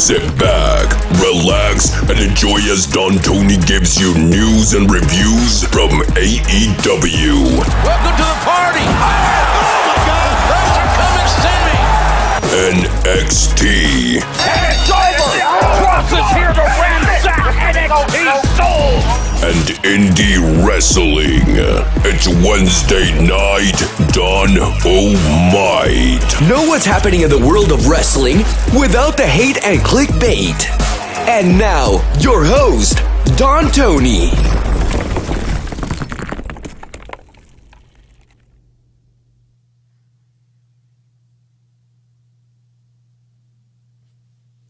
Sit back, relax, and enjoy as Don Tony gives you news and reviews from AEW. Welcome to the party! Oh my God! Those are coming, Sammy! NXT. And it's over! Cross is here to ransack NXT soul! And indie wrestling. It's Wednesday night, Don-O-Mite. Know what's happening in the world of wrestling without the hate and clickbait. And now, your host, Don Tony.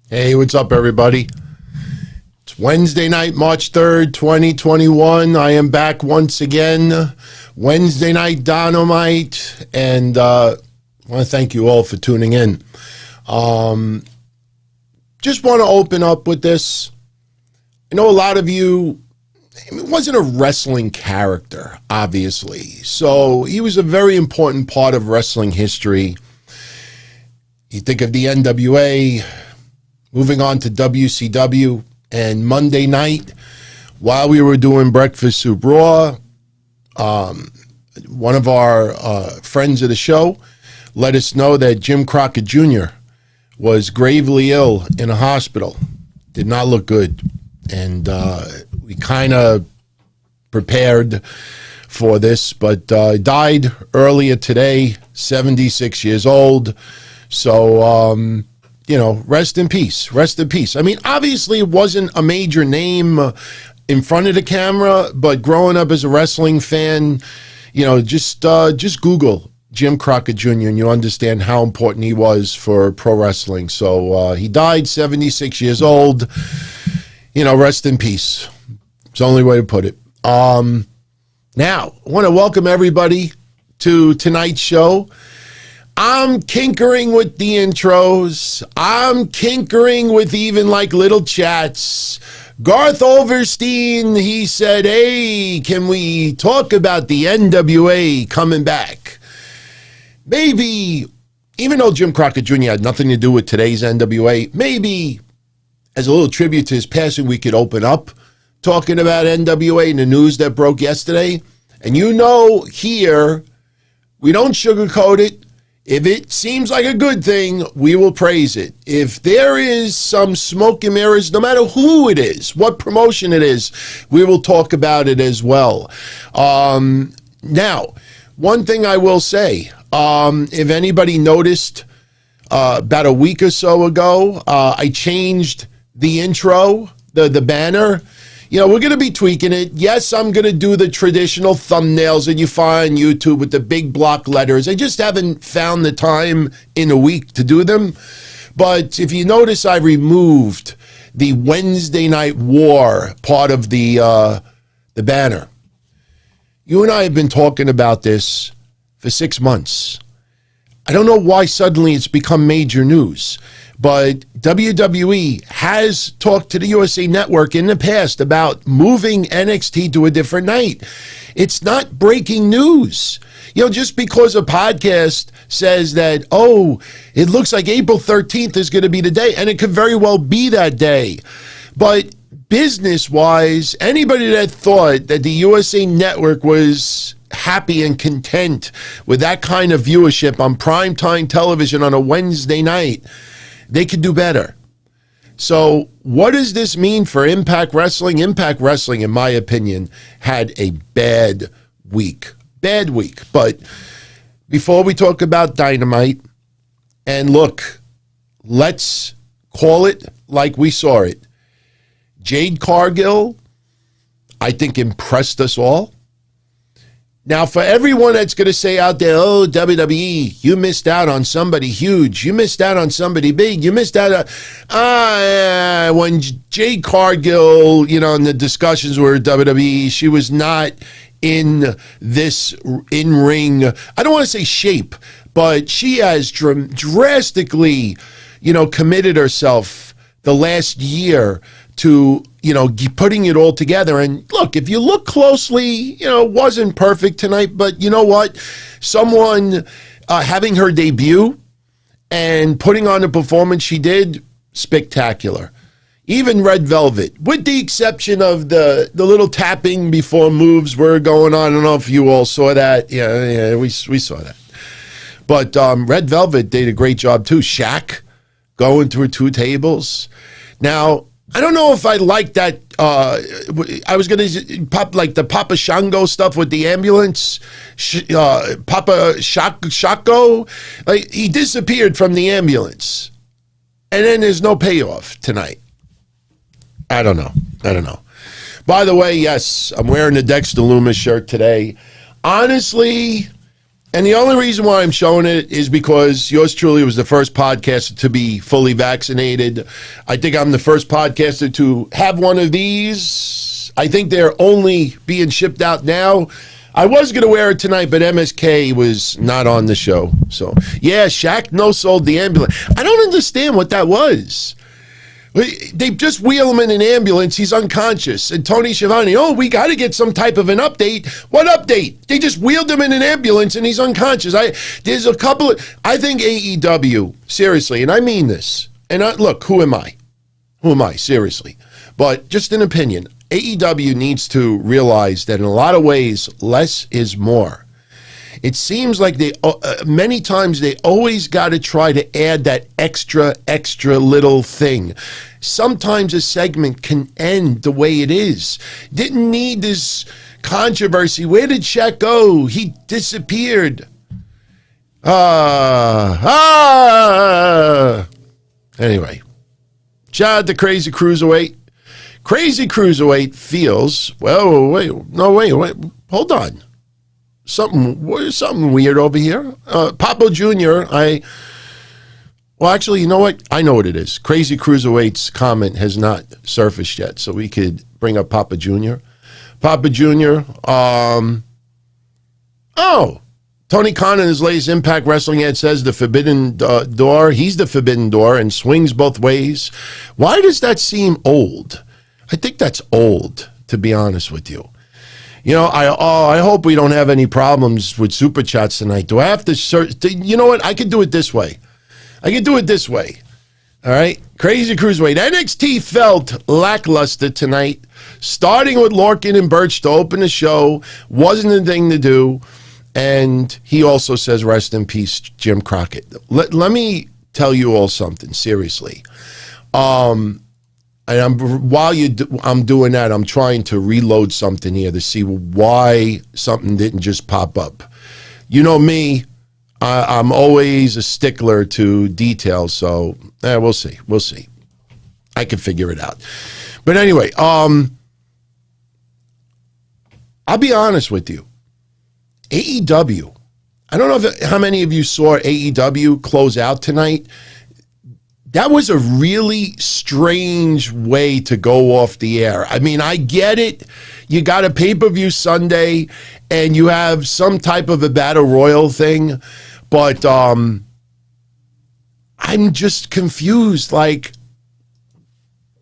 Hey, what's up, everybody? It's Wednesday night, March 3rd, 2021. I am back once again. Wednesday night, Don-O-Mite. And I want to thank you all for tuning in. Just want to open up with this. I know a lot of you, he wasn't a wrestling character, obviously. So he was a very important part of wrestling history. You think of the NWA, moving on to WCW, and Monday night, while we were doing Breakfast Soup Raw, one of our friends of the show let us know that Jim Crockett Jr. was gravely ill in a hospital. Did not look good. And we kind of prepared for this, but died earlier today, 76 years old. So, you know, rest in peace. Rest in peace. I mean, obviously it wasn't a major name in front of the camera, but growing up as a wrestling fan, you know, just Google Jim Crockett Jr. and you understand how important he was for pro wrestling. So he died 76 years old. You know, rest in peace. It's the only way to put it. Now, I want to welcome everybody to tonight's show. I'm kinkering with the intros. I'm kinkering with even like little chats. Garth Overstein, he said, hey, can we talk about the NWA coming back? Maybe, even though Jim Crockett Jr. had nothing to do with today's NWA, maybe as a little tribute to his passing, we could open up talking about NWA and the news that broke yesterday. And you know, here, we don't sugarcoat it. If it seems like a good thing, we will praise it. If there is some smoke and mirrors, no matter who it is, what promotion it is, we will talk about it as well. Now, one thing I will say, if anybody noticed, about a week or so ago, I changed the intro, the banner. You know, we're going to be tweaking it. Yes, I'm going to do the traditional thumbnails that you find on YouTube with the big block letters. I just haven't found the time in a week to do them. But if you notice, I removed the Wednesday Night War part of the banner. You and I have been talking about this for 6 months. I don't know why suddenly it's become major news. But WWE has talked to the USA Network in the past about moving NXT to a different night. It's not breaking news. You know, just because a podcast says that, oh, it looks like April 13th is going to be the day, and it could very well be that day. But business-wise, anybody that thought that the USA Network was happy and content with that kind of viewership on primetime television on a Wednesday night, they could do better. So what does this mean for Impact Wrestling? Impact Wrestling, in my opinion, had a bad week. Bad week. But before we talk about Dynamite, and look, let's call it like we saw it. Jade Cargill, I think, impressed us all. Now, for everyone that's going to say out there, oh, WWE, you missed out on somebody huge. You missed out on somebody big. You missed out on... when Jade Cargill, you know, in the discussions were at WWE, she was not in this in-ring, I don't want to say shape, but she has drastically, you know, committed herself the last year to, you know, putting it all together. And look, if you look closely, you know, it wasn't perfect tonight, but you know what? Someone having her debut and putting on the performance she did, spectacular. Even Red Velvet, with the exception of the little tapping before moves were going on. I don't know if you all saw that. Yeah, we saw that. But Red Velvet did a great job too. Shaq going through 2 tables. Now, I don't know if I like that. I was going to pop like the Papa Shango stuff with the ambulance. Papa Shako, like he disappeared from the ambulance. And then there's no payoff tonight. I don't know. By the way, yes, I'm wearing the Dexter Loomis shirt today. Honestly, and the only reason why I'm showing it is because yours truly was the first podcaster to be fully vaccinated. I think I'm the first podcaster to have one of these. I think they're only being shipped out now. I was going to wear it tonight, but MSK was not on the show. So, yeah, Shaq no-sold the ambulance. I don't understand what that was. They just wheel him in an ambulance. He's unconscious. And Tony Schiavone, we got to get some type of an update. What update? They just wheeled him in an ambulance and he's unconscious. There's a couple of, I think AEW, seriously, and I mean this. And look, who am I? Seriously. But just an opinion. AEW needs to realize that in a lot of ways, less is more. It seems like they many times they always got to try to add that extra little thing. Sometimes a segment can end the way it is. Didn't need this controversy. Where did Shaq go? He disappeared. Anyway, shout out to Crazy Cruiserweight. Crazy Cruiserweight feels, wait, hold on. Something weird over here. Papa Jr., actually, you know what? I know what it is. Crazy Cruiserweight's comment has not surfaced yet, so we could bring up Papa Jr. Papa Jr., Tony Khan in his latest Impact Wrestling ad says the forbidden door, he's the forbidden door and swings both ways. Why does that seem old? I think that's old, to be honest with you. You know, I hope we don't have any problems with Super Chats tonight. Do I have to search? You know what? I could do it this way. All right? Crazy Cruiserweight. NXT felt lackluster tonight, starting with Lorcan and Birch to open the show. Wasn't the thing to do. And he also says, rest in peace, Jim Crockett. Let me tell you all something, seriously. And I'm doing that, I'm trying to reload something here to see why something didn't just pop up. You know me, I'm always a stickler to details, so we'll see. I can figure it out. But anyway, I'll be honest with you. AEW, I don't know how many of you saw AEW close out tonight. That was a really strange way to go off the air. I mean, I get it. You got a pay-per-view Sunday, and you have some type of a battle royal thing, but I'm just confused. Like,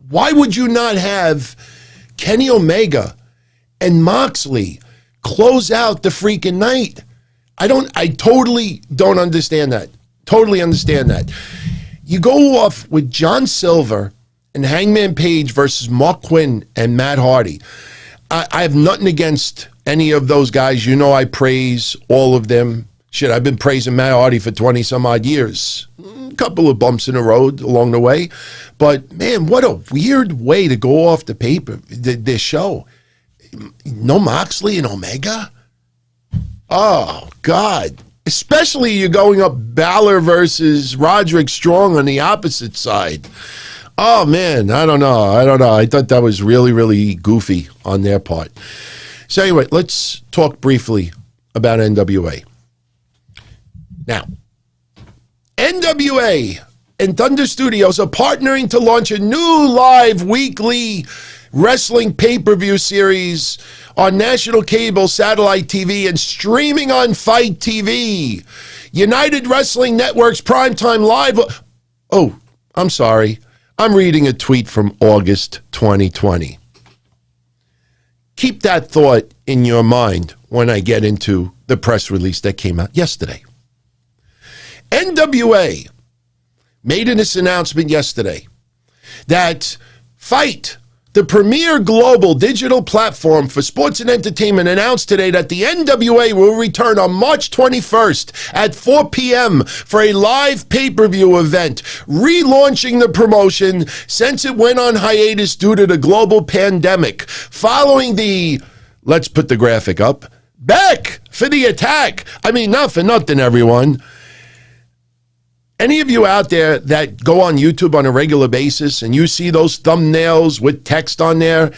why would you not have Kenny Omega and Moxley close out the freaking night? I totally don't understand that. You go off with John Silver and Hangman Page versus Mark Quinn and Matt Hardy. I have nothing against any of those guys. You know I praise all of them. Shit, I've been praising Matt Hardy for 20 some odd years. A couple of bumps in the road along the way. But man, what a weird way to go off the paper, this show. No Moxley and Omega? Oh, God. Especially you're going up Balor versus Roderick Strong on the opposite side. Oh, man, I don't know. I thought that was really, really goofy on their part. So anyway, let's talk briefly about NWA. Now, NWA and Thunder Studios are partnering to launch a new live weekly wrestling pay-per-view series on national cable, satellite TV, and streaming on Fight TV. United Wrestling Network's primetime live... Oh, I'm sorry. I'm reading a tweet from August 2020. Keep that thought in your mind when I get into the press release that came out yesterday. NWA made this announcement yesterday. that Fight, the premier global digital platform for sports and entertainment, announced today that the NWA will return on March 21st at 4 p.m. for a live pay-per-view event, relaunching the promotion since it went on hiatus due to the global pandemic. Following the, let's put the graphic up, back for the attack. I mean, not for nothing, everyone. Any of you out there that go on YouTube on a regular basis and you see those thumbnails with text on there,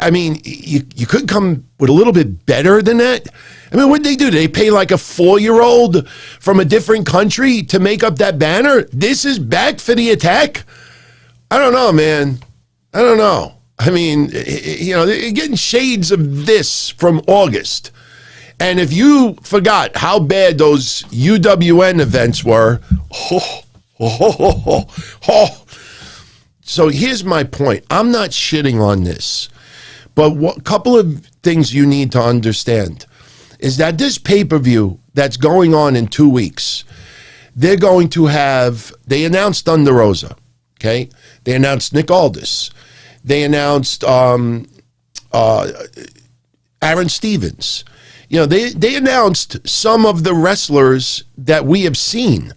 I mean, you could come with a little bit better than that. I mean, what did they do? They pay like a 4-year-old from a different country to make up that banner? This is back for the attack? I don't know, man. I don't know. I mean, you know, they're getting shades of this from August. And if you forgot how bad those UWN events were, So here's my point. I'm not shitting on this, but a couple of things you need to understand is that this pay-per-view that's going on in 2 weeks, they're going to have, they announced Thunder Rosa, okay? They announced Nick Aldis. They announced Aaron Stevens. You know, they announced some of the wrestlers that we have seen,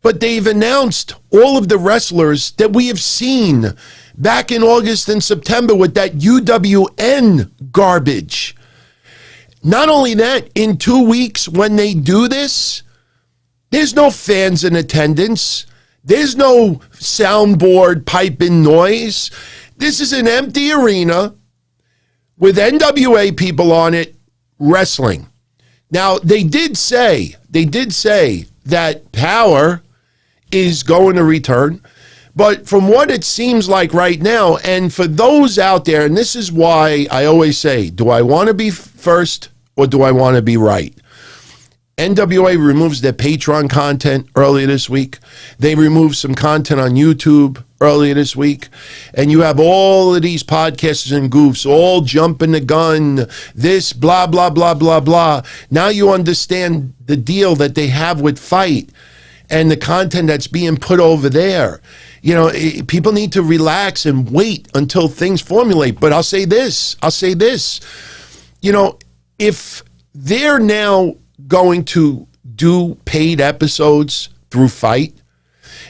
but they've announced all of the wrestlers that we have seen back in August and September with that UWN garbage. Not only that, in 2 weeks when they do this, there's no fans in attendance. There's no soundboard piping noise. This is an empty arena with NWA people on it wrestling. Now, they did say that Power is going to return, but from what it seems like right now, and for those out there, and this is why I always say, do I want to be first or do I want to be right? NWA removes their Patreon content earlier this week. They removed some content on YouTube earlier this week. And you have all of these podcasters and goofs all jumping the gun, this, blah, blah, blah, blah, blah. Now you understand the deal that they have with Fight and the content that's being put over there. You know, people need to relax and wait until things formulate. But I'll say this. You know, if they're now going to do paid episodes through Fight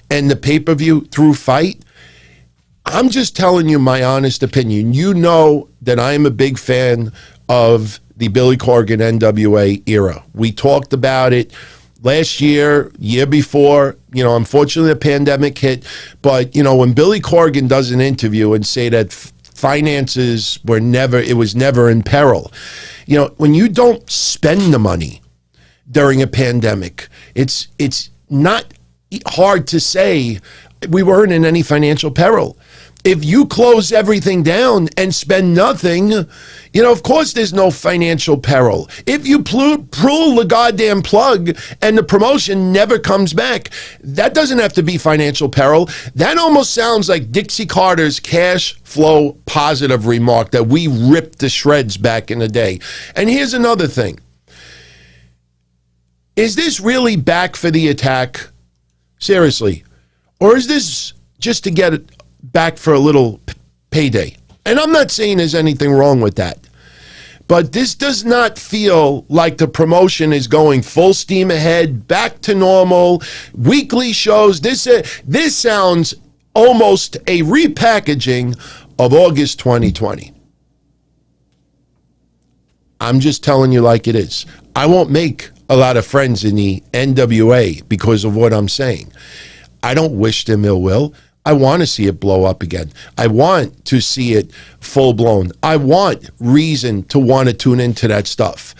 and the pay-per-view through Fight, I'm just telling you my honest opinion. You know that I am a big fan of the Billy Corgan NWA era. We talked about it last year before. You know, unfortunately the pandemic hit, but you know, when Billy Corgan does an interview and say that finances was never in peril. You know, when you don't spend the money during a pandemic, it's not hard to say we weren't in any financial peril. If you close everything down and spend nothing, you know, of course there's no financial peril. If you pull the goddamn plug and the promotion never comes back, that doesn't have to be financial peril. That almost sounds like Dixie Carter's cash flow positive remark that we ripped to shreds back in the day. And here's another thing. Is this really back for the attack? Seriously. Or is this just to get it back for a little payday? And I'm not saying there's anything wrong with that. But this does not feel like the promotion is going full steam ahead, back to normal, weekly shows. This sounds almost a repackaging of August 2020. I'm just telling you like it is. I won't make a lot of friends in the NWA because of what I'm saying. I don't wish them ill will. I want to see it blow up again. I want to see it full blown. I want reason to want to tune into that stuff.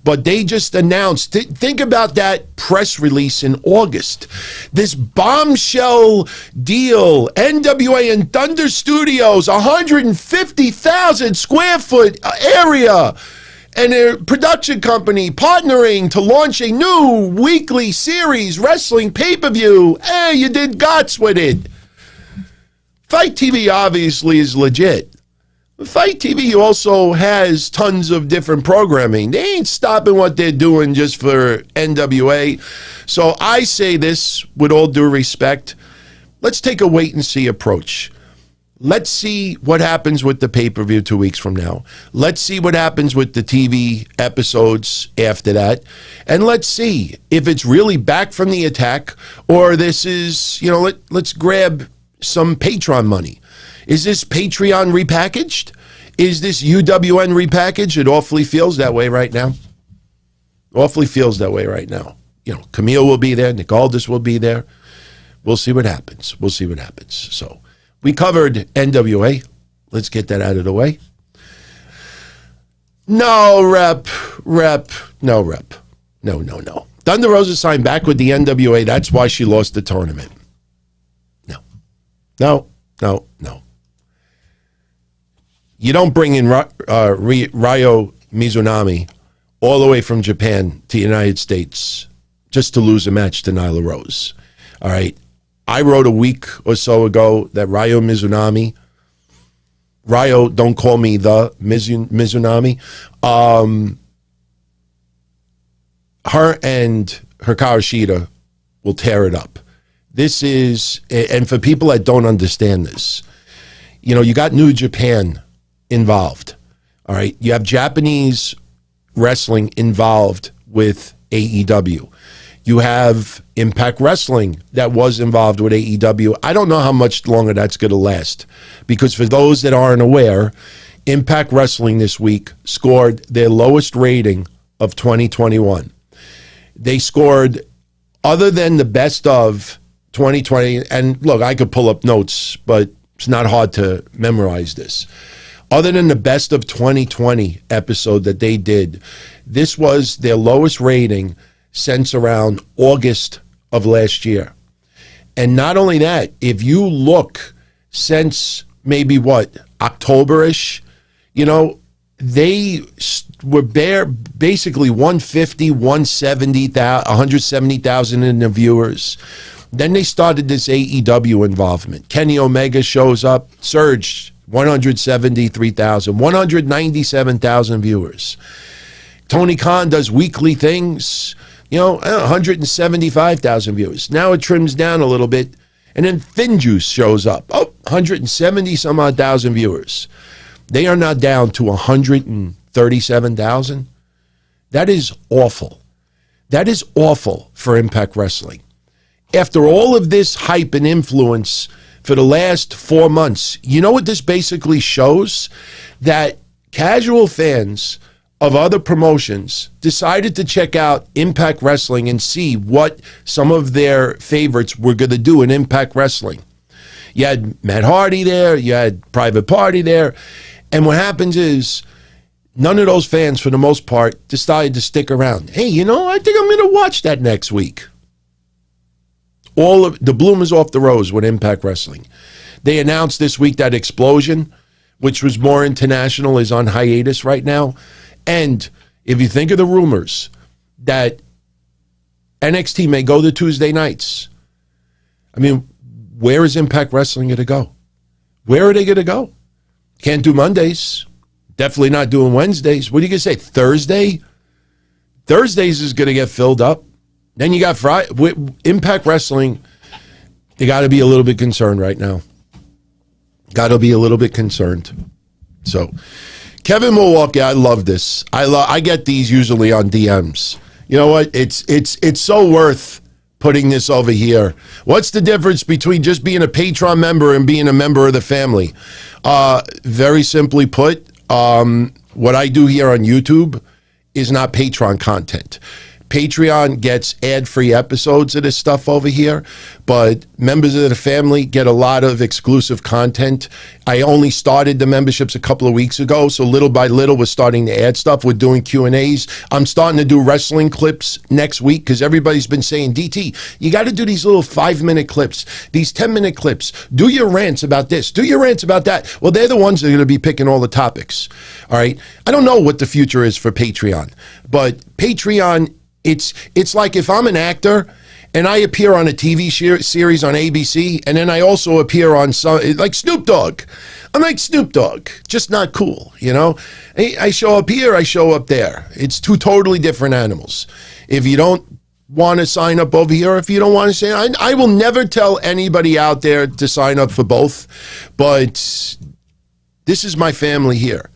But they just announced, think about that press release in August. This bombshell deal, NWA and Thunder Studios, 150,000 square foot area, and their production company partnering to launch a new weekly series wrestling pay-per-view. Hey, you did guts with it. Fight TV obviously is legit. Fight TV also has tons of different programming. They ain't stopping what they're doing just for NWA. So I say this with all due respect. Let's take a wait and see approach. let's see what happens with the pay-per-view 2 weeks from now. Let's see what happens with the TV episodes after that. And let's see if it's really back from the attack or this is, let's grab some Patreon money. Is this Patreon repackaged? Is this UWN repackaged? It awfully feels that way right now. Awfully feels that way right now. Camille will be there. Nick Aldis will be there. We'll see what happens. We'll see what happens. So we covered NWA. Let's get that out of the way. No rep. No. Thunder Rosa signed back with the NWA. That's why she lost the tournament. No. You don't bring in Ryo Mizunami all the way from Japan to the United States just to lose a match to Nyla Rose. All right. I wrote a week or so ago that Ryo Mizunami, don't call me the Mizunami, her and Hikaru Shida will tear it up. This is, and for people that don't understand this, you got New Japan involved. All right. You have Japanese wrestling involved with AEW. You have Impact Wrestling that was involved with AEW. I don't know how much longer that's going to last because for those that aren't aware, Impact Wrestling this week scored their lowest rating of 2021. They scored, other than the best of 2020, and look, I could pull up notes, but it's not hard to memorize this. Other than the best of 2020 episode that they did, this was their lowest rating since around August of last year. And not only that, if you look since maybe October-ish, they were basically 150, 170,000 in the viewers. Then they started this AEW involvement. Kenny Omega shows up, surged 173,000, 197,000 viewers. Tony Khan does weekly things, 175,000 viewers. Now it trims down a little bit. And then Finjuice shows up. 170 some odd thousand viewers. They are now down to 137,000. That is awful. That is awful for Impact Wrestling. After all of this hype and influence for the last 4 months, you know what this basically shows? That casual fans of other promotions decided to check out Impact Wrestling and see what some of their favorites were going to do in Impact Wrestling. You had Matt Hardy there, you had Private Party there, and what happens is none of those fans, for the most part, decided to stick around. Hey, I think I'm going to watch that next week. All of the bloom is off the rose with Impact Wrestling. They announced this week that Xplosion, which was more international, is on hiatus right now. And if you think of the rumors that NXT may go to Tuesday nights, where is Impact Wrestling going to go? Where are they going to go? Can't do Mondays. Definitely not doing Wednesdays. What are you going to say? Thursday? Thursdays is going to get filled up. Then you got Friday. Impact Wrestling, they got to be a little bit concerned right now. Got to be a little bit concerned. So, Kevin Milwaukee, I love this. I get these usually on DMs. You know what? It's so worth putting this over here. What's the difference between just being a Patreon member and being a member of the family? Very simply put, what I do here on YouTube is not Patreon content. Patreon gets ad-free episodes of this stuff over here, but members of the family get a lot of exclusive content. I only started the memberships a couple of weeks ago, so little by little we're starting to add stuff. We're doing Q&As. I'm starting to do wrestling clips next week because everybody's been saying, DT, you got to do these little 5-minute clips, these 10-minute clips. Do your rants about this. Do your rants about that. Well, they're the ones that are going to be picking all the topics. All right? I don't know what the future is for Patreon, but Patreon, it's like if I'm an actor and I appear on a TV series on ABC, and then I also appear on some, like Snoop Dogg. I'm like Snoop Dogg, just not cool, I show up here, I show up there. It's two totally different animals. If you don't want to sign up over here, if you don't want to say, I will never tell anybody out there to sign up for both, but this is my family here.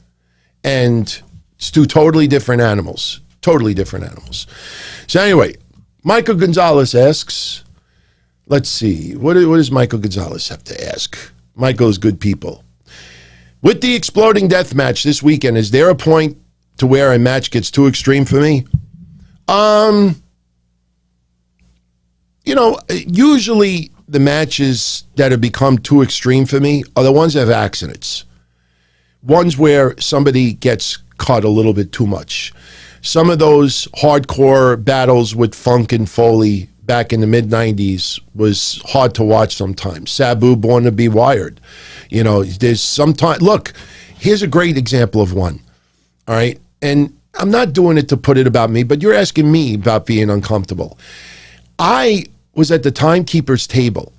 And it's two totally different animals. Totally different animals. So anyway, Michael Gonzalez asks, let's see, what does Michael Gonzalez have to ask? Michael is good people. With the Exploding Death Match this weekend, is there a point to where a match gets too extreme for me? Usually the matches that have become too extreme for me are the ones that have accidents. Ones where somebody gets cut a little bit too much. Some of those hardcore battles with Funk and Foley back in the mid-90s was hard to watch sometimes. Sabu, Born to Be Wired. There's sometimes... Look, here's a great example of one. All right? And I'm not doing it to put it about me, but you're asking me about being uncomfortable. I was at the timekeeper's table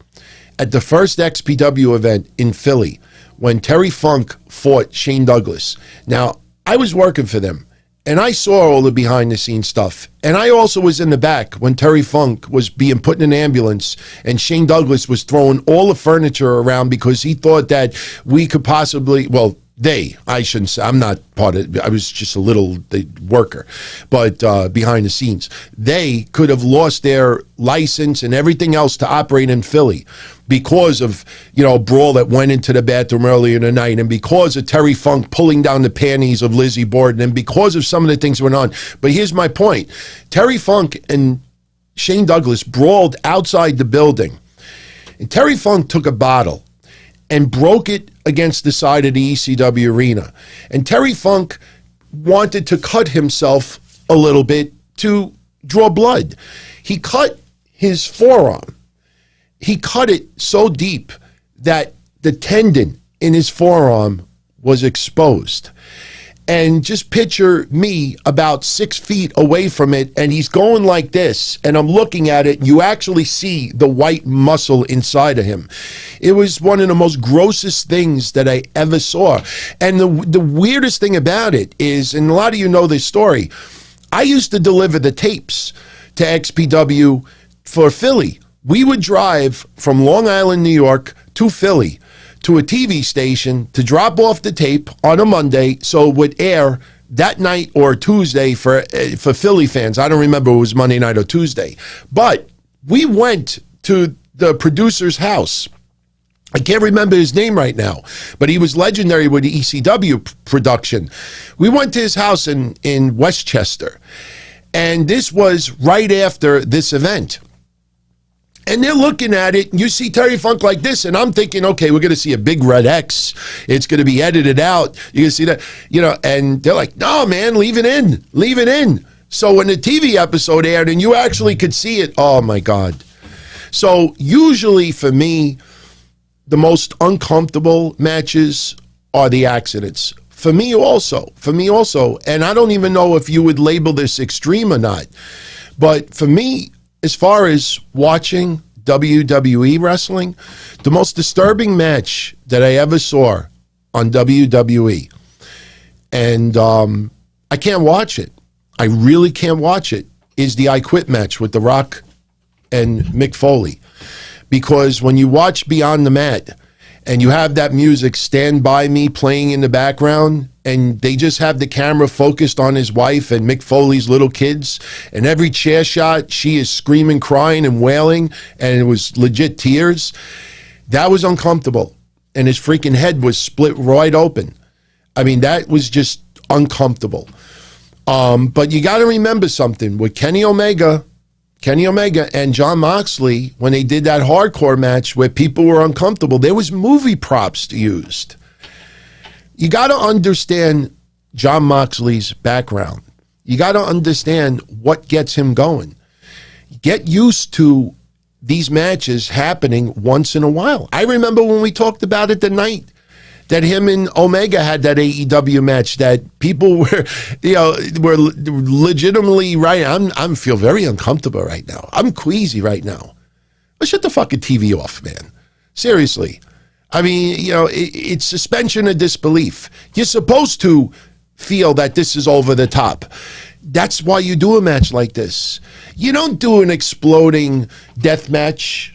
at the first XPW event in Philly when Terry Funk fought Shane Douglas. Now, I was working for them, and I saw all the behind-the-scenes stuff. And I also was in the back when Terry Funk was being put in an ambulance, and Shane Douglas was throwing all the furniture around because he thought that we could possibly... Well, I shouldn't say, I'm not part of it, I was just a little worker, but behind the scenes. They could have lost their license and everything else to operate in Philly because of, a brawl that went into the bathroom earlier in the night, and because of Terry Funk pulling down the panties of Lizzie Borden, and because of some of the things that went on. But here's my point. Terry Funk and Shane Douglas brawled outside the building, and Terry Funk took a bottle and broke it against the side of the ECW arena. And Terry Funk wanted to cut himself a little bit to draw blood. He cut his forearm. He cut it so deep that the tendon in his forearm was exposed. And just picture me about 6 feet away from it, and he's going like this, and I'm looking at it, and you actually see the white muscle inside of him. It was one of the most grossest things that I ever saw. And the weirdest thing about it is, and a lot of you know this story, I used to deliver the tapes to XPW for Philly. We would drive from Long Island, New York to Philly to a TV station to drop off the tape on a Monday so it would air that night or Tuesday for Philly fans. I don't remember if it was Monday night or Tuesday. But we went to the producer's house. I can't remember his name right now, but he was legendary with the ECW production. We went to his house in Westchester, and this was right after this event. And they're looking at it, and you see Terry Funk like this, and I'm thinking, okay, we're going to see a big red X. It's going to be edited out. You're going to see that, and they're like, no, man, leave it in. Leave it in. So when the TV episode aired, and you actually could see it, oh, my God. So usually for me, the most uncomfortable matches are the accidents. For me also. And I don't even know if you would label this extreme or not. But for me, as far as watching WWE wrestling, the most disturbing match that I ever saw on WWE, and I can't watch it. I really can't watch it, is the I Quit match with The Rock and Mick Foley. Because when you watch Beyond the Mat and you have that music Stand By Me playing in the background, and they just have the camera focused on his wife and Mick Foley's little kids, and every chair shot, she is screaming, crying, and wailing, and it was legit tears. That was uncomfortable. And his freaking head was split right open. I mean, that was just uncomfortable. But you got to remember something. With Kenny Omega and Jon Moxley, when they did that hardcore match where people were uncomfortable, there was movie props used. You got to understand Jon Moxley's background. You got to understand what gets him going. Get used to these matches happening once in a while. I remember when we talked about it the night that him and Omega had that AEW match, that people were legitimately right. I feel very uncomfortable right now. I'm queasy right now. But shut the fucking TV off, man. Seriously. I mean, it's suspension of disbelief. You're supposed to feel that this is over the top. That's why you do a match like this. You don't do an exploding death match.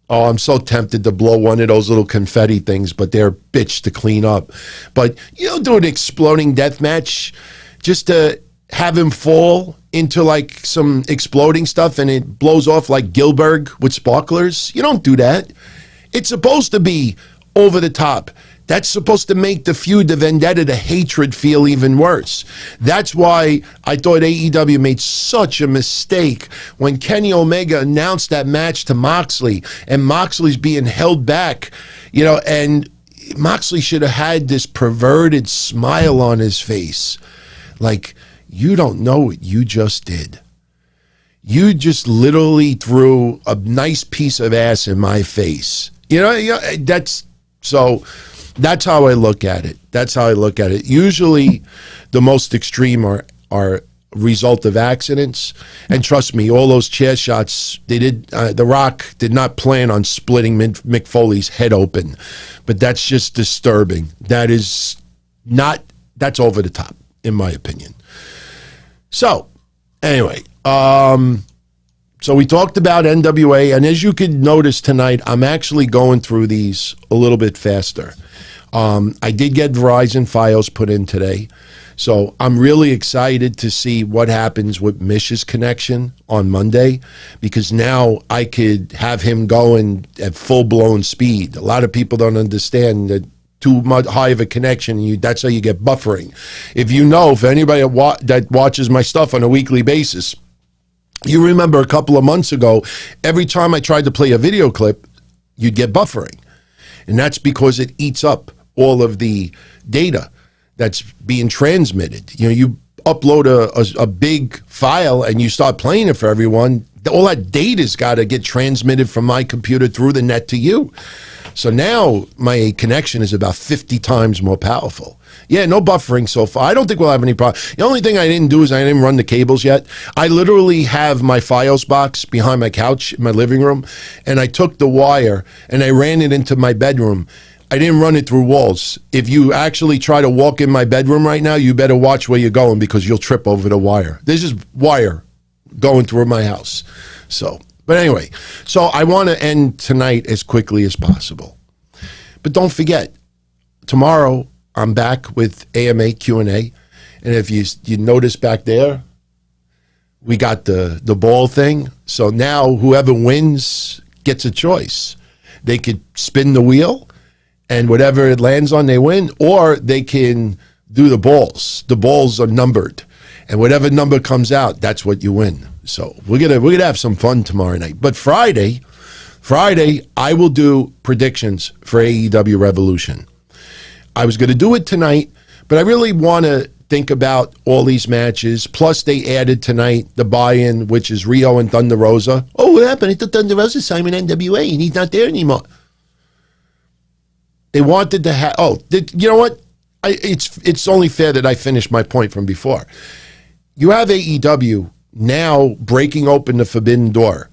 Oh, I'm so tempted to blow one of those little confetti things, but they're a bitch to clean up. But you don't do an exploding death match just to have him fall into like some exploding stuff and it blows off like Gilbert with sparklers. You don't do that. It's supposed to be over the top. That's supposed to make the feud, the vendetta, the hatred feel even worse. That's why I thought AEW made such a mistake when Kenny Omega announced that match to Moxley, and Moxley's being held back, and Moxley should have had this perverted smile on his face. Like, you don't know what you just did. You just literally threw a nice piece of ass in my face. That's how I look at it. Usually the most extreme are result of accidents. And trust me, all those chair shots, The Rock did not plan on splitting Mick Foley's head open. But that's just disturbing. That's over the top, in my opinion. So, anyway, so we talked about NWA, and as you could notice tonight, I'm actually going through these a little bit faster. I did get Verizon Fios put in today, so I'm really excited to see what happens with Mish's connection on Monday, because now I could have him going at full-blown speed. A lot of people don't understand that too much high of a connection, that's how you get buffering. For anybody that watches my stuff on a weekly basis, you remember a couple of months ago, every time I tried to play a video clip, you'd get buffering. And that's because it eats up all of the data that's being transmitted. You upload a big file and you start playing it for everyone, all that data's got to get transmitted from my computer through the net to you. So now my connection is about 50 times more powerful. Yeah, no buffering so far. I don't think we'll have any problem. The only thing I didn't do is I didn't run the cables yet. I literally have my Fios box behind my couch in my living room, and I took the wire and I ran it into my bedroom. I didn't run it through walls. If you actually try to walk in my bedroom right now, you better watch where you're going because you'll trip over the wire. There's just wire going through my house. But anyway, so I want to end tonight as quickly as possible. But don't forget, tomorrow I'm back with AMA Q&A. And if you notice back there, we got the ball thing. So now whoever wins gets a choice. They could spin the wheel, and whatever it lands on, they win. Or they can do the balls. The balls are numbered. And whatever number comes out, that's what you win. So we're gonna have some fun tomorrow night. But Friday, I will do predictions for AEW Revolution. I was gonna do it tonight, but I really want to think about all these matches. Plus, they added tonight the buy-in, which is Rio and Thunder Rosa. Oh, what happened? I thought Thunder Rosa signed with NWA, and he's not there anymore. They wanted to have. Oh, you know what? It's only fair that I finish my point from before. You have AEW now breaking open the forbidden door.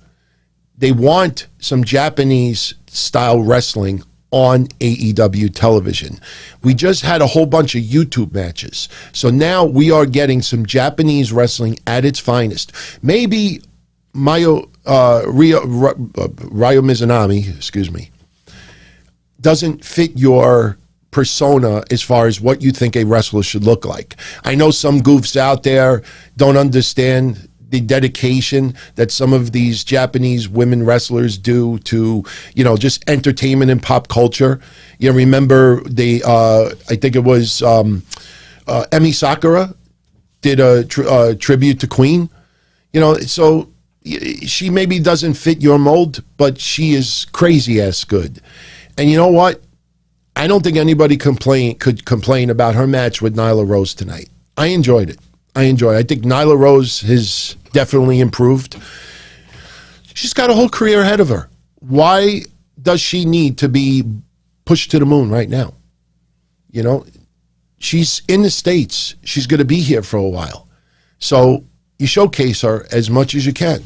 They want some Japanese-style wrestling on AEW television. We just had a whole bunch of YouTube matches. So now we are getting some Japanese wrestling at its finest. Maybe Ryo Mizunami, doesn't fit your persona as far as what you think a wrestler should look like. I know some goofs out there don't understand the dedication that some of these Japanese women wrestlers do to, just entertainment and pop culture. Remember I think it was Emi Sakura did a tribute to Queen. So she maybe doesn't fit your mold, but she is crazy ass good. And you know what? I don't think anybody could complain about her match with Nyla Rose tonight. I enjoyed it. I think Nyla Rose has definitely improved. She's got a whole career ahead of her. Why does she need to be pushed to the moon right now? She's in the States. She's going to be here for a while. So you showcase her as much as you can.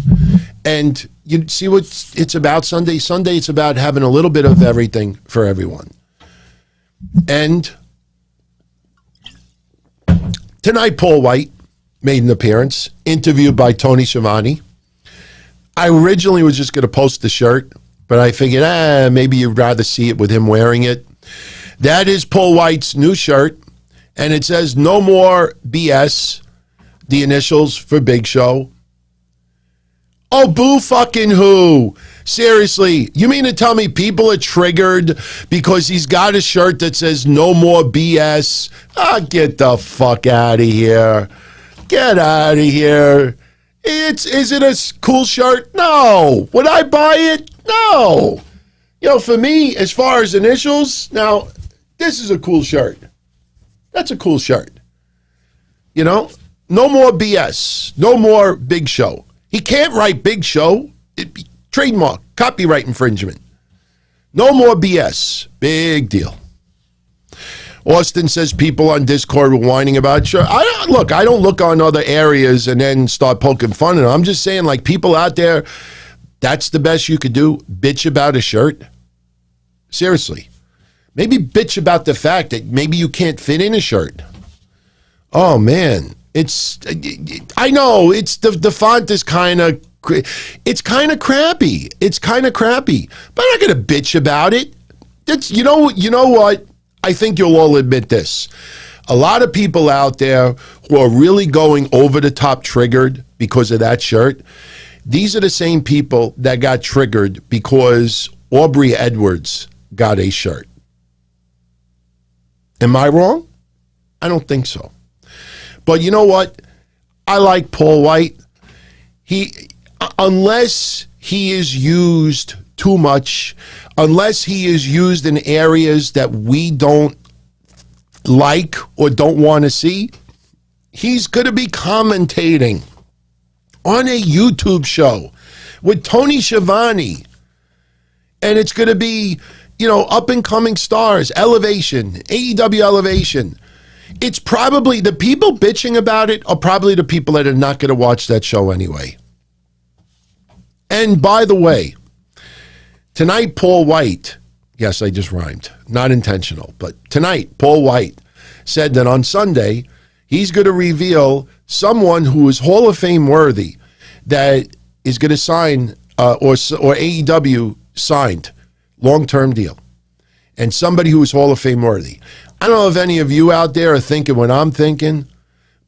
And you see what it's about Sunday. Sunday, it's about having a little bit of everything for everyone. And tonight, Paul Wight, made an appearance, interviewed by Tony Schiavone. I originally was just going to post the shirt, but I figured, maybe you'd rather see it with him wearing it. That is Paul Wight's new shirt, and it says "No More BS," the initials for Big Show. Oh, boo fucking who? Seriously, you mean to tell me people are triggered because he's got a shirt that says "No More BS"? Get the fuck out of here. Get out of here. Is it a cool shirt? No. Would I buy it? No. For me, as far as initials, now, this is a cool shirt. That's a cool shirt. No more BS. No more Big Show. He can't write Big Show. Trademark. Copyright infringement. No more BS. Big deal. Austin says people on Discord were whining about shirt. I don't look on other areas and then start poking fun at them. I'm just saying, like, people out there, that's the best you could do. Bitch about a shirt. Seriously. Maybe bitch about the fact that maybe you can't fit in a shirt. Oh, man. I know, the font is kind of, it's kind of crappy. It's kind of crappy. But I'm not going to bitch about it. You know what? I think you'll all admit this. A lot of people out there who are really going over the top triggered because of that shirt, these are the same people that got triggered because Aubrey Edwards got a shirt. Am I wrong? I don't think so. But you know what? I like Paul Wight. Unless he is used too much, unless he is used in areas that we don't like or don't want to see, he's going to be commentating on a YouTube show with Tony Schiavone. And it's going to be, up and coming stars, Elevation, AEW Elevation. It's probably, the people bitching about it are probably the people that are not going to watch that show anyway. And by the way, tonight, Paul Wight, yes, I just rhymed, not intentional, but tonight, Paul Wight said that on Sunday, he's going to reveal someone who is Hall of Fame worthy that is going to sign, or AEW signed, long-term deal. And somebody who is Hall of Fame worthy. I don't know if any of you out there are thinking what I'm thinking,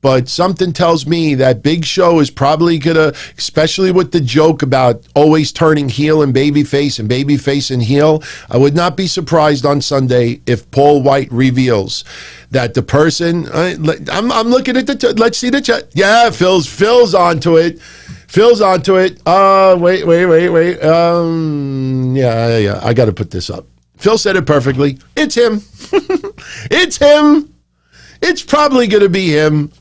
but something tells me that Big Show is probably going to, especially with the joke about always turning heel and babyface and heel, I would not be surprised on Sunday if Paul Wight reveals that the person, I'm looking at the, let's see the chat. Yeah, Phil's onto it. Phil's onto it. Wait. Yeah, I got to put this up. Phil said it perfectly. It's him. It's him. It's probably going to be him.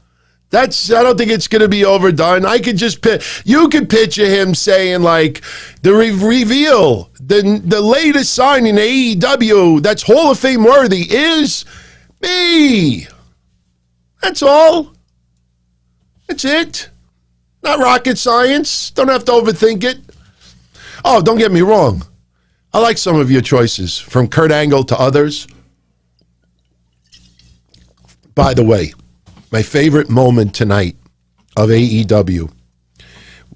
I don't think it's going to be overdone. I could just you could picture him saying, like, the reveal, the latest sign in AEW that's Hall of Fame worthy is me. That's all. That's it. Not rocket science. Don't have to overthink it. Oh, don't get me wrong. I like some of your choices, from Kurt Angle to others. By the way, my favorite moment tonight of AEW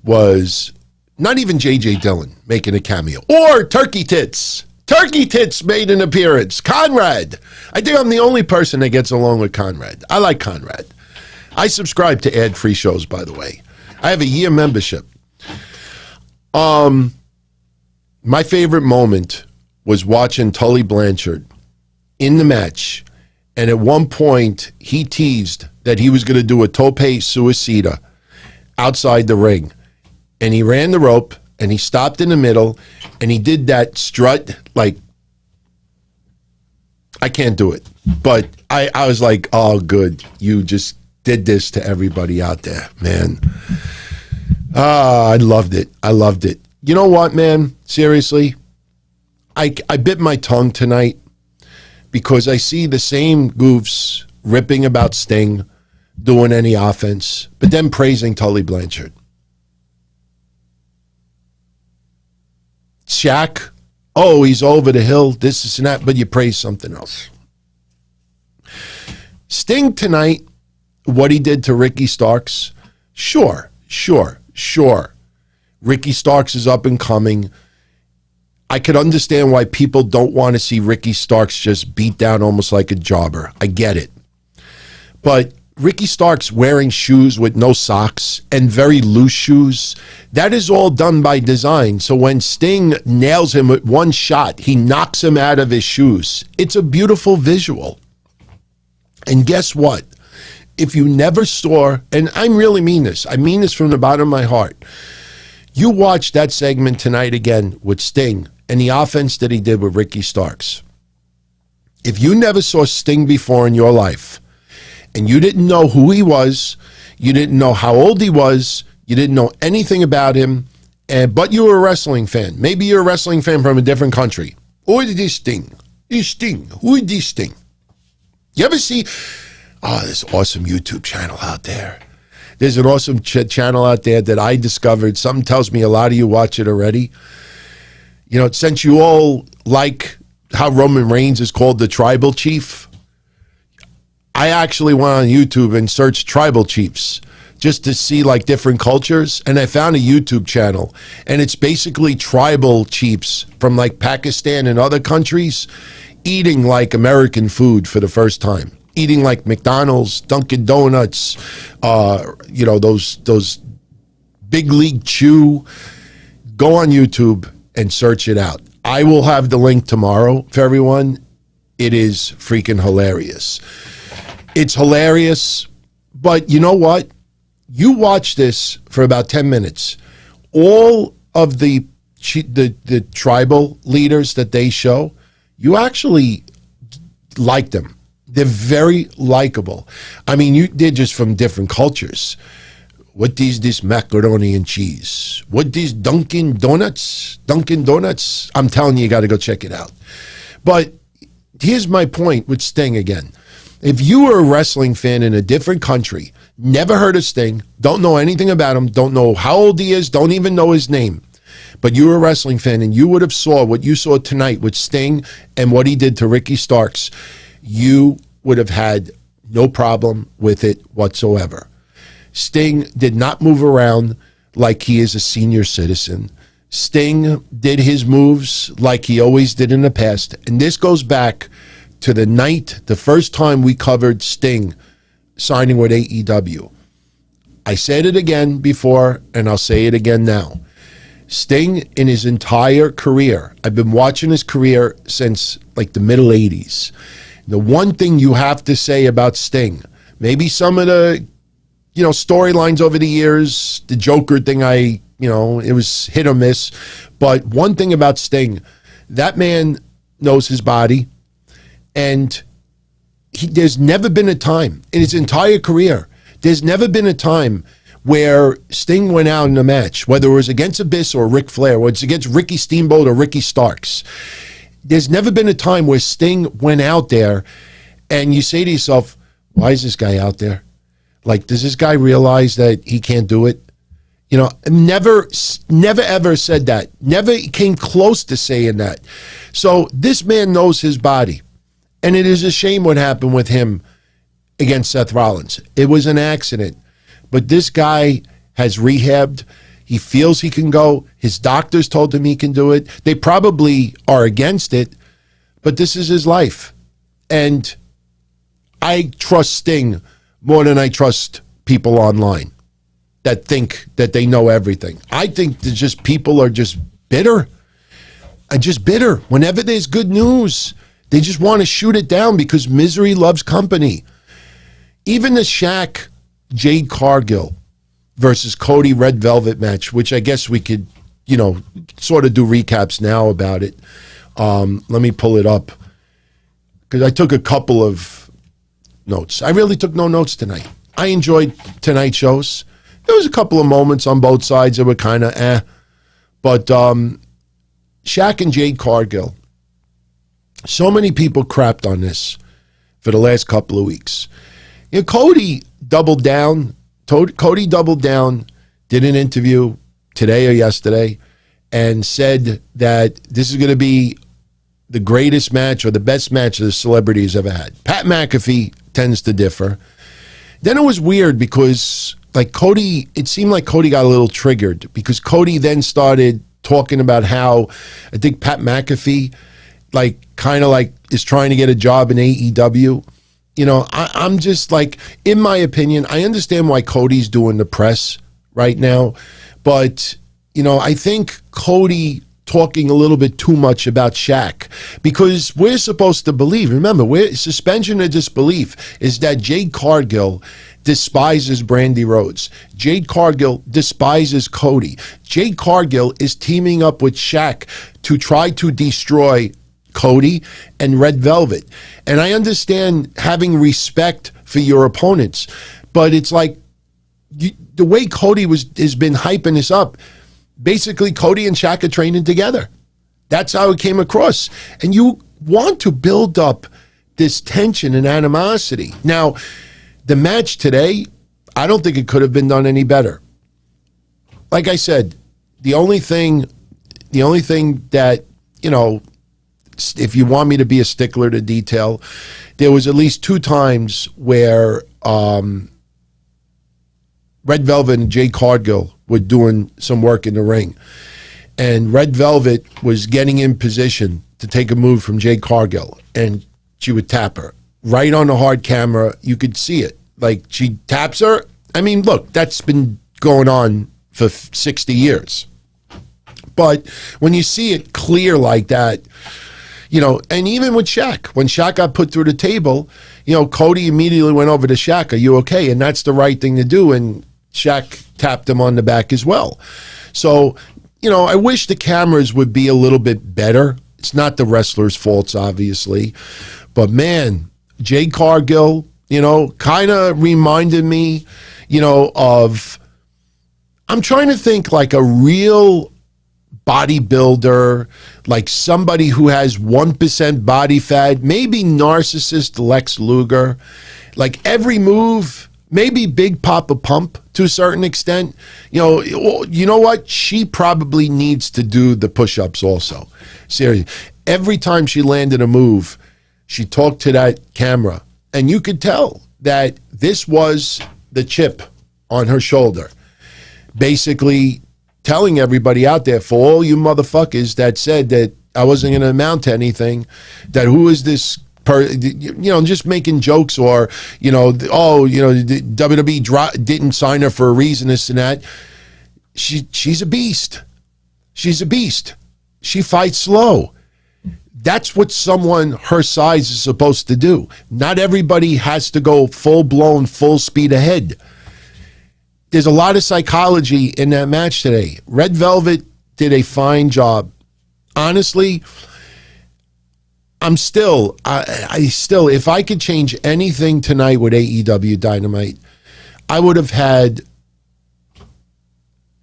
was not even J.J. Dillon making a cameo, or Turkey Tits. Turkey Tits made an appearance. Conrad. I think I'm the only person that gets along with Conrad. I like Conrad. I subscribe to ad-free shows, by the way. I have a year membership. My favorite moment was watching Tully Blanchard in the match, and at one point he teased that he was going to do a tope suicida outside the ring, and he ran the rope and he stopped in the middle and he did that strut. Like, I can't do it, but I was like, oh, good, you just did this to everybody out there, man. I loved it. You know what, man? Seriously, I bit my tongue tonight because I see the same goofs ripping about Sting, doing any offense, but then praising Tully Blanchard. Shaq, oh, he's over the hill, this and that, but you praise something else. Sting tonight what he did to Ricky Starks, sure. Ricky Starks is up and coming. I could understand why people don't want to see Ricky Starks just beat down almost like a jobber. I get it. But Ricky Starks wearing shoes with no socks and very loose shoes, that is all done by design. So when Sting nails him with one shot, he knocks him out of his shoes. It's a beautiful visual. And guess what? If you never saw, and I really mean this, I mean this from the bottom of my heart, you watch that segment tonight again with Sting and the offense that he did with Ricky Starks. If you never saw Sting before in your life, and you didn't know who he was, you didn't know how old he was, you didn't know anything about him, but you were a wrestling fan. Maybe you're a wrestling fan from a different country. Who is this Sting? This Sting. Who is this Sting? You ever see, this awesome YouTube channel out there. There's an awesome channel out there that I discovered. Something tells me a lot of you watch it already. You know, since you all like how Roman Reigns is called the tribal chief, I actually went on YouTube and searched tribal chiefs just to see like different cultures. And I found a YouTube channel, and it's basically tribal chiefs from like Pakistan and other countries eating like American food for the first time. Eating like McDonald's, Dunkin' Donuts, those Big League Chew. Go on YouTube and search it out. I will have the link tomorrow for everyone. It is freaking hilarious. It's hilarious, but you know what? You watch this for about 10 minutes. All of the tribal leaders that they show, you actually like them. They're very likable. I mean, they're just from different cultures. What is this macaroni and cheese? What is Dunkin' Donuts? Dunkin' Donuts? I'm telling you, you got to go check it out. But here's my point with Sting again. If you were a wrestling fan in a different country, never heard of Sting, don't know anything about him, don't know how old he is, don't even know his name, but you were a wrestling fan and you would have saw what you saw tonight with Sting and what he did to Ricky Starks, you would have had no problem with it whatsoever. Sting did not move around like he is a senior citizen. Sting did his moves like he always did in the past. And this goes back to the first time we covered Sting signing with AEW. I said it again before, and I'll say it again now. Sting, in his entire career, I've been watching his career since like the middle 80s. The one thing you have to say about Sting, maybe some of the, storylines over the years, the Joker thing, it was hit or miss. But one thing about Sting, that man knows his body. And there's never been a time in his entire career, there's never been a time where Sting went out in a match, whether it was against Abyss or Ric Flair, or it's against Ricky Steamboat or Ricky Starks. There's never been a time where Sting went out there and you say to yourself, why is this guy out there? Like, does this guy realize that he can't do it? Never ever said that. Never came close to saying that. So this man knows his body. And it is a shame what happened with him against Seth Rollins. It was an accident. But this guy has rehabbed. He feels he can go. His doctors told him he can do it. They probably are against it, but this is his life. And I trust Sting more than I trust people online that think that they know everything. I think that just people are just bitter. Whenever there's good news, they just want to shoot it down because misery loves company. Even the Shaq Jade Cargill versus Cody Red Velvet match, which I guess we could, sort of do recaps now about it. Let me pull it up because I took a couple of notes. I really took no notes tonight. I enjoyed tonight's shows. There was a couple of moments on both sides that were kind of but Shaq and Jade Cargill, so many people crapped on this for the last couple of weeks. Cody doubled down. Cody doubled down, did an interview today or yesterday, and said that this is going to be the greatest match or the best match the celebrity has ever had. Pat McAfee tends to differ. Then it was weird because like Cody, it seemed like Cody got a little triggered because Cody then started talking about how I think Pat McAfee like kind of like is trying to get a job in AEW. You know, I'm just like, in my opinion, I understand why Cody's doing the press right now, but you know, I think Cody talking a little bit too much about Shaq because we're supposed to believe, remember, suspension of disbelief is that Jade Cargill despises Brandy Rhodes. Jade Cargill despises Cody. Jade Cargill is teaming up with Shaq to try to destroy Cody and Red Velvet. And I understand having respect for your opponents, but it's like the way Cody has been hyping this up, basically Cody and Shaq are training together. That's how it came across. And you want to build up this tension and animosity. Now, the match today, I don't think it could have been done any better. Like I said, the only thing that, you know, if you want me to be a stickler to detail, there was at least 2 times where Red Velvet and Jade Cargill were doing some work in the ring. And Red Velvet was getting in position to take a move from Jade Cargill, and she would tap her. Right on the hard camera, you could see it. Like, she taps her. I mean, look, that's been going on for 60 years. But when you see it clear like that, you know, and even with Shaq, when Shaq got put through the table, you know, Cody immediately went over to Shaq, "Are you okay?" And that's the right thing to do. And Shaq tapped him on the back as well. So, you know, I wish the cameras would be a little bit better. It's not the wrestlers' faults, obviously. But man, Jade Cargill, you know, kind of reminded me, you know, of, I'm trying to think like a real bodybuilder, like somebody who has 1% body fat, maybe narcissist Lex Luger, like every move, maybe Big Papa Pump to a certain extent. You know what? She probably needs to do the push-ups also. Seriously. Every time she landed a move, she talked to that camera, and you could tell that this was the chip on her shoulder. Basically telling everybody out there, for all you motherfuckers that said that I wasn't going to amount to anything, that who is this you know, just making jokes, or, you know, oh, you know, the WWE didn't sign her for a reason, this and that. She's a beast. She's a beast. She fights slow. That's what someone her size is supposed to do. Not everybody has to go full-blown, full speed ahead. There's a lot of psychology in that match today. Red Velvet did a fine job. Honestly, I still, if I could change anything tonight with AEW Dynamite, I would have had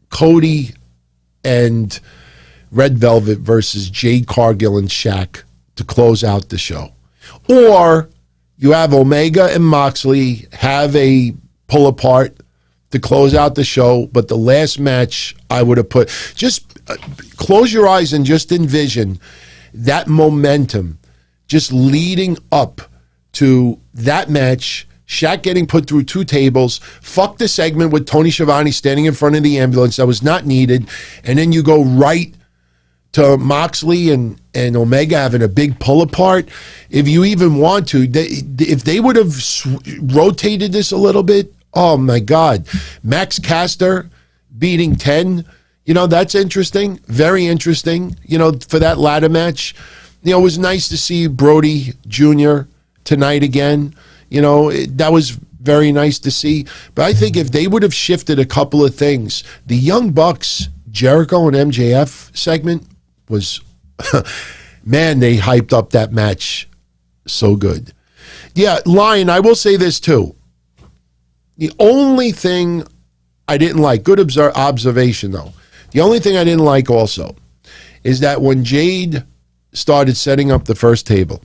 Cody and Red Velvet versus Jade Cargill and Shaq to close out the show. Or you have Omega and Moxley have a pull apart to close out the show, but the last match I would have put, just close your eyes and just envision that momentum just leading up to that match, Shaq getting put through 2 tables, fuck the segment with Tony Schiavone standing in front of the ambulance that was not needed, and then you go right to Moxley and Omega having a big pull apart. If you even want to, if they would have rotated this a little bit, oh my God. Max Caster beating 10, you know, that's interesting, very interesting, you know, for that ladder match. You know, it was nice to see Brody Jr. tonight again. You know, that was very nice to see. But I think if they would have shifted a couple of things, the Young Bucks, Jericho and MJF segment was, man, they hyped up that match so good. Yeah, Lion, I will say this too. The only thing I didn't like, good observation though, the only thing I didn't like also is that when Jade started setting up the first table,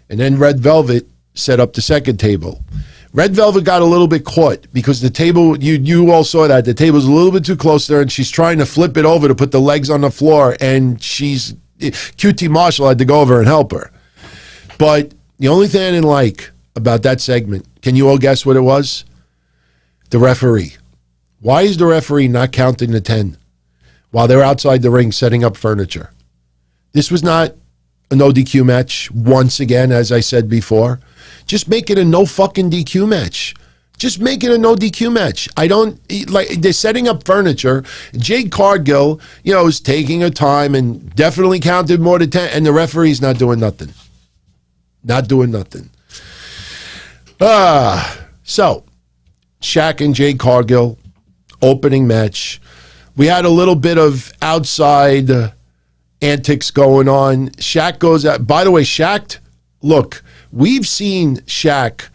and then Red Velvet set up the second table, Red Velvet got a little bit caught because the table, you all saw that, the table's a little bit too close there, and she's trying to flip it over to put the legs on the floor, and QT Marshall had to go over and help her. But the only thing I didn't like about that segment, Can you all guess what it was? The referee. Why is the referee not counting the 10 while they're outside the ring setting up furniture? This was not a no DQ match, once again, as I said before. Just make it a no fucking DQ match. Just make it a no DQ match. I don't, like, they're setting up furniture. Jade Cargill, is taking her time and definitely counted more than 10, and the referee's not doing nothing. Not doing nothing. So, Shaq and Jade Cargill, opening match. We had a little bit of outside antics going on. Shaq goes out. By the way, Shaq, look, we've seen Shaq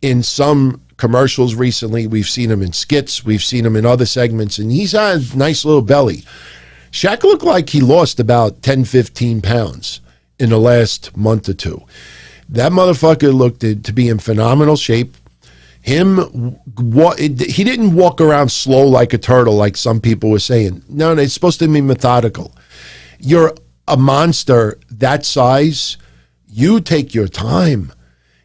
in some commercials recently. We've seen him in skits. We've seen him in other segments, and he's had a nice little belly. Shaq looked like he lost about 10, 15 pounds in the last month or two. That motherfucker looked to be in phenomenal shape. He didn't walk around slow like a turtle like some people were saying. No, it's supposed to be methodical. You're a monster that size. You take your time.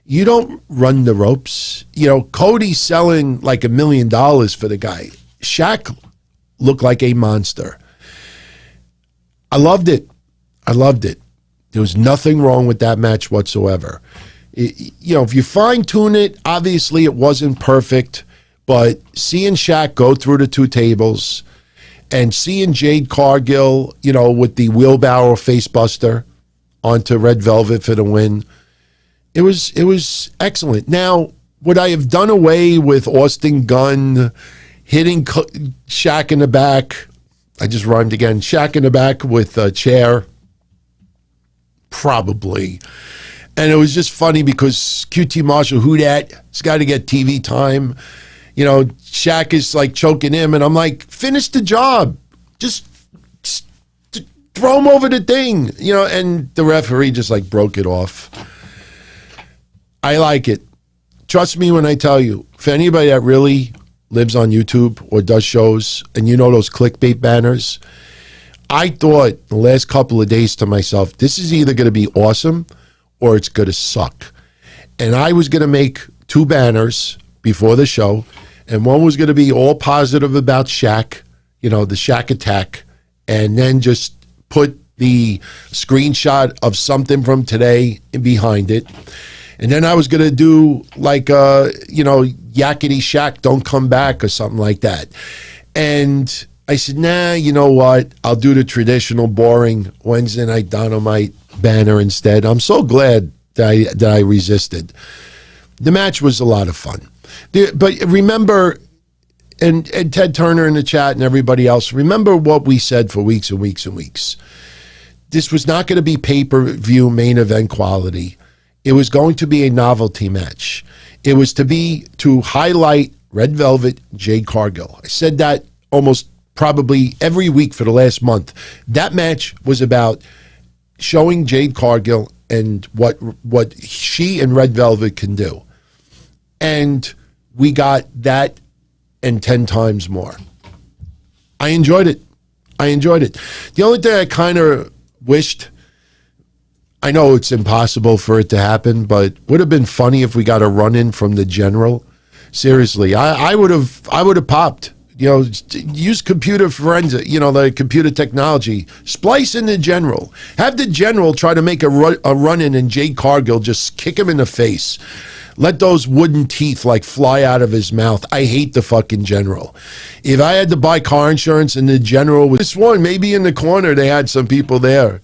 You don't run the ropes. Cody's selling like $1 million for the guy. Shaq looked like a monster. I loved it. There was nothing wrong with that match whatsoever. If you fine-tune it, obviously it wasn't perfect, but seeing Shaq go through the two tables and seeing Jade Cargill, with the wheelbarrow facebuster onto Red Velvet for the win, it was excellent. Now, would I have done away with Austin Gunn hitting Shaq in the back? I just rhymed again. Shaq in the back with a chair? Probably. And it was just funny because QT Marshall, who dat? He's got to get TV time. Shaq is like choking him, and I'm like, finish the job. Just throw him over the thing. And the referee just like broke it off. I like it. Trust me when I tell you, for anybody that really lives on YouTube or does shows, and those clickbait banners, I thought the last couple of days to myself, this is either going to be awesome or it's going to suck. And I was going to make 2 banners before the show, and one was going to be all positive about Shaq, the Shaq attack, and then just put the screenshot of something from today behind it. And then I was going to do like, Yakety Shaq, don't come back or something like that. And I said, nah, you know what? I'll do the traditional, boring Wednesday Night Dynamite banner instead. I'm so glad that I resisted. The match was a lot of fun. But remember, and Ted Turner in the chat and everybody else, remember what we said for weeks and weeks and weeks. This was not going to be pay-per-view main event quality. It was going to be a novelty match. It was to highlight Red Velvet, Jade Cargill. I said that almost probably every week for the last month. That match was about showing Jade Cargill and what she and Red Velvet can do. And we got that and 10 times more. I enjoyed it. The only thing I kind of wished, I know it's impossible for it to happen, but would have been funny if we got a run-in from the General. Seriously, I would have popped. Use computer forensic, the computer technology. Splice in the General. Have the General try to make a run-in and Jade Cargill just kick him in the face. Let those wooden teeth like fly out of his mouth. I hate the fucking General. If I had to buy car insurance and the General was this one, maybe in the corner they had some people there.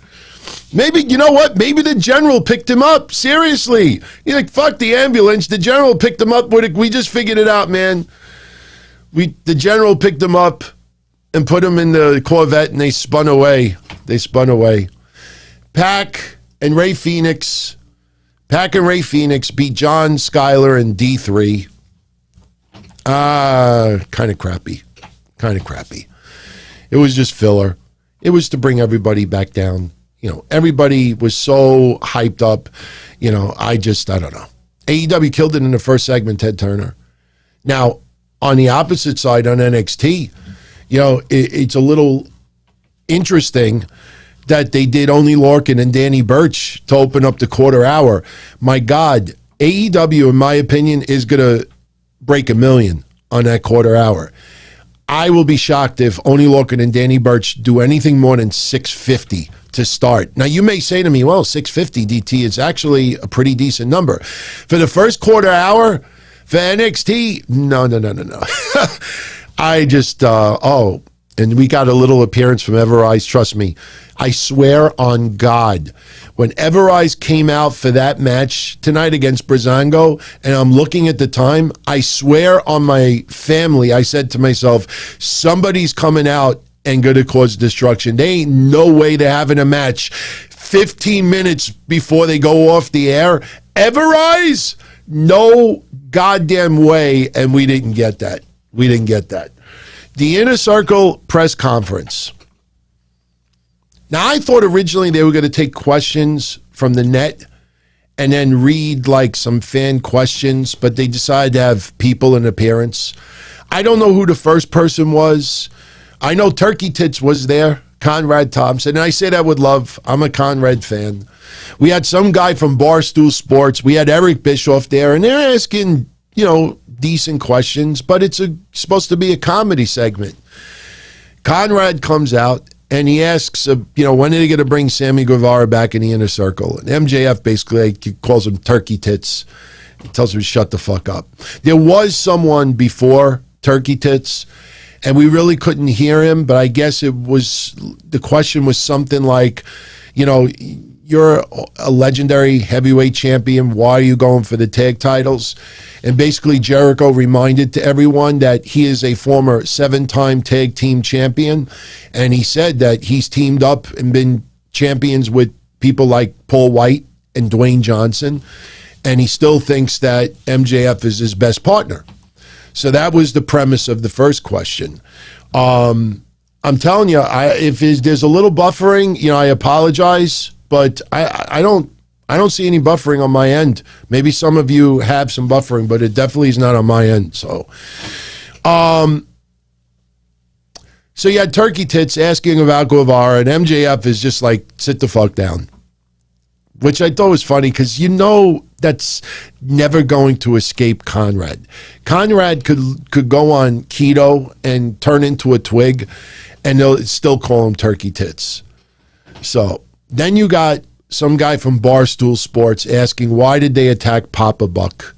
Maybe, you know what? Maybe the General picked him up. Seriously. You're like, fuck the ambulance. The General picked him up. We just figured it out, man. The General picked him up and put him in the Corvette, and they spun away. Pac and Ray Phoenix beat John, Skyler, and D3. Kind of crappy. It was just filler. It was to bring everybody back down. Everybody was so hyped up. I don't know. AEW killed it in the first segment, Ted Turner. Now, on the opposite side, on NXT, it's a little interesting that they did only Lorcan and Danny Burch to open up the quarter hour. My God, AEW, in my opinion, is going to break 1 million on that quarter hour. I will be shocked if Oni Lorcan and Danny Burch do anything more than 650 to start. Now, you may say to me, well, 650 DT is actually a pretty decent number. For the first quarter hour for NXT, no. I just, and we got a little appearance from Everrise, trust me. I swear on God, when Everrise came out for that match tonight against Breezango, and I'm looking at the time, I swear on my family, I said to myself, somebody's coming out and going to cause destruction. They ain't no way they're having a match 15 minutes before they go off the air. Everrise? No goddamn way, and we didn't get that. The Inner Circle press conference. Now, I thought originally they were going to take questions from the net and then read like some fan questions, but they decided to have people in appearance. I don't know who the first person was. I know Turkey Tits was there, Conrad Thompson, and I say that with love. I'm a Conrad fan. We had some guy from Barstool Sports. We had Eric Bischoff there, and they're asking, decent questions, but it's supposed to be a comedy segment. Conrad comes out, and he asks, when are they going to bring Sammy Guevara back in the Inner Circle? And MJF basically calls him Turkey Tits. He tells him to shut the fuck up. There was someone before Turkey Tits, and we really couldn't hear him, but I guess the question was something like, you're a legendary heavyweight champion. Why are you going for the tag titles? And basically Jericho reminded to everyone that he is a former 7-time tag team champion. And he said that he's teamed up and been champions with people like Paul Wight and Dwayne Johnson. And he still thinks that MJF is his best partner. So that was the premise of the first question. I'm telling you, if there's a little buffering, I apologize. But I don't see any buffering on my end. Maybe some of you have some buffering, but it definitely is not on my end. So you had Turkey Tits asking about Guevara, and MJF is just like, sit the fuck down. Which I thought was funny because that's never going to escape Conrad. Conrad could go on keto and turn into a twig, and they'll still call him Turkey Tits. So then you got some guy from Barstool Sports asking, why did they attack Papa Buck?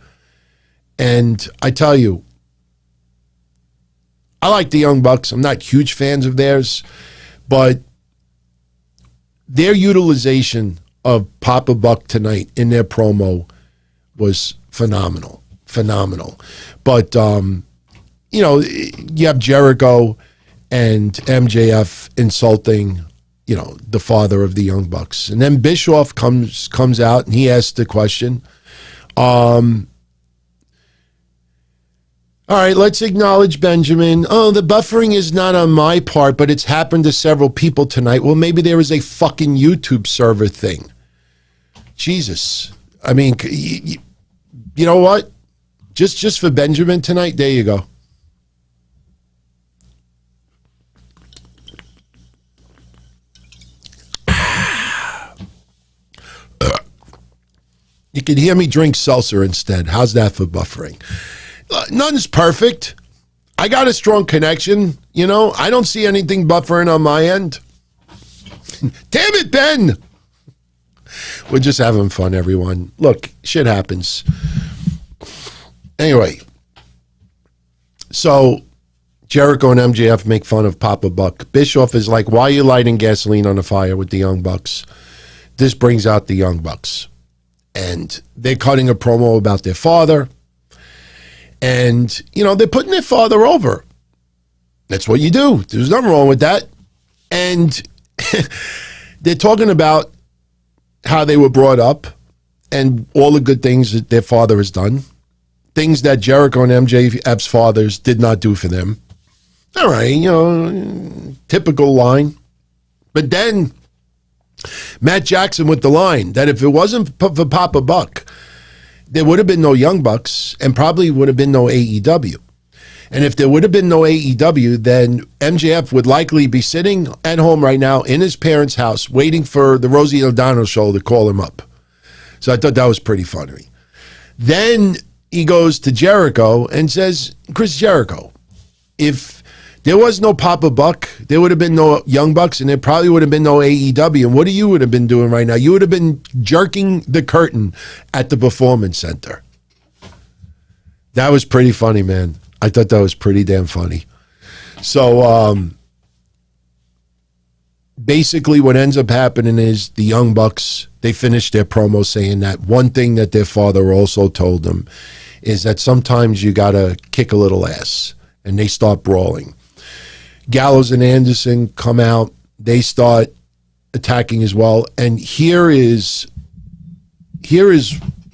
And I tell you, I like the Young Bucks. I'm not huge fans of theirs, but their utilization of Papa Buck tonight in their promo was phenomenal. But, you have Jericho and MJF insulting the father of the Young Bucks. And then Bischoff comes out and he asks the question. All right, let's acknowledge Benjamin. Oh, the buffering is not on my part, but it's happened to several people tonight. Well, maybe there was a fucking YouTube server thing. Jesus. I mean, you know what? Just for Benjamin tonight, there you go. You can hear me drink seltzer instead. How's that for buffering? None's perfect. I got a strong connection. I don't see anything buffering on my end. Damn it, Ben. We're just having fun, everyone. Look, shit happens. Anyway, so Jericho and MJF make fun of Papa Buck. Bischoff is like, why are you lighting gasoline on the fire with the Young Bucks? This brings out the Young Bucks. And they're cutting a promo about their father. And, they're putting their father over. That's what you do. There's nothing wrong with that. And they're talking about how they were brought up and all the good things that their father has done. Things that Jericho and MJF's fathers did not do for them. All right, typical line. But then Matt Jackson with the line that if it wasn't for Papa Buck, there would have been no Young Bucks and probably would have been no AEW. And if there would have been no AEW, then MJF would likely be sitting at home right now in his parents' house waiting for the Rosie O'Donnell show to call him up. So I thought that was pretty funny. Then he goes to Jericho and says, Chris Jericho, if there was no Papa Buck, there would have been no Young Bucks, and there probably would have been no AEW. And what you would have been doing right now? You would have been jerking the curtain at the Performance Center. That was pretty funny, man. I thought that was pretty damn funny. So basically what ends up happening is the Young Bucks, they finish their promo saying that one thing that their father also told them is that sometimes you got to kick a little ass, and they start brawling. Gallows and Anderson come out. They start attacking as well. And here is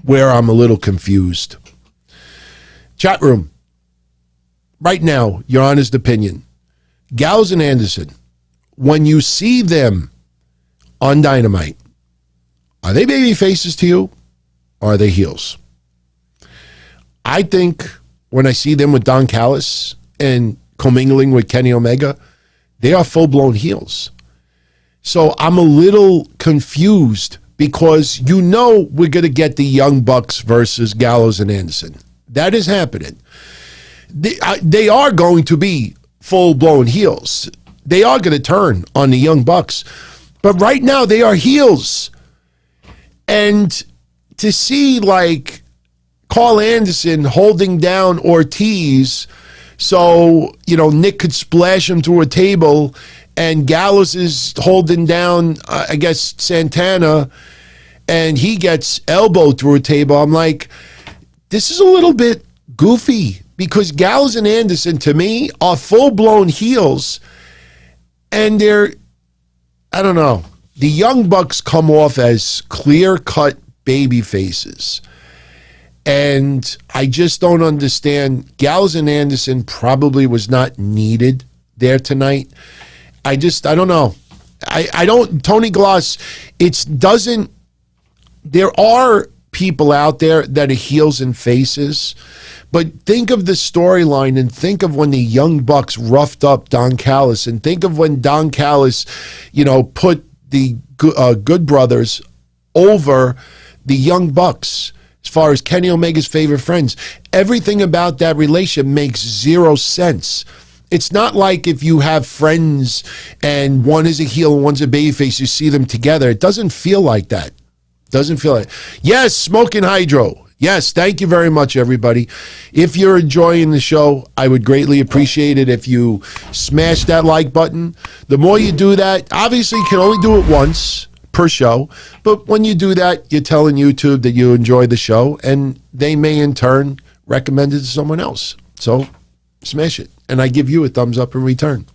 where I'm a little confused. Chat room, right now, your honest opinion. Gallows and Anderson, when you see them on Dynamite, are they baby faces to you, or are they heels? I think when I see them with Don Callis and commingling with Kenny Omega, they are full-blown heels. So I'm a little confused because you know we're going to get the Young Bucks versus Gallows and Anderson. That is happening. They are going to be full-blown heels. They are going to turn on the Young Bucks. But right now, they are heels. And to see, like, Carl Anderson holding down Ortiz so, you know, Nick could splash him through a table, and Gallows is holding down, I guess, Santana, and he gets elbowed through a table. I'm like, this is a little bit goofy, because Gallows and Anderson, to me, are full-blown heels, and they're, I don't know, the Young Bucks come off as clear-cut baby faces. And I just don't understand. Gallows and Anderson probably was not needed there tonight. I don't know. I don't, Tony Gloss, there are people out there that are heels and faces, but think of the storyline and think of when the Young Bucks roughed up Don Callis, and think of when Don Callis, you know, put the Good Brothers over the Young Bucks. As far as Kenny Omega's favorite friends, everything about that relationship makes zero sense. It's not like if you have friends and one is a heel and one's a babyface, you see them together. It doesn't feel like that. Doesn't feel like. Yes, Smoking Hydro. Yes, thank you very much, everybody. If you're enjoying the show, I would greatly appreciate it if you smash that like button. The more you do that, obviously you can only do it once per show, but when you do that, you're telling YouTube that you enjoy the show, and they may in turn recommend it to someone else. So smash it, and I give you a thumbs up in return.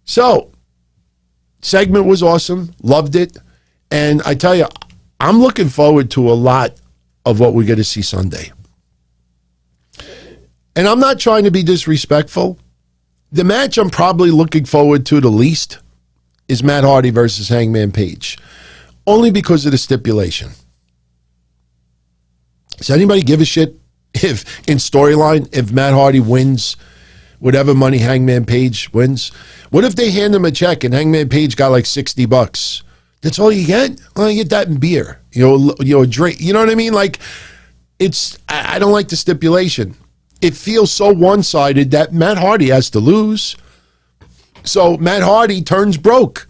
So segment was awesome, loved it, and I tell you, I'm looking forward to a lot of what we're going to see Sunday. And I'm not trying to be disrespectful. The match I'm probably looking forward to the least is Matt Hardy versus Hangman Page, only because of the stipulation. Does anybody give a shit if, in storyline, if Matt Hardy wins whatever money Hangman Page wins? What if they hand him a check and Hangman Page got like $60? That's all you get? Well, you get that in beer, a drink. You know what I mean? Like, I don't like the stipulation. It feels so one-sided that Matt Hardy has to lose. So Matt Hardy turns broke.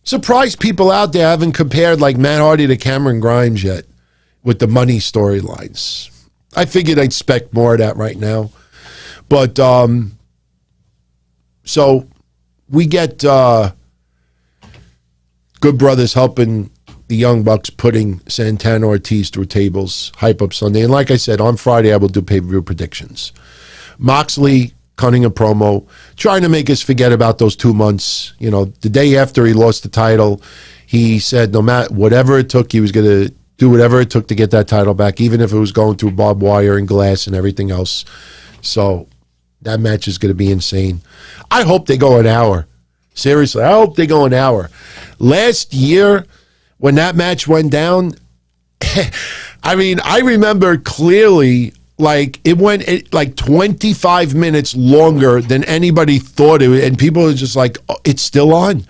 Surprised people out there haven't compared like Matt Hardy to Cameron Grimes yet with the money storylines. I figured I'd expect more of that right now. But so we get Good Brothers helping the Young Bucks, putting Santana Ortiz through tables, hype up Sunday. And like I said, on Friday I will do pay-per-view predictions. Moxley cutting a promo, trying to make us forget about those 2 months. You know, the day after he lost the title, he said no matter whatever it took, he was going to do whatever it took to get that title back, even if it was going through barbed wire and glass and everything else. So that match is going to be insane. I hope they go an hour. Seriously, I hope they go an hour. Last year, when that match went down, I mean, I remember clearly, like, it went like 25 minutes longer than anybody thought it would, and people were just like, oh, it's still on.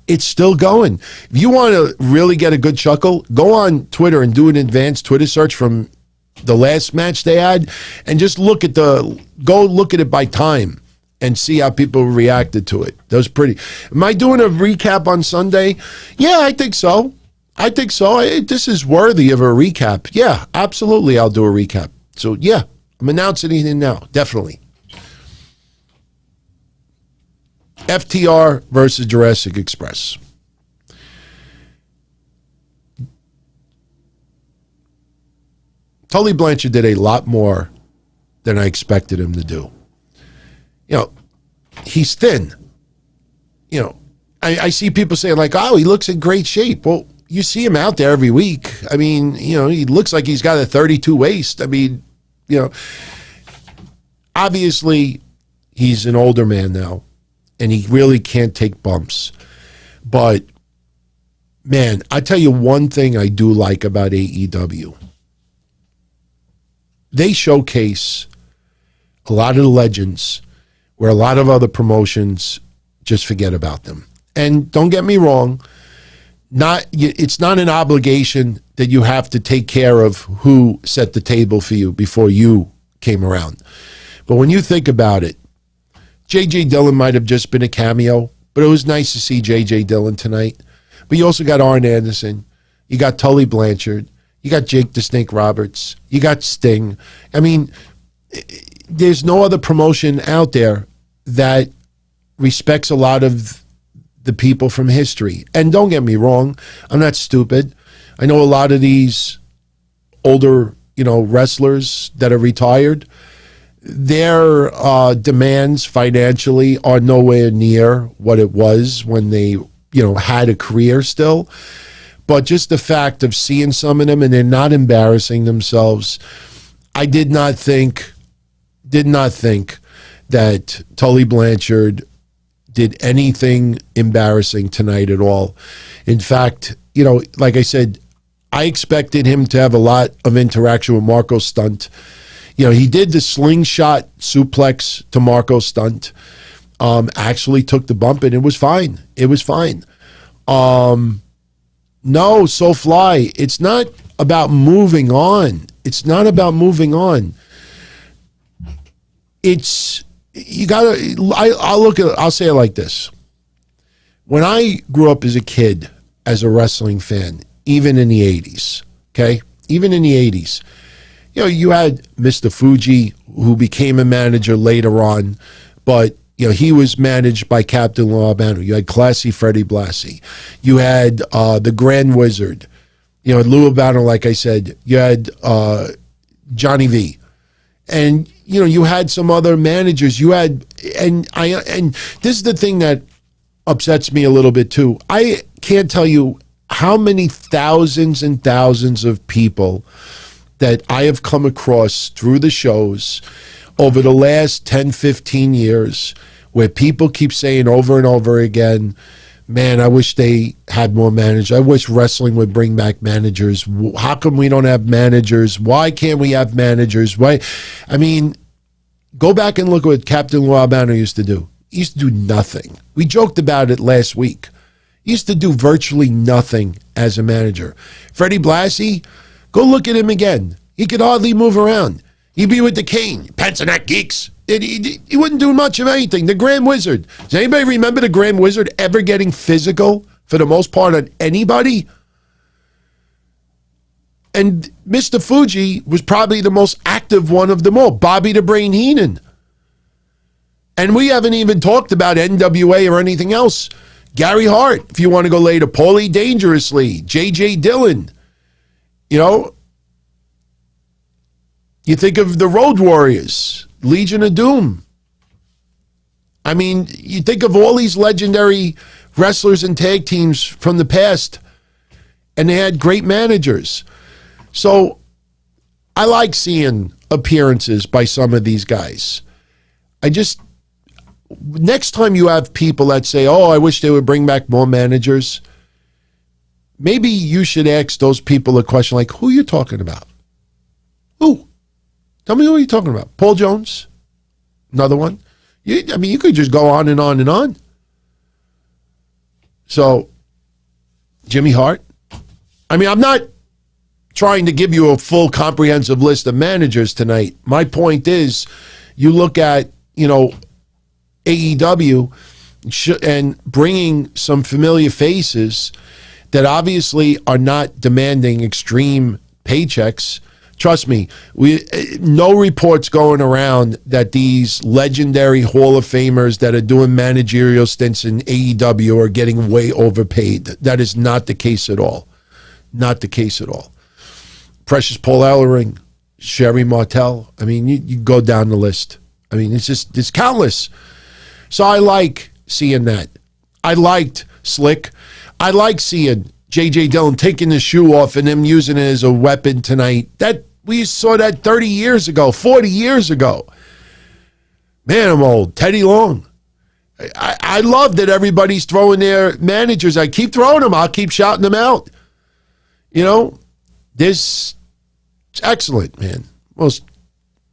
It's still going. If you want to really get a good chuckle, go on Twitter and do an advanced Twitter search from the last match they had, and just look at it by time and see how people reacted to it. That was pretty. Am I doing a recap on Sunday? Yeah, I think so. This is worthy of a recap. Yeah, absolutely, I'll do a recap. So yeah, I'm announcing it now, definitely. FTR versus Jurassic Express. Tully Blanchard did a lot more than I expected him to do. You know, he's thin. You know, I see people saying like, oh, he looks in great shape. Well, you see him out there every week. I mean, you know, he looks like he's got a 32 waist. I mean, you know, obviously he's an older man now, and he really can't take bumps. But, man, I tell you one thing I do like about AEW. They showcase a lot of the legends where a lot of other promotions just forget about them. And don't get me wrong, it's not an obligation that you have to take care of who set the table for you before you came around. But when you think about it, J.J. Dillon might have just been a cameo, but it was nice to see J.J. Dillon tonight. But you also got Arn Anderson. You got Tully Blanchard. You got Jake the Snake Roberts. You got Sting. I mean, there's no other promotion out there that respects a lot of the people from history. And don't get me wrong, I'm not stupid. I know a lot of these older, you know, wrestlers that are retired, their demands financially are nowhere near what it was when they, you know, had a career still. But just the fact of seeing some of them and they're not embarrassing themselves, I did not think that Tully Blanchard did anything embarrassing tonight at all. In fact, you know, like I said, I expected him to have a lot of interaction with Marco Stunt. You know, he did the slingshot suplex to Marco Stunt. Actually took the bump and it was fine. No, Soulfly, it's not about moving on. It's, you gotta, I'll say it like this. When I grew up as a kid, as a wrestling fan, even in the 80s, okay? Even in the 80s, you know, you had Mr. Fuji, who became a manager later on, but you know, he was managed by Captain Lou Albano. You had Classy Freddie Blassie. You had the Grand Wizard. You know, Lou Albano, like I said. You had Johnny V. And, you know, you had some other managers. You had, and this is the thing that upsets me a little bit too. I can't tell you how many thousands and thousands of people that I have come across through the shows over the last 10, 15 years, where people keep saying over and over again, man, I wish they had more managers. I wish wrestling would bring back managers. How come we don't have managers? Why can't we have managers? Why? I mean, go back and look at what Captain Lou Albano used to do. He used to do nothing. We joked about it last week. He used to do virtually nothing as a manager. Freddie Blassie, go look at him again. He could hardly move around. He'd be with the Cane, Pants and That Geeks. He wouldn't do much of anything. The Grand Wizard. Does anybody remember the Grand Wizard ever getting physical for the most part on anybody? And Mr. Fuji was probably the most active one of them all, Bobby the Brain Heenan. And we haven't even talked about NWA or anything else. Gary Hart, if you want to go later, Paulie Dangerously, J.J. Dillon, you know. You think of the Road Warriors, Legion of Doom. I mean, you think of all these legendary wrestlers and tag teams from the past, and they had great managers. So I like seeing appearances by some of these guys. Next time you have people that say, oh, I wish they would bring back more managers, maybe you should ask those people a question like, who are you talking about? Who? Tell me who you're talking about. Paul Jones? Another one? You could just go on and on and on. So, Jimmy Hart. I mean, I'm not trying to give you a full comprehensive list of managers tonight. My point is, you look at, AEW and bringing some familiar faces that obviously are not demanding extreme paychecks. Trust me, no reports going around that these legendary Hall of Famers that are doing managerial stints in AEW are getting way overpaid. That is not the case at all. Not the case at all. Precious Paul Ellering, Sherry Martel. I mean, you go down the list. I mean, it's countless. So I like seeing that. I liked Slick. I like seeing J.J. Dillon taking the shoe off and them using it as a weapon tonight. That we saw that 30 years ago, 40 years ago. Man, I'm old. Teddy Long. I love that everybody's throwing their managers. I keep throwing them. I'll keep shouting them out. This is excellent, man.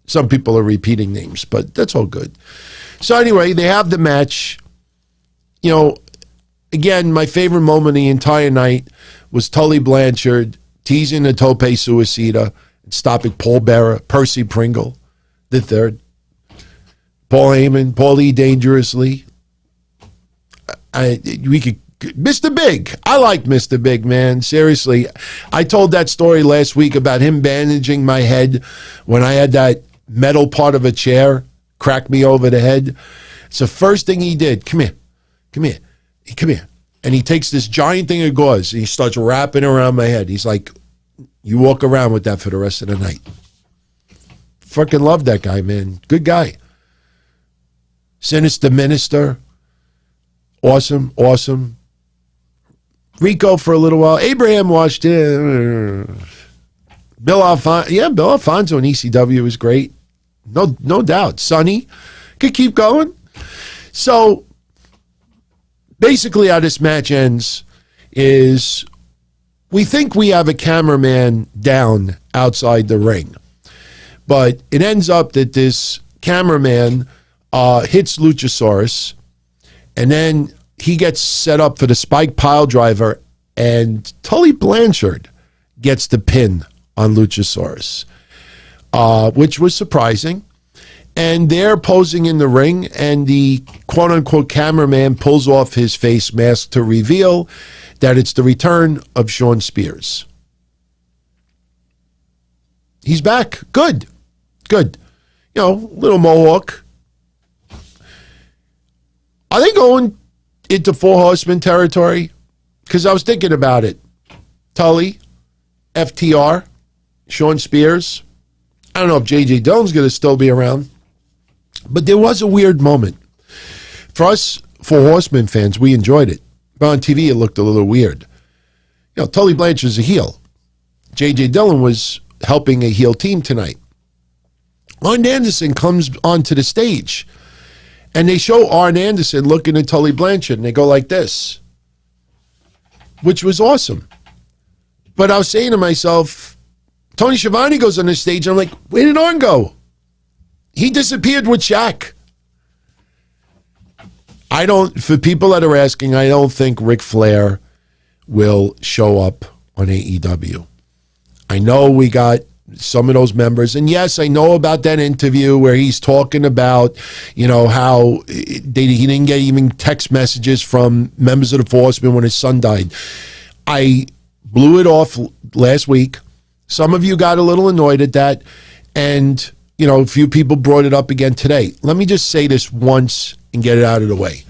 Some people are repeating names, but that's all good. So anyway, they have the match. Again, my favorite moment of the entire night was Tully Blanchard teasing the Tope Suicida and stopping Paul Bearer, Percy Pringle, the third. Paul Heyman, Paulie Dangerously. Mr. Big. I like Mr. Big, man. Seriously. I told that story last week about him bandaging my head when I had that metal part of a chair crack me over the head. It's the first thing he did. Come here. And he takes this giant thing of gauze and he starts wrapping around my head. He's like, you walk around with that for the rest of the night. Fucking love that guy, man. Good guy. Sinister Minister. Awesome. Rico for a little while. Abraham watched it. Bill Alfonso in ECW was great. No doubt. Sonny could keep going. So basically how this match ends is we think we have a cameraman down outside the ring. But it ends up that this cameraman hits Luchasaurus, and then he gets set up for the spike pile driver, and Tully Blanchard gets the pin on Luchasaurus, which was surprising. And they're posing in the ring, and the quote-unquote cameraman pulls off his face mask to reveal that it's the return of Shawn Spears. He's back. Good. Little mohawk. Are they going into Four Horsemen territory? Because I was thinking about it. Tully, FTR, Shawn Spears. I don't know if J.J. Dillon's going to still be around. But there was a weird moment. For us Four Horsemen fans, we enjoyed it. But on TV, it looked a little weird. Tully Blanchard's a heel. J.J. Dillon was helping a heel team tonight. Arn Anderson comes onto the stage, and they show Arn Anderson looking at Tully Blanchard, and they go like this, which was awesome. But I was saying to myself, Tony Schiavone goes on the stage, and I'm like, where did Arn go? He disappeared with Shaq. For people that are asking, I don't think Ric Flair will show up on AEW. I know we got some of those members, and yes, I know about that interview where he's talking about, how he didn't get even text messages from members of the Four Horsemen when his son died. I blew it off last week. Some of you got a little annoyed at that, and a few people brought it up again today. Let me just say this once and get it out of the way.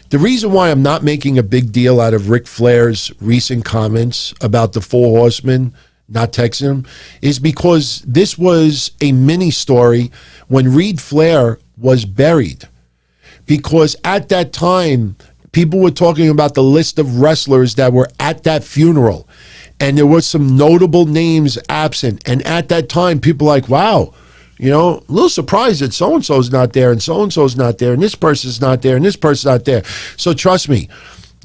The reason why I'm not making a big deal out of Ric Flair's recent comments about the Four Horsemen not texting him is because this was a mini story when Reed Flair was buried. Because at that time, people were talking about the list of wrestlers that were at that funeral. And there were some notable names absent. And at that time, people were like, wow, a little surprised that so-and-so's not there and so-and-so's not there and this person's not there and this person's not there. So trust me,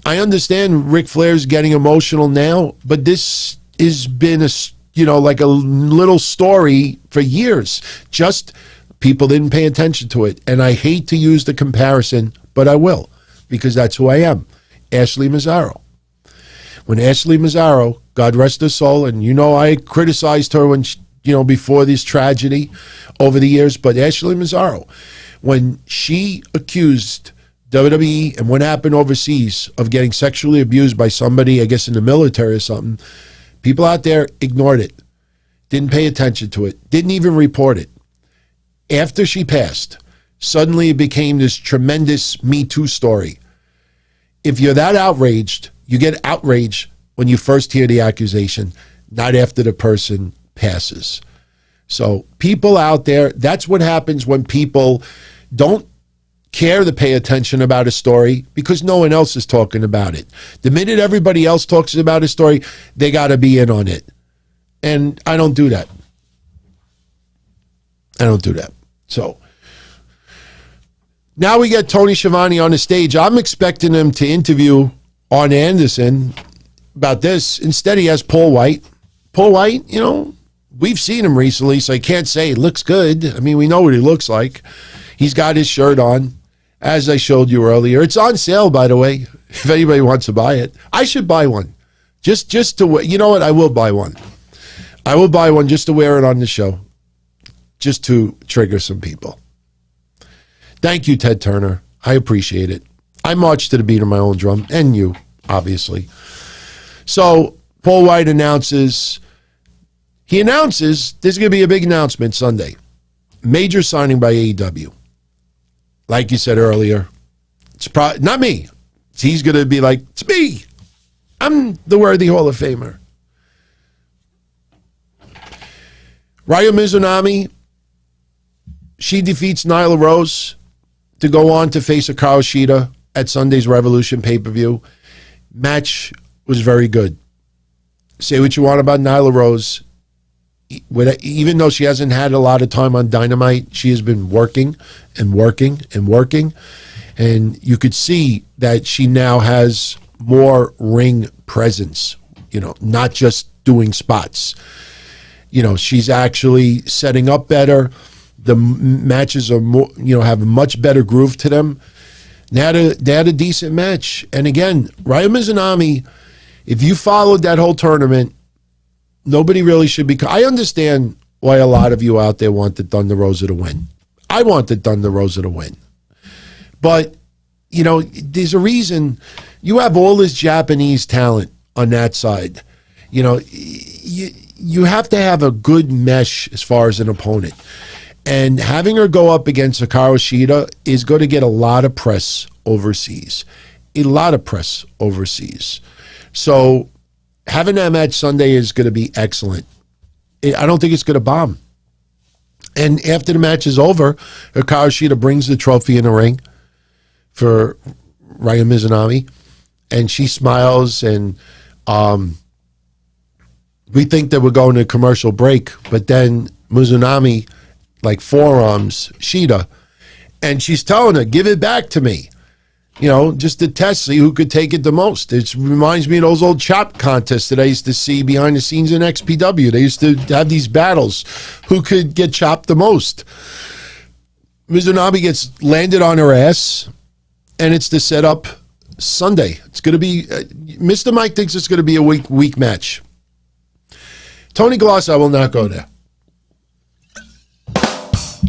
I understand Ric Flair's getting emotional now, but this has been like a little story for years. Just people didn't pay attention to it. And I hate to use the comparison, but I will, because that's who I am. Ashley Mazzaro. When Ashley Mazzaro, God rest her soul, and I criticized her when before this tragedy over the years, but Ashley Mazzaro, when she accused WWE and what happened overseas of getting sexually abused by somebody, I guess in the military or something, people out there ignored it, didn't pay attention to it, didn't even report it. After she passed, suddenly it became this tremendous Me Too story. If you're that outraged, you get outraged when you first hear the accusation, not after the person passes. So people out there, that's what happens when people don't care to pay attention about a story because no one else is talking about it. The minute everybody else talks about a story, they got to be in on it. And I don't do that. So now we get Tony Schiavone on the stage. I'm expecting him to interview Arn Anderson about this. Instead, he has Paul Wight. Paul Wight, we've seen him recently, so I can't say he looks good. I mean, we know what he looks like. He's got his shirt on, as I showed you earlier. It's on sale, by the way, if anybody wants to buy it. I should buy one. Just to, you know what? I will buy one. I will buy one just to wear it on the show, just to trigger some people. Thank you, Ted Turner. I appreciate it. I march to the beat of my own drum, and you, obviously. So Paul Wight announces there's going to be a big announcement Sunday. Major signing by AEW. Like you said earlier, it's not me. He's going to be like, it's me. I'm the worthy Hall of Famer. Ryo Mizunami, she defeats Nyla Rose to go on to face Hikaru Shida at Sunday's Revolution pay-per-view. Match was very good. Say what you want about Nyla Rose. Even though she hasn't had a lot of time on Dynamite, she has been working and working and working. And you could see that she now has more ring presence, not just doing spots. She's actually setting up better. The matches are more, have a much better groove to them. They had a decent match. And again, Ryo Mizunami, if you followed that whole tournament, nobody really should be. I understand why a lot of you out there want the Thunder Rosa to win. I want the Thunder Rosa to win. But, there's a reason. You have all this Japanese talent on that side. You have to have a good mesh as far as an opponent. And having her go up against Hikaru Shida is going to get a lot of press overseas. A lot of press overseas. So having that match Sunday is going to be excellent. I don't think it's going to bomb. And after the match is over, Hikaru Shida brings the trophy in the ring for Ryo Mizunami. And she smiles, and we think that we're going to commercial break. But then Mizunami forearms Shida, and she's telling her, give it back to me. Just to test, see who could take it the most. It reminds me of those old chop contests that I used to see behind the scenes in XPW. They used to have these battles. Who could get chopped the most? Mizunami gets landed on her ass, and it's to set up Sunday. It's going to be, Mr. Mike thinks it's going to be a weak match. Tony Gloss, I will not go there.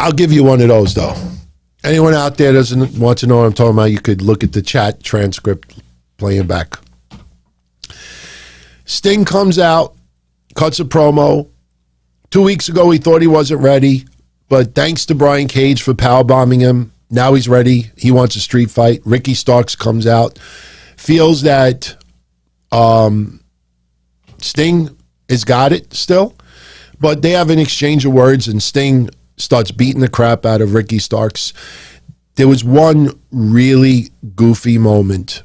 I'll give you one of those, though. Anyone out there doesn't want to know what I'm talking about, you could look at the chat transcript playing back. Sting comes out, cuts a promo. 2 weeks ago, he thought he wasn't ready, but thanks to Brian Cage for powerbombing him, now he's ready. He wants a street fight. Ricky Starks comes out, feels that Sting has got it still, but they have an exchange of words, and Sting starts beating the crap out of Ricky Starks. There was one really goofy moment,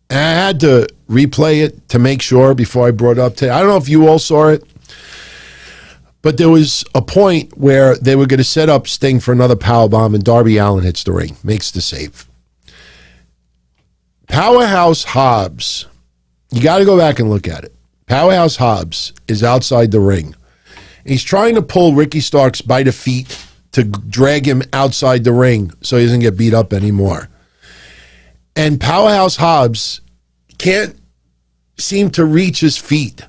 and I had to replay it to make sure before I brought it up today. I don't know if you all saw it, but there was a point where they were going to set up Sting for another powerbomb, and Darby Allin hits the ring, makes the save. Powerhouse Hobbs, you got to go back and look at it. Powerhouse Hobbs is outside the ring. He's trying to pull Ricky Starks by the feet to drag him outside the ring so he doesn't get beat up anymore. And Powerhouse Hobbs can't seem to reach his feet.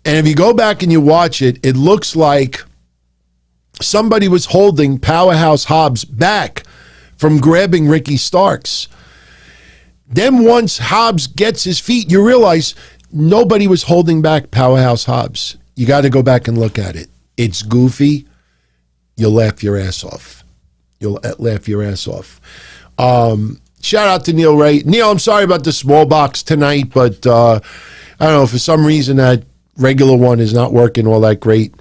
And if you go back and you watch it, it looks like somebody was holding Powerhouse Hobbs back from grabbing Ricky Starks. Then once Hobbs gets his feet, you realize nobody was holding back Powerhouse Hobbs. You got to go back and look at it. It's goofy. You'll laugh your ass off. You'll laugh your ass off. Shout out to Neil Ray. Neil, I'm sorry about the small box tonight, but I don't know, for some reason that regular one is not working all that great.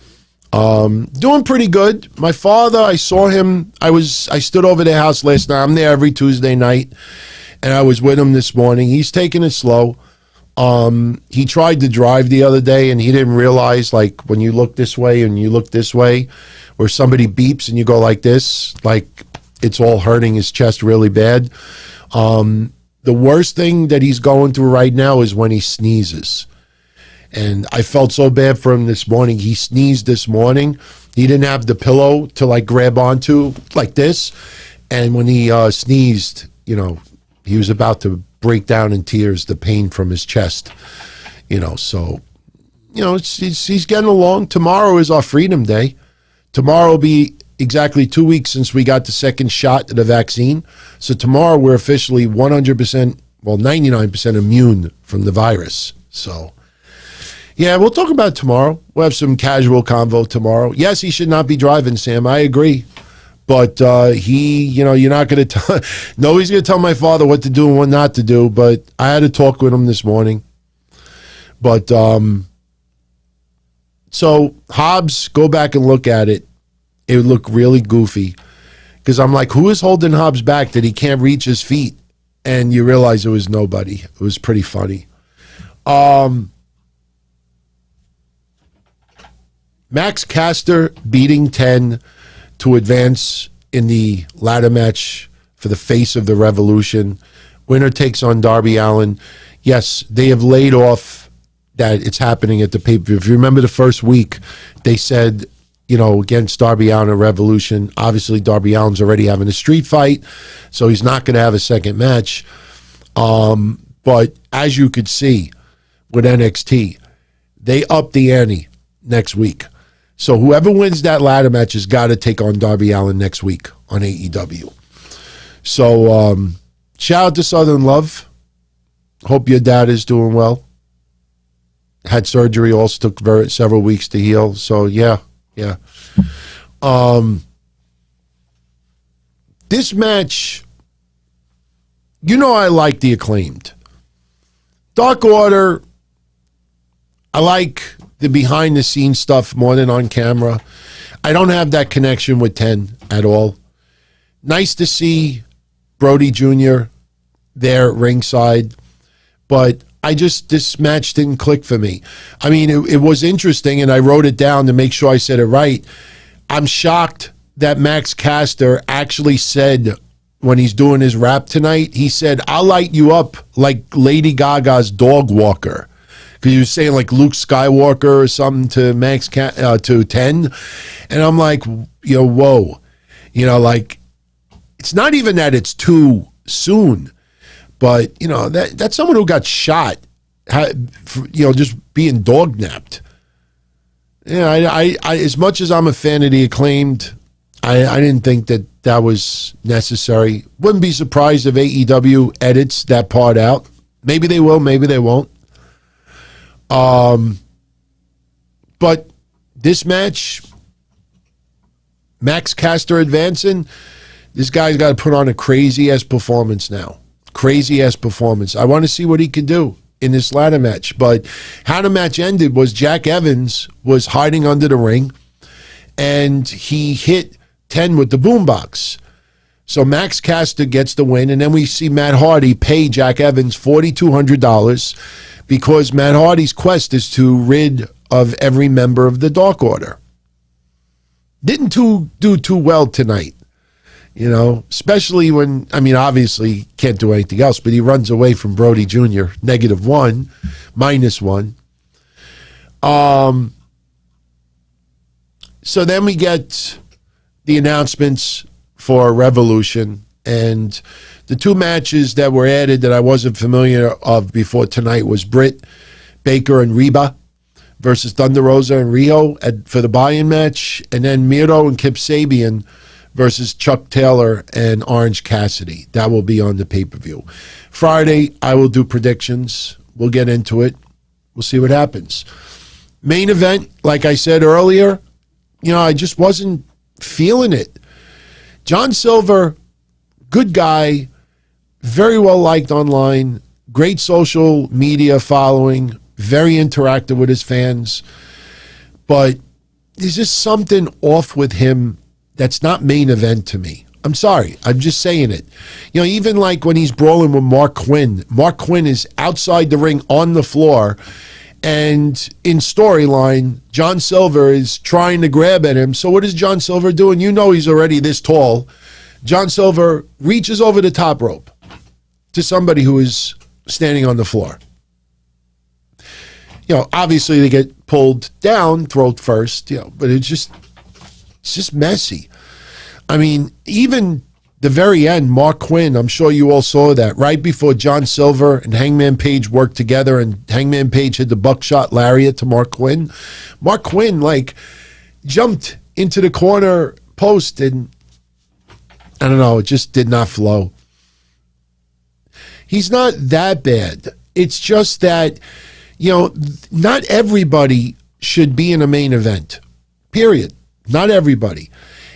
Doing pretty good. My father, I saw him. I stood over their house last night. I'm there every Tuesday night, and I was with him this morning. He's taking it slow. He tried to drive the other day, and he didn't realize, like, when you look this way and you look this way, where somebody beeps and you go like this, like it's all hurting his chest really bad. The worst thing that he's going through right now is when he sneezes. And I felt so bad for him this morning. He sneezed this morning. He didn't have the pillow to like grab onto like this. And when he sneezed, you know, he was about to break down in tears, the pain from his chest, you know. So, you know, he's getting along. Tomorrow is our Freedom Day. Tomorrow will be exactly 2 weeks since we got the second shot of the vaccine. So tomorrow we're officially 100%, well, 99% immune from the virus. So, yeah, we'll talk about it tomorrow. We'll have some casual convo tomorrow. Yes, he should not be driving, Sam. I agree. But you know, you're not going to tell, nobody's going to tell my father what to do and what not to do. But I had a talk with him this morning. But, so Hobbs, go back and look at it. It would look really goofy. Because I'm like, who is holding Hobbs back that he can't reach his feet? And you realize it was nobody. It was pretty funny. Max Caster beating 10 to advance in the ladder match for the face of the Revolution. Winner takes on Darby Allin. Yes, they have laid off that it's happening at the pay-per-view. If you remember the first week, they said, you know, against Darby Allin at Revolution. Obviously, Darby Allin's already having a street fight, so he's not going to have a second match. But as you could see with NXT, they upped the ante next week. So whoever wins that ladder match has got to take on Darby Allin next week on AEW. So shout out to Southern Love. Hope your dad is doing well. Had surgery, also took several weeks to heal. So yeah. This match, you know, I like the Acclaimed. Dark Order, I like the behind the scenes stuff more than on camera. I don't have that connection with 10 at all. Nice to see Brody Jr. there ringside, but this match didn't click for me. I mean, it was interesting, and I wrote it down to make sure I said it right. I'm shocked that Max Caster actually said, when he's doing his rap tonight, he said, "I'll light you up like Lady Gaga's dog walker." Because he was saying like Luke Skywalker or something to to 10. And I'm like, you know, whoa. You know, like, it's not even that it's too soon. But, you know, that's someone who got shot, you know, just being dog napped. Yeah, I as much as I'm a fan of the Acclaimed, I didn't think that was necessary. Wouldn't be surprised if AEW edits that part out. Maybe they will, maybe they won't. But this match, Max Caster advancing, this guy's got to put on a crazy-ass performance now. Crazy-ass performance. I want to see what he can do in this ladder match. But how the match ended was Jack Evans was hiding under the ring, and he hit 10 with the boombox. So Max Caster gets the win, and then we see Matt Hardy pay Jack Evans $4,200 because Matt Hardy's quest is to rid of every member of the Dark Order. Didn't do too well tonight, you know, especially when, I mean, obviously can't do anything else, but he runs away from Brody Jr., -1, -1. So then we get the announcements for Revolution, and The two matches that were added that I wasn't familiar of before tonight was Britt Baker and Reba versus Thunder Rosa and Rio for the buy-in match, and then Miro and Kip Sabian versus Chuck Taylor and Orange Cassidy. That will be on the pay-per-view. Friday, I will do predictions. We'll get into it. We'll see what happens. Main event, like I said earlier, I just wasn't feeling it. John Silver, good guy, very well liked online, great social media following, very interactive with his fans. But there's just something off with him that's not main event to me. I'm sorry. I'm just saying it. Even like when he's brawling with Mark Quinn. Mark Quinn is outside the ring on the floor. And in storyline, John Silver is trying to grab at him. So what is John Silver doing? He's already this tall. John Silver reaches over the top rope to somebody who is standing on the floor. Obviously they get pulled down, throat first, but it's just messy. I mean, even the very end, Mark Quinn, I'm sure you all saw that, right before John Silver and Hangman Page worked together and Hangman Page hit the buckshot lariat to Mark Quinn. Mark Quinn, jumped into the corner post and, I don't know, it just did not flow. He's not that bad. It's just that, not everybody should be in a main event, period. Not everybody.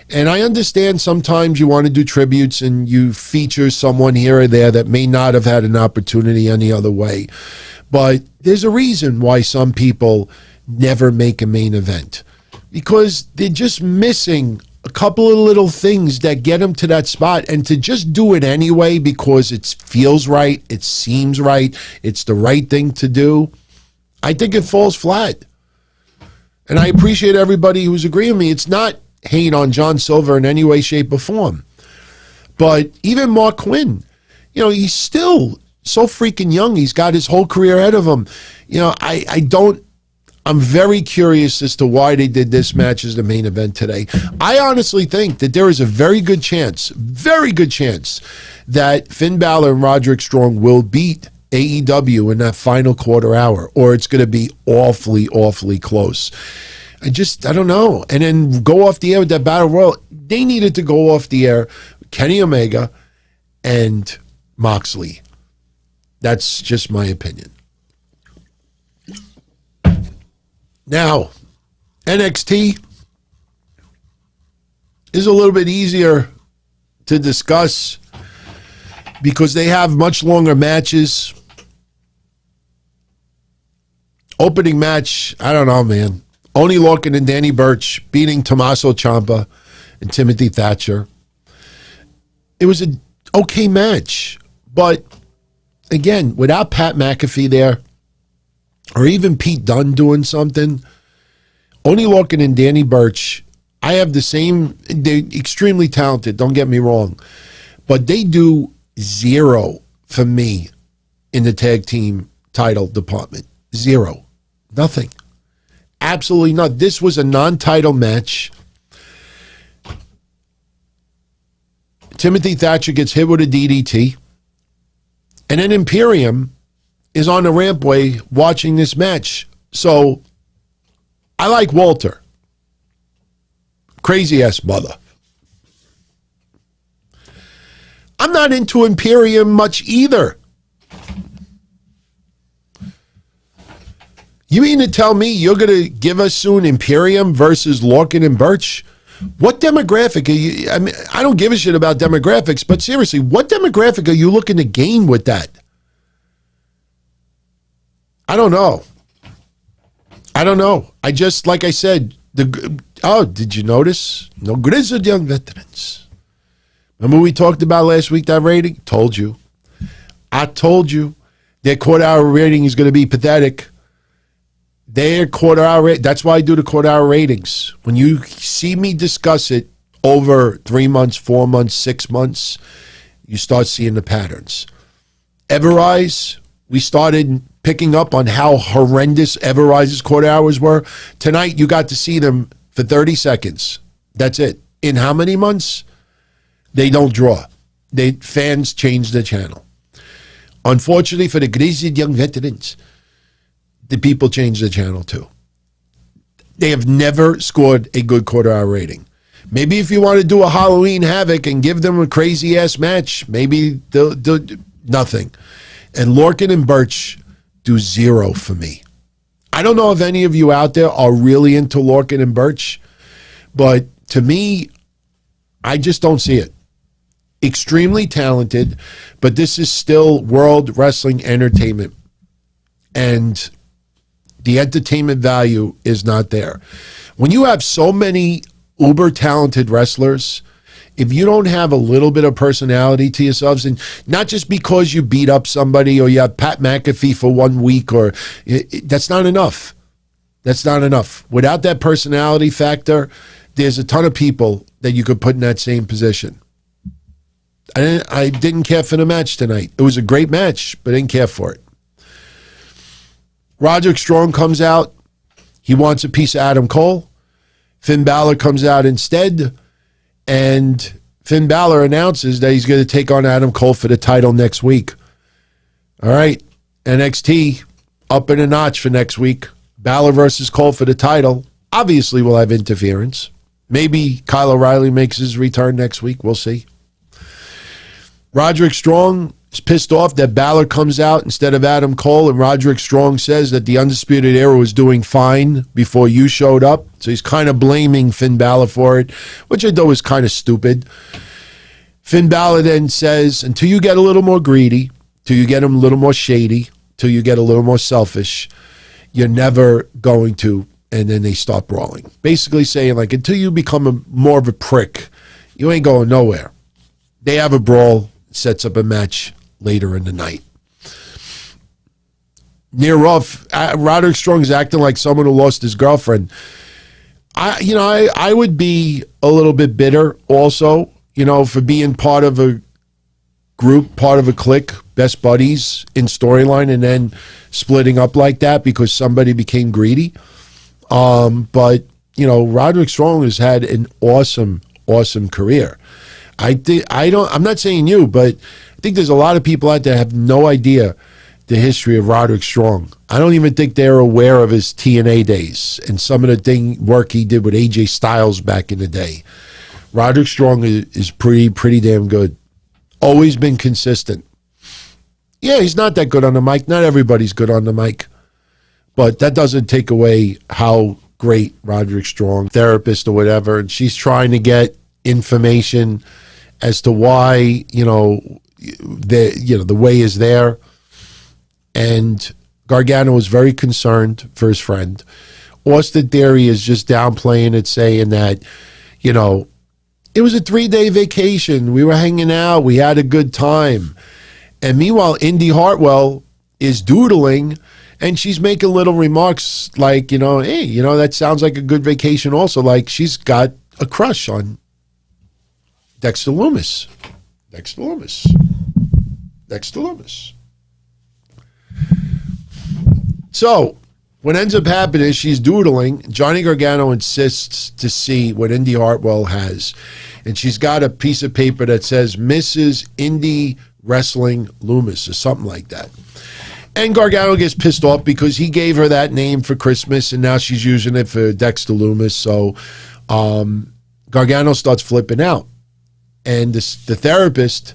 And I understand sometimes you want to do tributes and you feature someone here or there that may not have had an opportunity any other way. But there's a reason why some people never make a main event. Because they're just missing a couple of little things that get them to that spot. And to just do it anyway because it feels right, it seems right, it's the right thing to do, I think it falls flat. And I appreciate everybody who's agreeing with me. It's not hate on John Silver in any way, shape, or form. But even Mark Quinn, he's still so freaking young. He's got his whole career ahead of him. I'm very curious as to why they did this match as the main event today. I honestly think that there is a very good chance that Finn Balor and Roderick Strong will beat AEW in that final quarter hour, or it's going to be awfully, awfully close. I don't know. And then go off the air with that Battle Royal. They needed to go off the air with Kenny Omega and Moxley. That's just my opinion. Now, NXT is a little bit easier to discuss because they have much longer matches. Opening match, I don't know, man. Oney Lorcan and Danny Burch beating Tommaso Ciampa and Timothy Thatcher. It was an okay match, but again, without Pat McAfee there, or even Pete Dunne doing something, Oney Lorcan and Danny Burch, I have the same, they're extremely talented, don't get me wrong, but they do zero for me in the tag team title department. Zero. Nothing. Absolutely not. This was a non-title match. Timothy Thatcher gets hit with a DDT. And then Imperium is on the rampway watching this match. So, I like Walter. Crazy-ass mother. I'm not into Imperium much either. You mean to tell me you're going to give us soon Imperium versus Lorcan and Burch? What demographic are you? I mean, I don't give a shit about demographics, but seriously, what demographic are you looking to gain with that? I don't know. I just, like I said, did you notice? No grizzled young veterans. Remember we talked about last week that rating? Told you. I told you. Their quarter-hour rating is going to be pathetic. Their quarter-hour rate, that's why I do the quarter-hour ratings. When you see me discuss it over 3 months, 4 months, 6 months, you start seeing the patterns. Everrise, we started picking up on how horrendous Everrise's quarter hours were. Tonight, you got to see them for 30 seconds. That's it. In how many months? They don't draw. fans changed the channel. Unfortunately for the grizzled young veterans, the people changed the channel too. They have never scored a good quarter-hour rating. Maybe if you want to do a Halloween Havoc and give them a crazy-ass match, maybe they'll do nothing. And Lorcan and Birch do 0 for me. I don't know if any of you out there are really into Lorcan and Birch, but to me, I just don't see it. Extremely talented, but this is still World Wrestling Entertainment. And the entertainment value is not there. When you have so many uber talented wrestlers, if you don't have a little bit of personality to yourselves, and not just because you beat up somebody or you have Pat McAfee for 1 week, or that's not enough. That's not enough. Without that personality factor, there's a ton of people that you could put in that same position. I didn't care for the match tonight. It was a great match, but I didn't care for it. Roderick Strong comes out. He wants a piece of Adam Cole. Finn Balor comes out instead, and Finn Balor announces that he's going to take on Adam Cole for the title next week. All right, NXT up in a notch for next week. Balor versus Cole for the title. Obviously, we'll have interference. Maybe Kyle O'Reilly makes his return next week. We'll see. Roderick Strong is pissed off that Balor comes out instead of Adam Cole, and Roderick Strong says that the Undisputed Era was doing fine before you showed up. So he's kind of blaming Finn Balor for it, which I thought was kind of stupid. Finn Balor then says, until you get a little more greedy, till you get a little more shady, till you get a little more selfish, you're never going to, and then they start brawling. Basically saying, like, until you become more of a prick, you ain't going nowhere. They have a brawl, sets up a match later in the night. Near rough, Roderick Strong is acting like someone who lost his girlfriend. I would be a little bit bitter also, for being part of a group, part of a clique, best buddies in storyline, and then splitting up like that because somebody became greedy. But Roderick Strong has had an awesome career. I'm not saying you, but I think there's a lot of people out there that have no idea the history of Roderick Strong. I don't even think they're aware of his TNA days and some of the work he did with AJ Styles back in the day. Roderick Strong is pretty damn good. Always been consistent. Yeah, he's not that good on the mic. Not everybody's good on the mic. But that doesn't take away how great Roderick Strong, therapist or whatever, and she's trying to get information as to why, the way is there. And Gargano was very concerned for his friend. Austin Theory is just downplaying it, saying that, it was a 3-day vacation. We were hanging out. We had a good time. And meanwhile, Indy Hartwell is doodling, and she's making little remarks like, hey, that sounds like a good vacation also. Like she's got a crush on Dexter Lumis. So, what ends up happening is she's doodling. Johnny Gargano insists to see what Indy Hartwell has. And she's got a piece of paper that says Mrs. Indy Wrestling Loomis or something like that. And Gargano gets pissed off because he gave her that name for Christmas and now she's using it for Dexter Lumis. So Gargano starts flipping out. And the therapist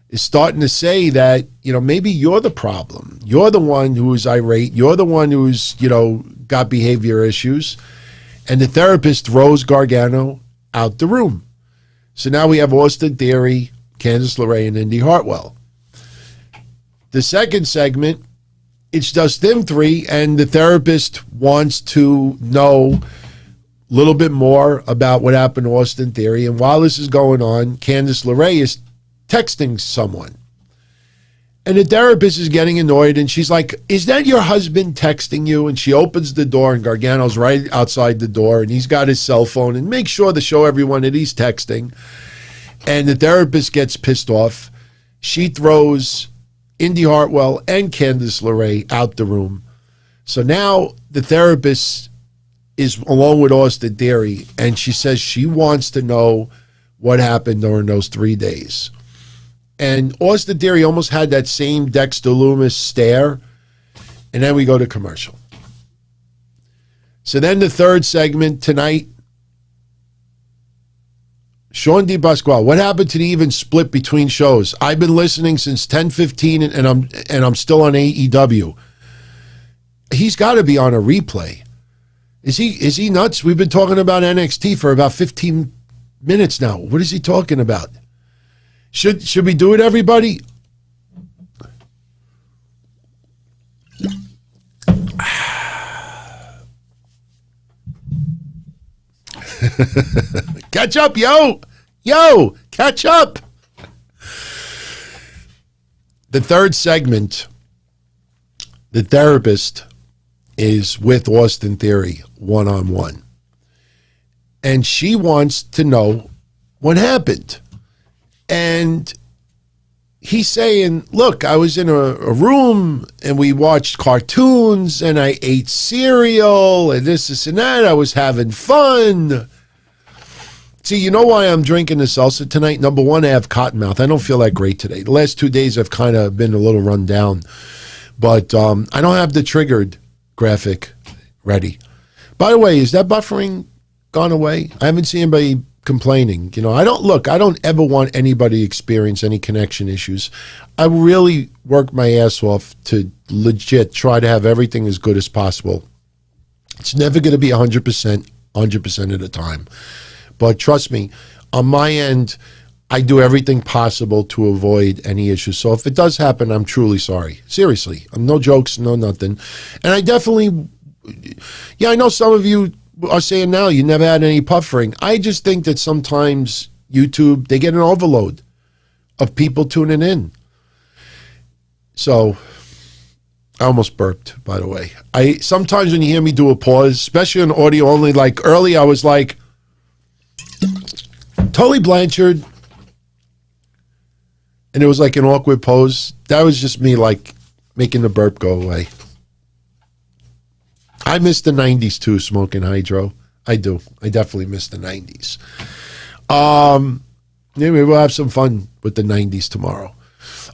is starting to say that, maybe you're the problem. You're the one who is irate. You're the one who's, got behavior issues. And the therapist throws Gargano out the room. So now we have Austin Theory, Candice LeRae, and Indy Hartwell. The second segment, it's just them three, and the therapist wants to know a little bit more about what happened to Austin Theory. And while this is going on, Candice LeRae is texting someone. And the therapist is getting annoyed, and she's like, is that your husband texting you? And she opens the door, and Gargano's right outside the door, and he's got his cell phone, and make sure to show everyone that he's texting. And the therapist gets pissed off. She throws Indy Hartwell and Candice LeRae out the room. So now the therapist is along with Austin Theory, and she says she wants to know what happened during those 3 days. And Austin Theory almost had that same Dexter Lumis stare. And then we go to commercial. So then the third segment tonight, Sean DeBasquale, what happened to the even split between shows? I've been listening since 10:15 and I'm still on AEW. He's got to be on a replay. Is he nuts? We've been talking about NXT for about 15 minutes now. What is he talking about? Should we do it, everybody? Catch up, yo! Yo, catch up! The third segment, the therapist is with Austin Theory one-on-one. And she wants to know what happened. And he's saying, look, I was in a room and we watched cartoons and I ate cereal and this and that. I was having fun. See, you know why I'm drinking the salsa tonight? Number one, I have cotton mouth. I don't feel that great today. The last 2 days I've kind of been a little run down. But I don't have the triggered graphic ready. By the way, is that buffering gone away? I haven't seen anybody complaining. You know, I don't ever want anybody to experience any connection issues. I really work my ass off to legit try to have everything as good as possible. It's never going to be 100% of the time. But trust me, on my end, I do everything possible to avoid any issues. So if it does happen, I'm truly sorry. Seriously. No jokes, no nothing. And I definitely, I know some of you are saying now you never had any puffering. I just think that sometimes YouTube, they get an overload of people tuning in. So I almost burped, by the way. Sometimes when you hear me do a pause, especially on audio only, like early, I was like, Tully Blanchard, and it was like an awkward pose. That was just me like making the burp go away. I miss the 90s too, smoking hydro. I do. I definitely miss the 90s. Maybe we'll have some fun with the 90s tomorrow.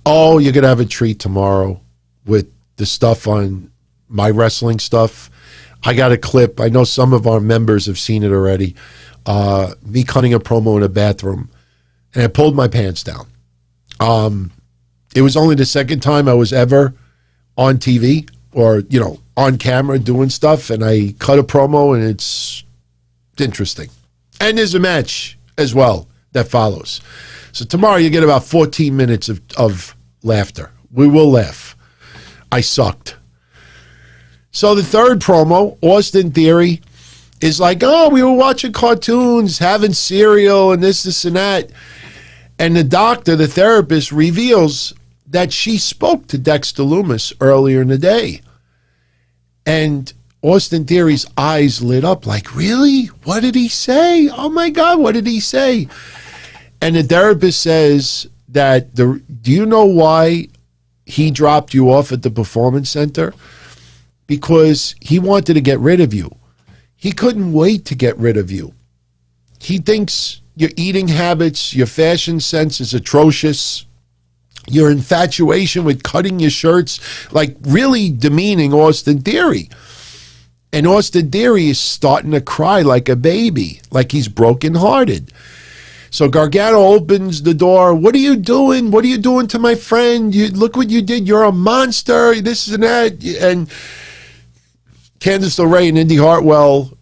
Oh, you're going to have a treat tomorrow with the stuff on my wrestling stuff. I got a clip. I know some of our members have seen it already. Me cutting a promo in a bathroom, and I pulled my pants down. It was only the second time I was ever on TV or, on camera doing stuff, and I cut a promo, and it's interesting. And there's a match as well that follows. So tomorrow you get about 14 minutes of laughter. We will laugh. I sucked. So the third promo, Austin Theory, is like, oh, we were watching cartoons, having cereal, and this and that. And the doctor, the therapist, reveals that she spoke to Dexter Lumis earlier in the day. And Austin Theory's eyes lit up like, really? What did he say? Oh, my God, what did he say? And the therapist says that, do you know why he dropped you off at the Performance Center? Because he wanted to get rid of you. He couldn't wait to get rid of you. He thinks your eating habits, your fashion sense is atrocious. Your infatuation with cutting your shirts, like really demeaning Austin Theory. And Austin Theory is starting to cry like a baby, like he's brokenhearted. So Gargano opens the door. What are you doing? What are you doing to my friend? Look what you did. You're a monster. This and that. And Candice LeRae and Indy Hartwell,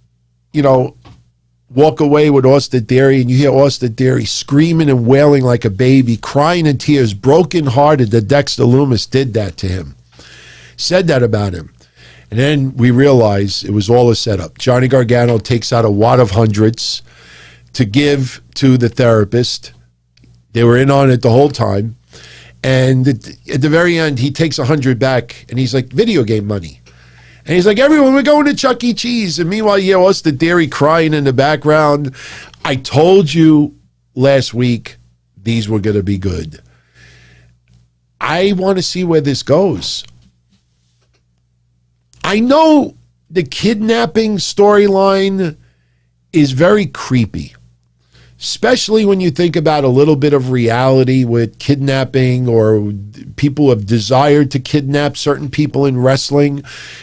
walk away with Austin Theory, and you hear Austin Theory screaming and wailing like a baby, crying in tears, brokenhearted that Dexter Lumis did that to him, said that about him. And then we realize it was all a setup. Johnny Gargano takes out a wad of hundreds to give to the therapist. They were in on it the whole time. And at the very end, he takes 100 back, and he's like, video game money. And he's like, everyone, we're going to Chuck E. Cheese. And meanwhile, you hear Austin Theory crying in the background. I told you last week these were going to be good. I want to see where this goes. I know the kidnapping storyline is very creepy. especially when you think about a little bit of reality with kidnapping, or people have desired to kidnap certain people in wrestling.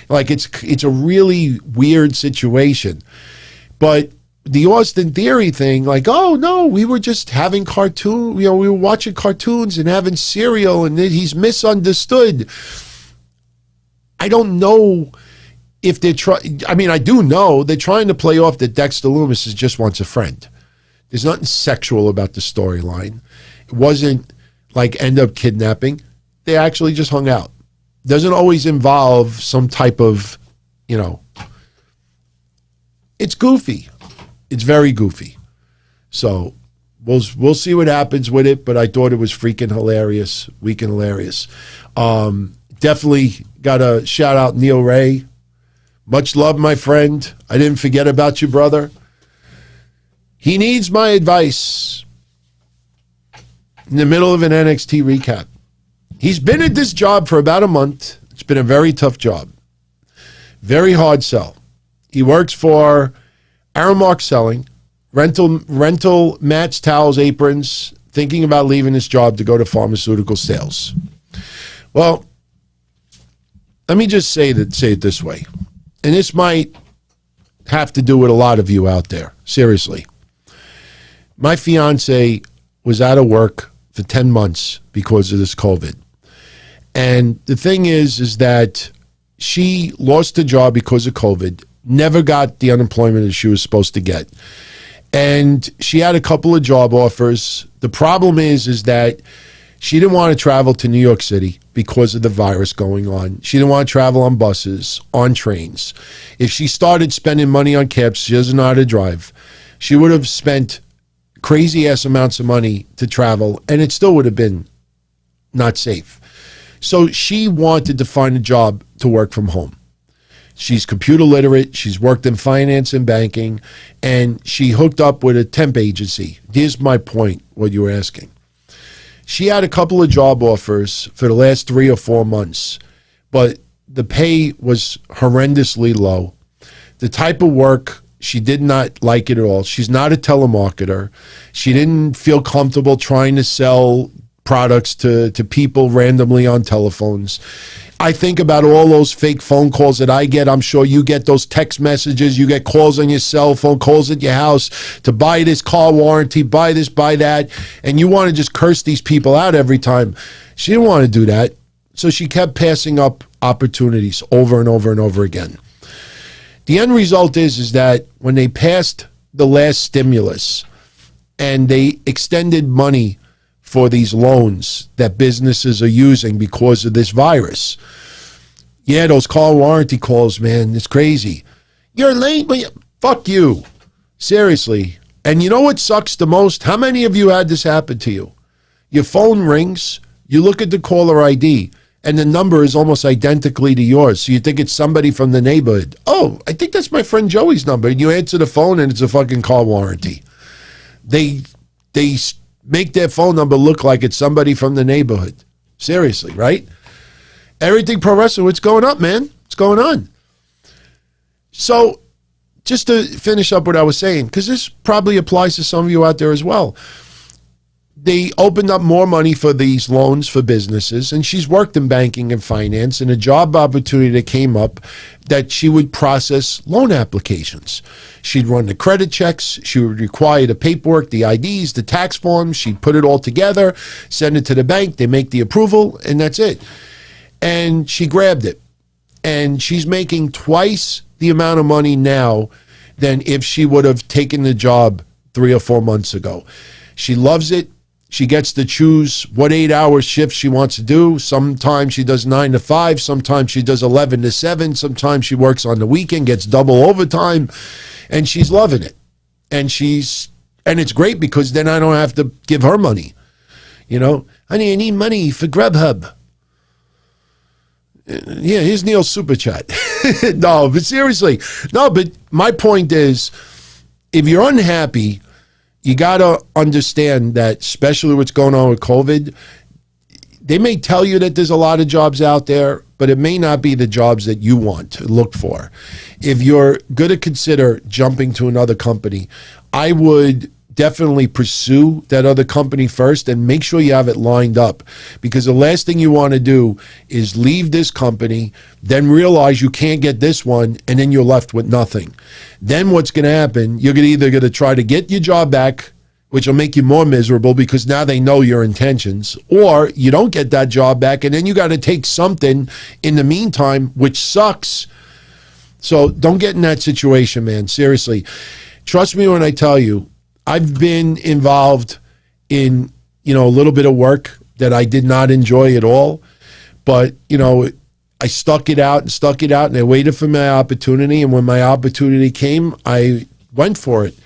Like, it's a really weird situation. But the Austin Theory thing, like, oh no, we were just having we were watching cartoons and having cereal, and he's misunderstood. I don't know if they're I do know they're trying to play off that Dexter Lumis just wants a friend. There's nothing sexual about the storyline. It wasn't like end up kidnapping. They actually just hung out. Doesn't always involve some type of, it's goofy. It's very goofy. So we'll see what happens with it, but I thought it was freaking hilarious. Definitely got to shout out Neil Ray. Much love, my friend. I didn't forget about you, brother. He needs my advice in the middle of an NXT recap. He's been at this job for about a month. It's been a very tough job. Very hard sell. He works for Aramark Selling, rental mats, towels, aprons, thinking about leaving his job to go to pharmaceutical sales. Well, let me just say it this way. And this might have to do with a lot of you out there. Seriously. My fiance was out of work for 10 months because of this COVID. And the thing is that she lost her job because of COVID, never got the unemployment that she was supposed to get. And she had a couple of job offers. The problem is that she didn't want to travel to New York City because of the virus going on. She didn't want to travel on buses, on trains. If she started spending money on cabs, she doesn't know how to drive, she would have spent crazy ass amounts of money to travel, and it still would have been not safe. So she wanted to find a job to work from home. She's computer literate. She's worked in finance and banking, and she hooked up with a temp agency. Here's my point, what you were asking. She had a couple of job offers for the last 3 or 4 months, but the pay was horrendously low. The type of work, she did not like it at all. She's not a telemarketer. She didn't feel comfortable trying to sell products to people randomly on telephones. I think about all those fake phone calls that I get. I'm sure you get those text messages. You get calls on your cell phone, calls at your house to buy this car warranty, buy this, buy that. And you want to just curse these people out every time. She didn't want to do that. So she kept passing up opportunities over and over and over again. The end result is that when they passed the last stimulus and they extended money for these loans that businesses are using because of this virus. Yeah, those car warranty calls, man, it's crazy. You're late, but fuck you. Seriously. And you know what sucks the most? How many of you had this happen to you? Your phone rings, you look at the caller ID, and the number is almost identically to yours. So you think it's somebody from the neighborhood. Oh, I think that's my friend Joey's number. And you answer the phone, and it's a fucking car warranty. They make their phone number look like it's somebody from the neighborhood. Seriously, right? Everything pro wrestling, what's going up, man? What's going on? So, just to finish up what I was saying, because this probably applies to some of you out there as well. They opened up more money for these loans for businesses, and she's worked in banking and finance, and a job opportunity that came up that she would process loan applications. She'd run the credit checks. She would require the paperwork, the IDs, the tax forms. She'd put it all together, send it to the bank. They make the approval, and that's it. And she grabbed it. And she's making twice the amount of money now than if she would have taken the job 3 or 4 months ago. She loves it. She gets to choose what 8-hour shifts she wants to do. Sometimes she does 9 to 5. Sometimes she does 11 to 7. Sometimes she works on the weekend, gets double overtime, and she's loving it. And it's great because then I don't have to give her money. You know, honey, I need money for Grubhub. Yeah, here's Neil's super chat. No, but seriously. No, but my point is, if you're unhappy, you got to understand that, especially what's going on with COVID, they may tell you that there's a lot of jobs out there, but it may not be the jobs that you want to look for. If you're going to consider jumping to another company, I would definitely pursue that other company first and make sure you have it lined up, because the last thing you want to do is leave this company, then realize you can't get this one, and then you're left with nothing. Then what's going to happen, you're either going to try to get your job back, which will make you more miserable because now they know your intentions, or you don't get that job back, and then you got to take something in the meantime, which sucks. So don't get in that situation, man. Seriously. Trust me when I tell you, I've been involved in, a little bit of work that I did not enjoy at all. But, I stuck it out, and I waited for my opportunity. And when my opportunity came, I went for it.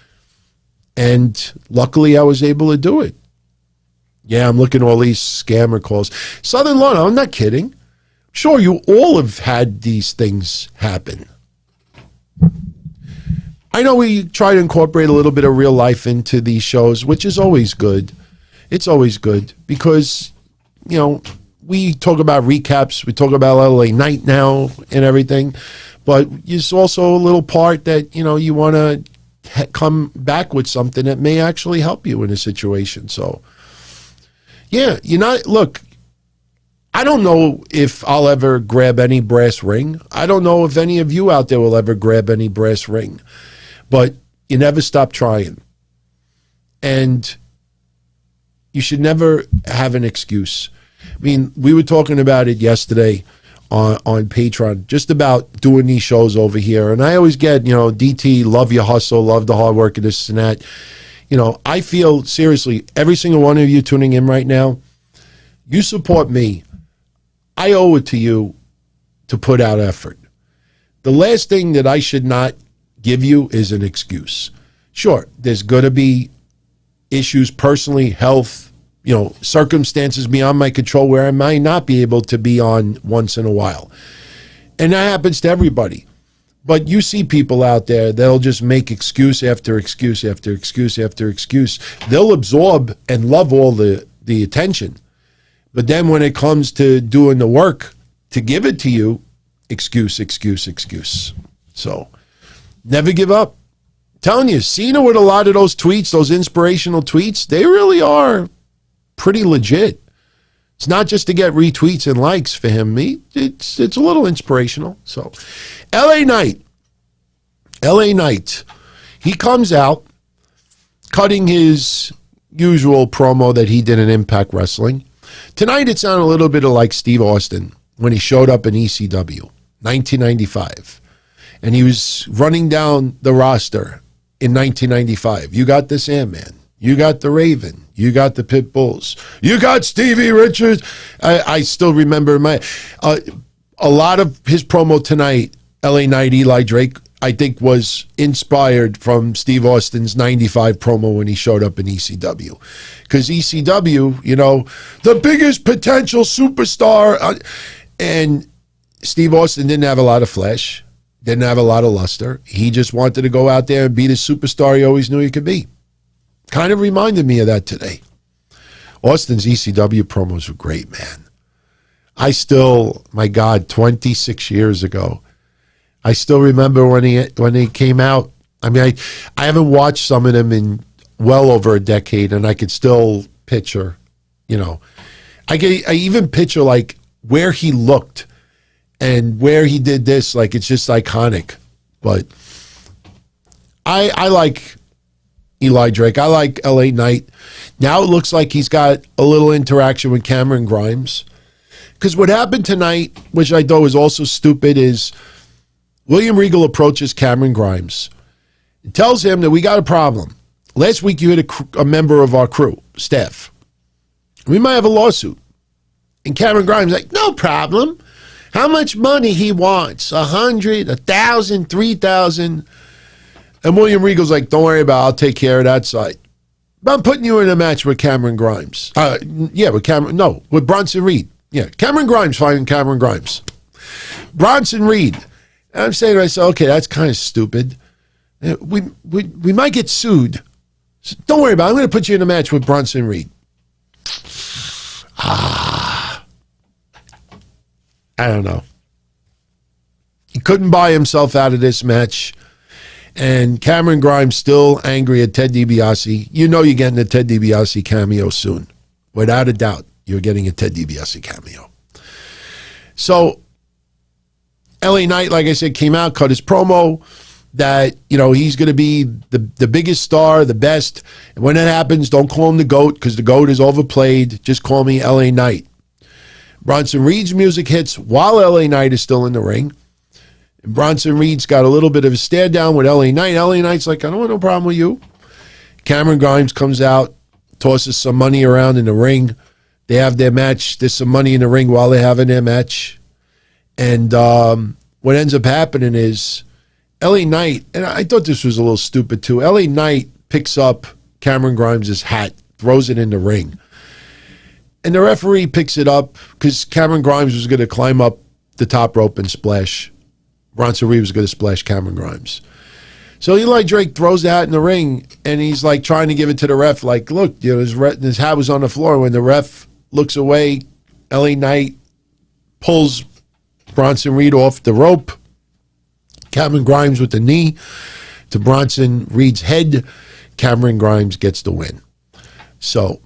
And luckily, I was able to do it. Yeah, I'm looking at all these scammer calls. Southern Law, I'm not kidding. Sure, you all have had these things happen. I know we try to incorporate a little bit of real life into these shows, which is always good. It's always good because, we talk about recaps. We talk about LA Night now and everything. But there's also a little part that, you want to come back with something that may actually help you in a situation. So, yeah, look, I don't know if I'll ever grab any brass ring. I don't know if any of you out there will ever grab any brass ring. But you never stop trying. And you should never have an excuse. I mean, we were talking about it yesterday on Patreon, just about doing these shows over here. And I always get, DT, love your hustle, love the hard work and this and that. I feel, seriously, every single one of you tuning in right now, you support me. I owe it to you to put out effort. The last thing that I should not give you is an excuse. Sure, there's going to be issues personally, health, circumstances beyond my control where I might not be able to be on once in a while. And that happens to everybody. But you see people out there, they'll just make excuse after excuse after excuse after excuse. They'll absorb and love all the attention. But then when it comes to doing the work to give it to you, excuse. So never give up. I'm telling you, Cena with a lot of those tweets, those inspirational tweets, they really are pretty legit. It's not just to get retweets and likes for him. It's a little inspirational. So, LA Knight. He comes out cutting his usual promo that he did in Impact Wrestling. Tonight it sounded a little bit like Steve Austin when he showed up in ECW, 1995. And he was running down the roster in 1995. You got the Sandman. You got the Raven. You got the Pit Bulls. You got Stevie Richards. I still remember a lot of his promo tonight, LA Knight, Eli Drake, I think was inspired from Steve Austin's 95 promo when he showed up in ECW. Because ECW, the biggest potential superstar. And Steve Austin didn't have a lot of flesh. Didn't have a lot of luster. He just wanted to go out there and be the superstar he always knew he could be. Kind of reminded me of that today. Austin's ECW promos were great, man. I still, my God, 26 years ago, I still remember when he came out. I mean, I haven't watched some of them in well over a decade, and I could still picture, I even picture like where he looked and where he did this. Like, it's just iconic. But I like Eli Drake. I like LA Knight. Now it looks like he's got a little interaction with Cameron Grimes. Because what happened tonight, which I thought was also stupid, is William Regal approaches Cameron Grimes and tells him that we got a problem. Last week you hit a member of our crew, staff. We might have a lawsuit. And Cameron Grimes like, no problem. How much money he wants? 100, 1,000, 3,000. And William Regal's like, don't worry about it. I'll take care of that side. But I'm putting you in a match with Cameron Grimes. With Bronson Reed. Yeah, Cameron Grimes fighting Cameron Grimes. Bronson Reed. And I'm saying to myself, okay, that's kind of stupid. We might get sued. So don't worry about it. I'm going to put you in a match with Bronson Reed. I don't know. He couldn't buy himself out of this match. And Cameron Grimes still angry at Ted DiBiase. You know you're getting a Ted DiBiase cameo soon. Without a doubt, you're getting a Ted DiBiase cameo. So, LA Knight, like I said, came out, cut his promo that, he's going to be the biggest star, the best. And when that happens, don't call him the GOAT because the GOAT is overplayed. Just call me LA Knight. Bronson Reed's music hits while LA Knight is still in the ring. And Bronson Reed's got a little bit of a stare down with LA Knight. LA Knight's like, I don't want no problem with you. Cameron Grimes comes out, tosses some money around in the ring. They have their match. There's some money in the ring while they're having their match. And what ends up happening is LA Knight, and I thought this was a little stupid too, LA Knight picks up Cameron Grimes' hat, throws it in the ring. And the referee picks it up because Cameron Grimes was going to climb up the top rope and splash. Bronson Reed was going to splash Cameron Grimes. So Eli Drake throws the hat in the ring, and he's like trying to give it to the ref, like, look, his hat was on the floor. When the ref looks away, LA Knight pulls Bronson Reed off the rope. Cameron Grimes with the knee to Bronson Reed's head. Cameron Grimes gets the win. So,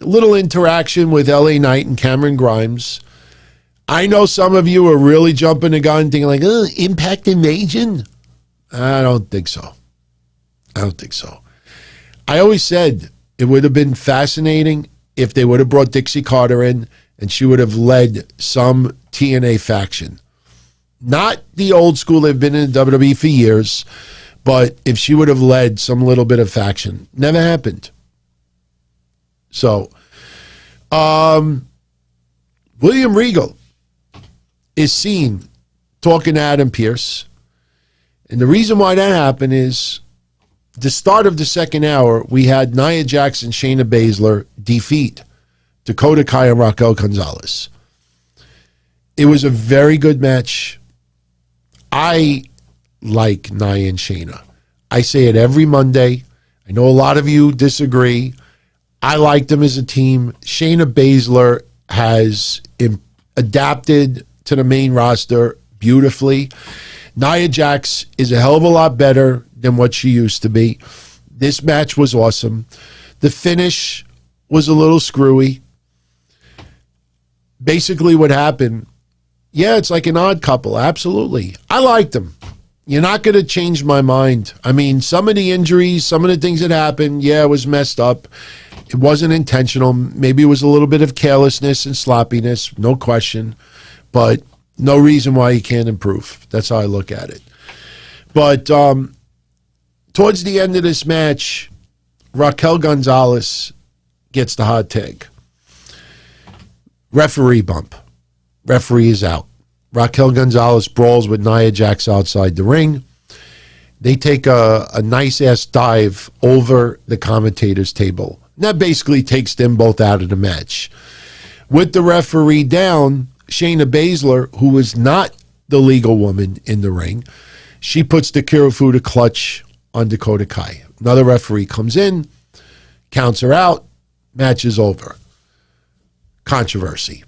a little interaction with LA Knight and Cameron Grimes. I know some of you are really jumping the gun thinking like, Impact Invasion? I don't think so. I always said it would have been fascinating if they would have brought Dixie Carter in and she would have led some TNA faction. Not the old school they've been in WWE for years, but if she would have led some little bit of faction. Never happened. So, William Regal is seen talking to Adam Pearce. And the reason why that happened is the start of the second hour, we had Nia Jax and Shayna Baszler defeat Dakota Kai and Raquel Gonzalez. It was a very good match. I like Nia and Shayna. I say it every Monday. I know a lot of you disagree. I like them as a team. Shayna Baszler has adapted to the main roster beautifully. Nia Jax is a hell of a lot better than what she used to be. This match was awesome. The finish was a little screwy. Basically what happened, yeah, it's like an odd couple. Absolutely. I liked them. You're not going to change my mind. I mean, some of the injuries, some of the things that happened, yeah, it was messed up. It wasn't intentional. Maybe it was a little bit of carelessness and sloppiness, no question. But no reason why you can't improve. That's how I look at it. But towards the end of this match, Raquel Gonzalez gets the hot tag. Referee bump. Referee is out. Raquel Gonzalez brawls with Nia Jax outside the ring. They take a nice-ass dive over the commentator's table. And that basically takes them both out of the match. With the referee down, Shayna Baszler, who is not the legal woman in the ring, she puts the Kirifuda clutch on Dakota Kai. Another referee comes in, counts her out, match is over. Controversy.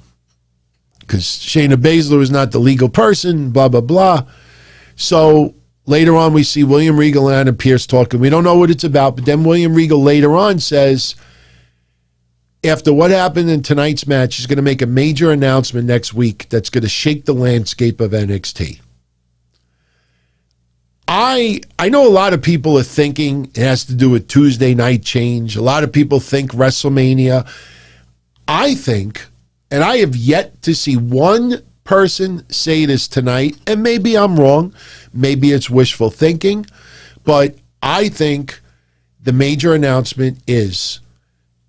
Because Shayna Baszler is not the legal person, blah, blah, blah. So later on, we see William Regal and Adam Pearce talking. We don't know what it's about, but then William Regal later on says, after what happened in tonight's match, he's going to make a major announcement next week that's going to shake the landscape of NXT. I know a lot of people are thinking it has to do with Tuesday night change. A lot of people think WrestleMania. I think, and I have yet to see one person say this tonight, and maybe I'm wrong, maybe it's wishful thinking, but I think the major announcement is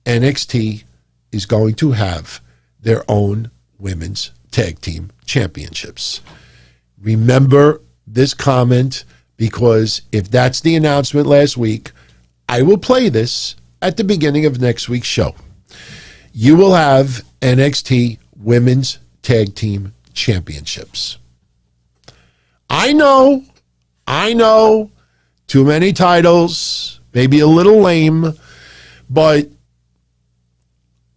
NXT is going to have their own women's tag team championships. Remember this comment, because if that's the announcement last week, I will play this at the beginning of next week's show. You will have NXT women's tag team championships. I know, too many titles, maybe a little lame, but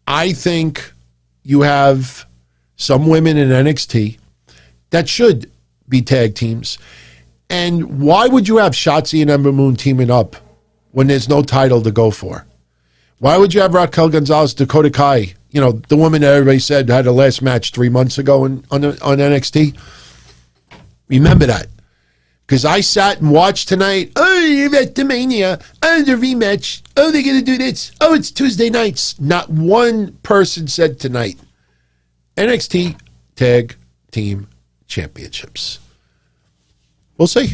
I think you have some women in NXT that should be tag teams. And why would you have Shotzi and Ember Moon teaming up when there's no title to go for? Why would you have Raquel Gonzalez, Dakota Kai, the woman that everybody said had her last match 3 months ago on NXT? Remember that. Because I sat and watched tonight. Oh, you're at the Mania. Oh, the rematch. Oh, they're going to do this. Oh, it's Tuesday nights. Not one person said tonight. NXT Tag Team Championships. We'll see.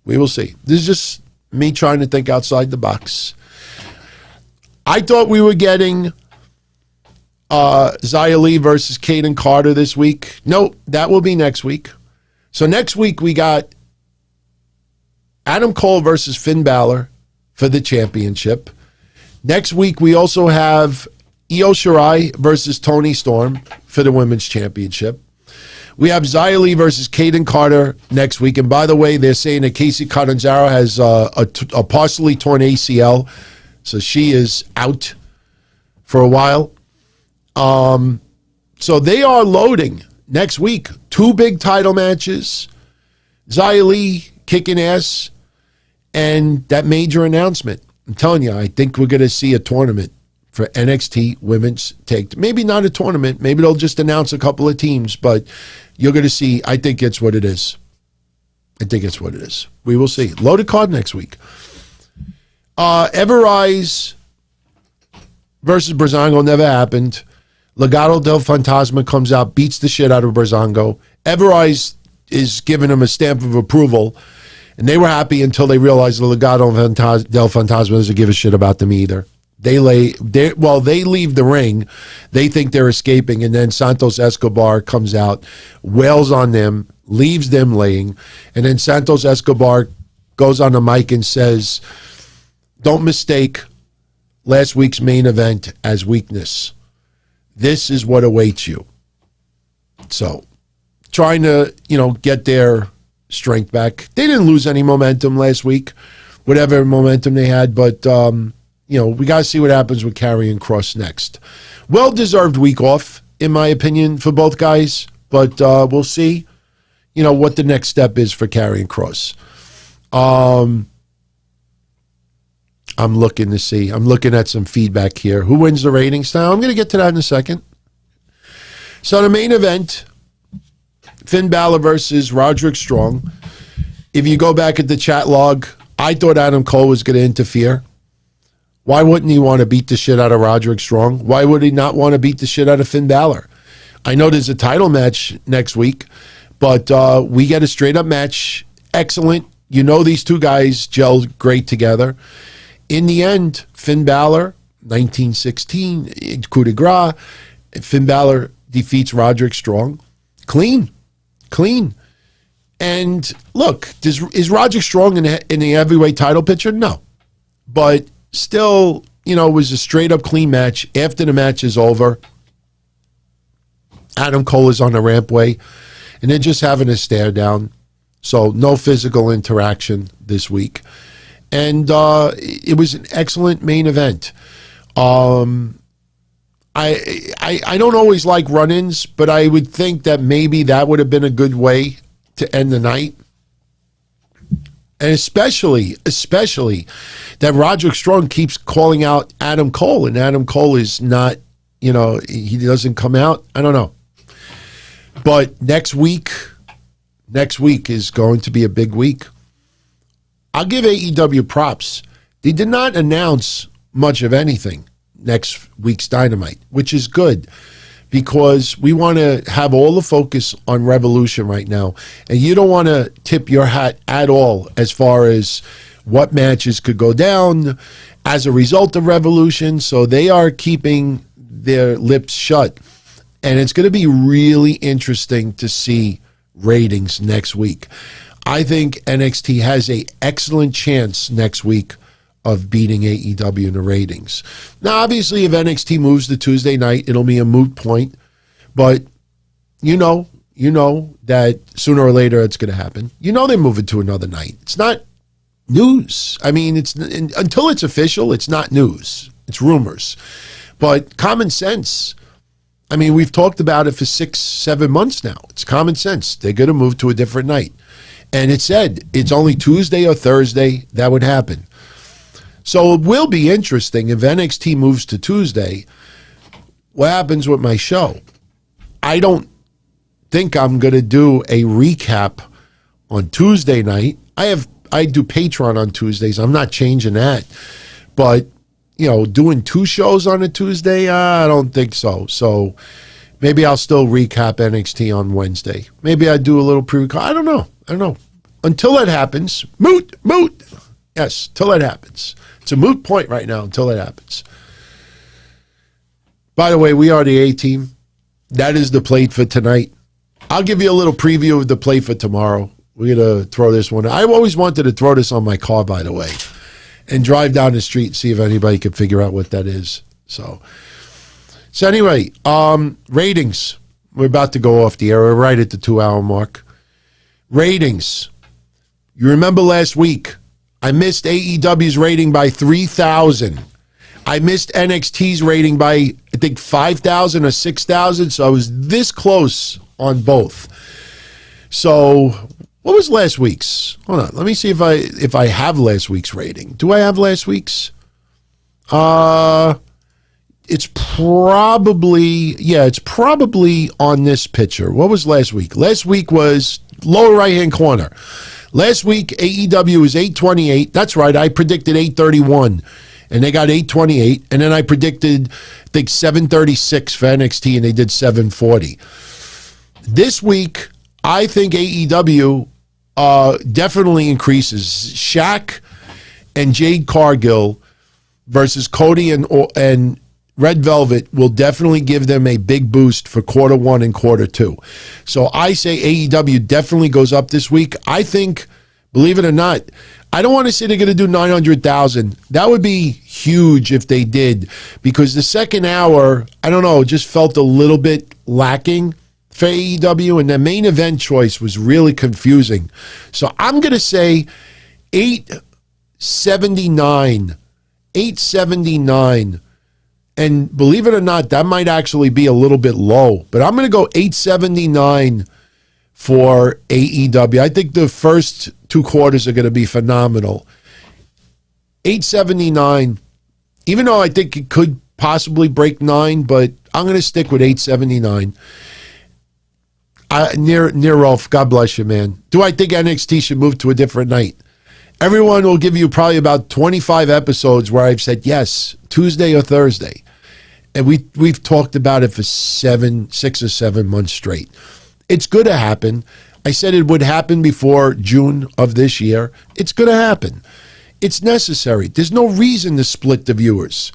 We will see. This is just me trying to think outside the box. I thought we were getting Xia Li versus Kaden Carter this week. No, that will be next week. So next week we got Adam Cole versus Finn Balor for the championship. Next week we also have Io Shirai versus Toni Storm for the women's championship. We have Xia Li versus Kaden Carter next week. And by the way, they're saying that Casey Catanzaro has a partially torn ACL. So she is out for a while. So they are loading next week. 2 big title matches. Xia Li kicking ass. And that major announcement. I'm telling you, I think we're going to see a tournament for NXT Women's Tag. Maybe not a tournament. Maybe they'll just announce a couple of teams. But you're going to see, I think it's what it is. I think it's what it is. We will see. Loaded card next week. Everrise versus Breezango never happened. Legado del Fantasma comes out, beats the shit out of Breezango. Everrise is giving him a stamp of approval, and they were happy until they realized the Legado del Fantasma doesn't give a shit about them either. They leave the ring. They think they're escaping, and then Santos Escobar comes out, wails on them, leaves them laying, and then Santos Escobar goes on the mic and says, "Don't mistake last week's main event as weakness. This is what awaits you." So, trying to, get their strength back. They didn't lose any momentum last week, whatever momentum they had, but, we got to see what happens with Karrion Kross next. Well-deserved week off, in my opinion, for both guys, but we'll see, what the next step is for Karrion Kross. I'm looking to see. I'm looking at some feedback here. Who wins the ratings now? I'm going to get to that in a second. So the main event, Finn Balor versus Roderick Strong. If you go back at the chat log, I thought Adam Cole was going to interfere. Why wouldn't he want to beat the shit out of Roderick Strong? Why would he not want to beat the shit out of Finn Balor? I know there's a title match next week, but we get a straight-up match. Excellent. These two guys gelled great together. In the end, Finn Balor, 1916, coup de grace, Finn Balor defeats Roderick Strong. Clean. And look, is Roderick Strong in the heavyweight title picture? No. But still, it was a straight-up clean match. After the match is over, Adam Cole is on the rampway, and they're just having a stare down. So no physical interaction this week. And it was an excellent main event. I don't always like run-ins, but I would think that maybe that would have been a good way to end the night. And especially that Roderick Strong keeps calling out Adam Cole, and Adam Cole is not, he doesn't come out. I don't know. But next week is going to be a big week. I'll give AEW props. They did not announce much of anything next week's Dynamite, which is good because we want to have all the focus on Revolution right now. And you don't want to tip your hat at all as far as what matches could go down as a result of Revolution. So they are keeping their lips shut. And it's going to be really interesting to see ratings next week. I think NXT has an excellent chance next week of beating AEW in the ratings. Now, obviously, if NXT moves to Tuesday night, it'll be a moot point. But you know that sooner or later it's going to happen. They move it to another night. It's not news. I mean, until it's official, it's not news. It's rumors. But common sense. I mean, we've talked about it for 6-7 months now. It's common sense. They're going to move to a different night. And it said it's only Tuesday or Thursday that would happen. So it will be interesting if NXT moves to Tuesday. What happens with my show? I don't think I'm going to do a recap on Tuesday night. I do Patreon on Tuesdays. I'm not changing that. But, doing 2 shows on a Tuesday, I don't think so. So maybe I'll still recap NXT on Wednesday. Maybe I do a little pre-recap. I don't know. Until that happens, moot. Yes, till that happens. It's a moot point right now until it happens. By the way, we are the A-Team. That is the plate for tonight. I'll give you a little preview of the plate for tomorrow. We're going to throw this one. I've always wanted to throw this on my car, by the way, and drive down the street and see if anybody can figure out what that is. So anyway, ratings. We're about to go off the air. We're right at the 2-hour mark. Ratings. You remember last week, I missed AEW's rating by 3,000. I missed NXT's rating by, I think, 5,000 or 6,000. So I was this close on both. So what was last week's? Hold on. Let me see if I have last week's rating. Do I have last week's? It's probably on this picture. What was last week? Last week was lower right-hand corner. Last week, AEW was 828. That's right. I predicted 831. And they got 828. And then I predicted, I think, 736 for NXT, and they did 740. This week, I think AEW definitely increases. Shaq and Jade Cargill versus Cody and Red Velvet will definitely give them a big boost for quarter 1 and quarter 2. So I say AEW definitely goes up this week. I think, believe it or not, I don't want to say they're going to do 900,000. That would be huge if they did, because the second hour, I don't know, just felt a little bit lacking for AEW, and the main event choice was really confusing. So I'm going to say 879. 879. And believe it or not, that might actually be a little bit low. But I'm going to go 879 for AEW. I think the first 2 quarters are going to be phenomenal. 879, even though I think it could possibly break 9, but I'm going to stick with 879. Near Rolf, God bless you, man. Do I think NXT should move to a different night? Everyone will give you probably about 25 episodes where I've said yes, Tuesday or Thursday. And we've talked about it for 6 or 7 months straight. It's going to happen. I said it would happen before June of this year. It's going to happen. It's necessary. There's no reason to split the viewers.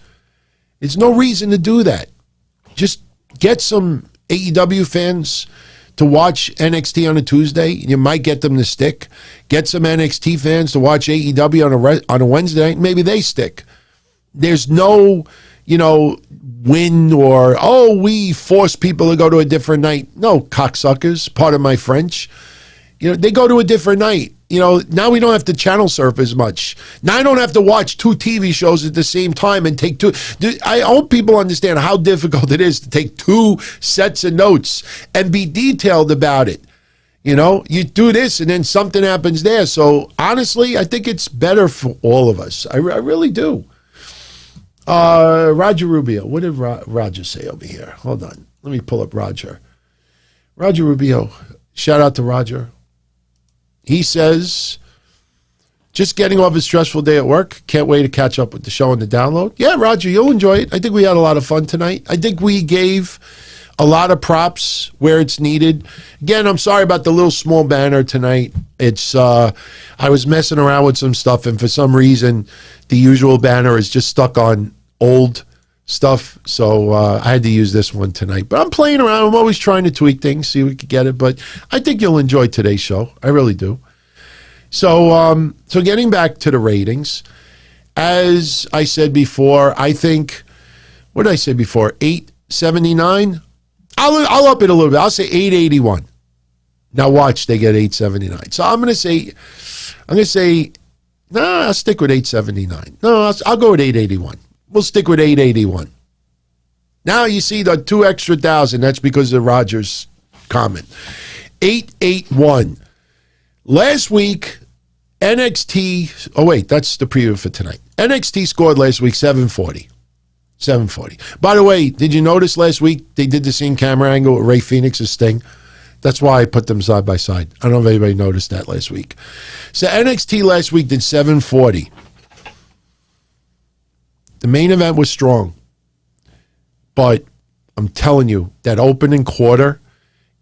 There's no reason to do that. Just get some AEW fans to watch NXT on a Tuesday. You might get them to stick. Get some NXT fans to watch AEW on a Wednesday night. Maybe they stick. There's no, win or, we force people to go to a different night. No, cocksuckers, pardon my French. They go to a different night. Now we don't have to channel surf as much. Now I don't have to watch 2 TV shows at the same time and take 2. I hope people understand how difficult it is to take 2 sets of notes and be detailed about it. You do this and then something happens there. So honestly, I think it's better for all of us. I really do. Roger Rubio. What did Roger say over here? Hold on. Let me pull up Roger. Roger Rubio. Shout out to Roger. He says, just getting off a stressful day at work. Can't wait to catch up with the show and the download. Yeah, Roger, you'll enjoy it. I think we had a lot of fun tonight. I think we gave a lot of props where it's needed. Again, I'm sorry about the little small banner tonight. It's I was messing around with some stuff, and for some reason, the usual banner is just stuck on old stuff. So I had to use this one tonight. But I'm playing around. I'm always trying to tweak things, see if we could get it. But I think you'll enjoy today's show. I really do. So getting back to the ratings, as I said before, I think, what did I say before? 879? I'll up it a little bit. I'll say 881. Now watch, they get 879. So I'm going to say, no, I'll stick with 879. No, I'll go with 881. We'll stick with 881. Now you see the 2 extra thousand. That's because of Roger's comment. 881. Last week, NXT, oh wait, that's the preview for tonight. NXT scored last week 740. 740. By the way, did you notice last week they did the same camera angle with Ray Phoenix's Sting? That's why I put them side by side. I don't know if anybody noticed that last week. So NXT last week did 740. The main event was strong. But I'm telling you, that opening quarter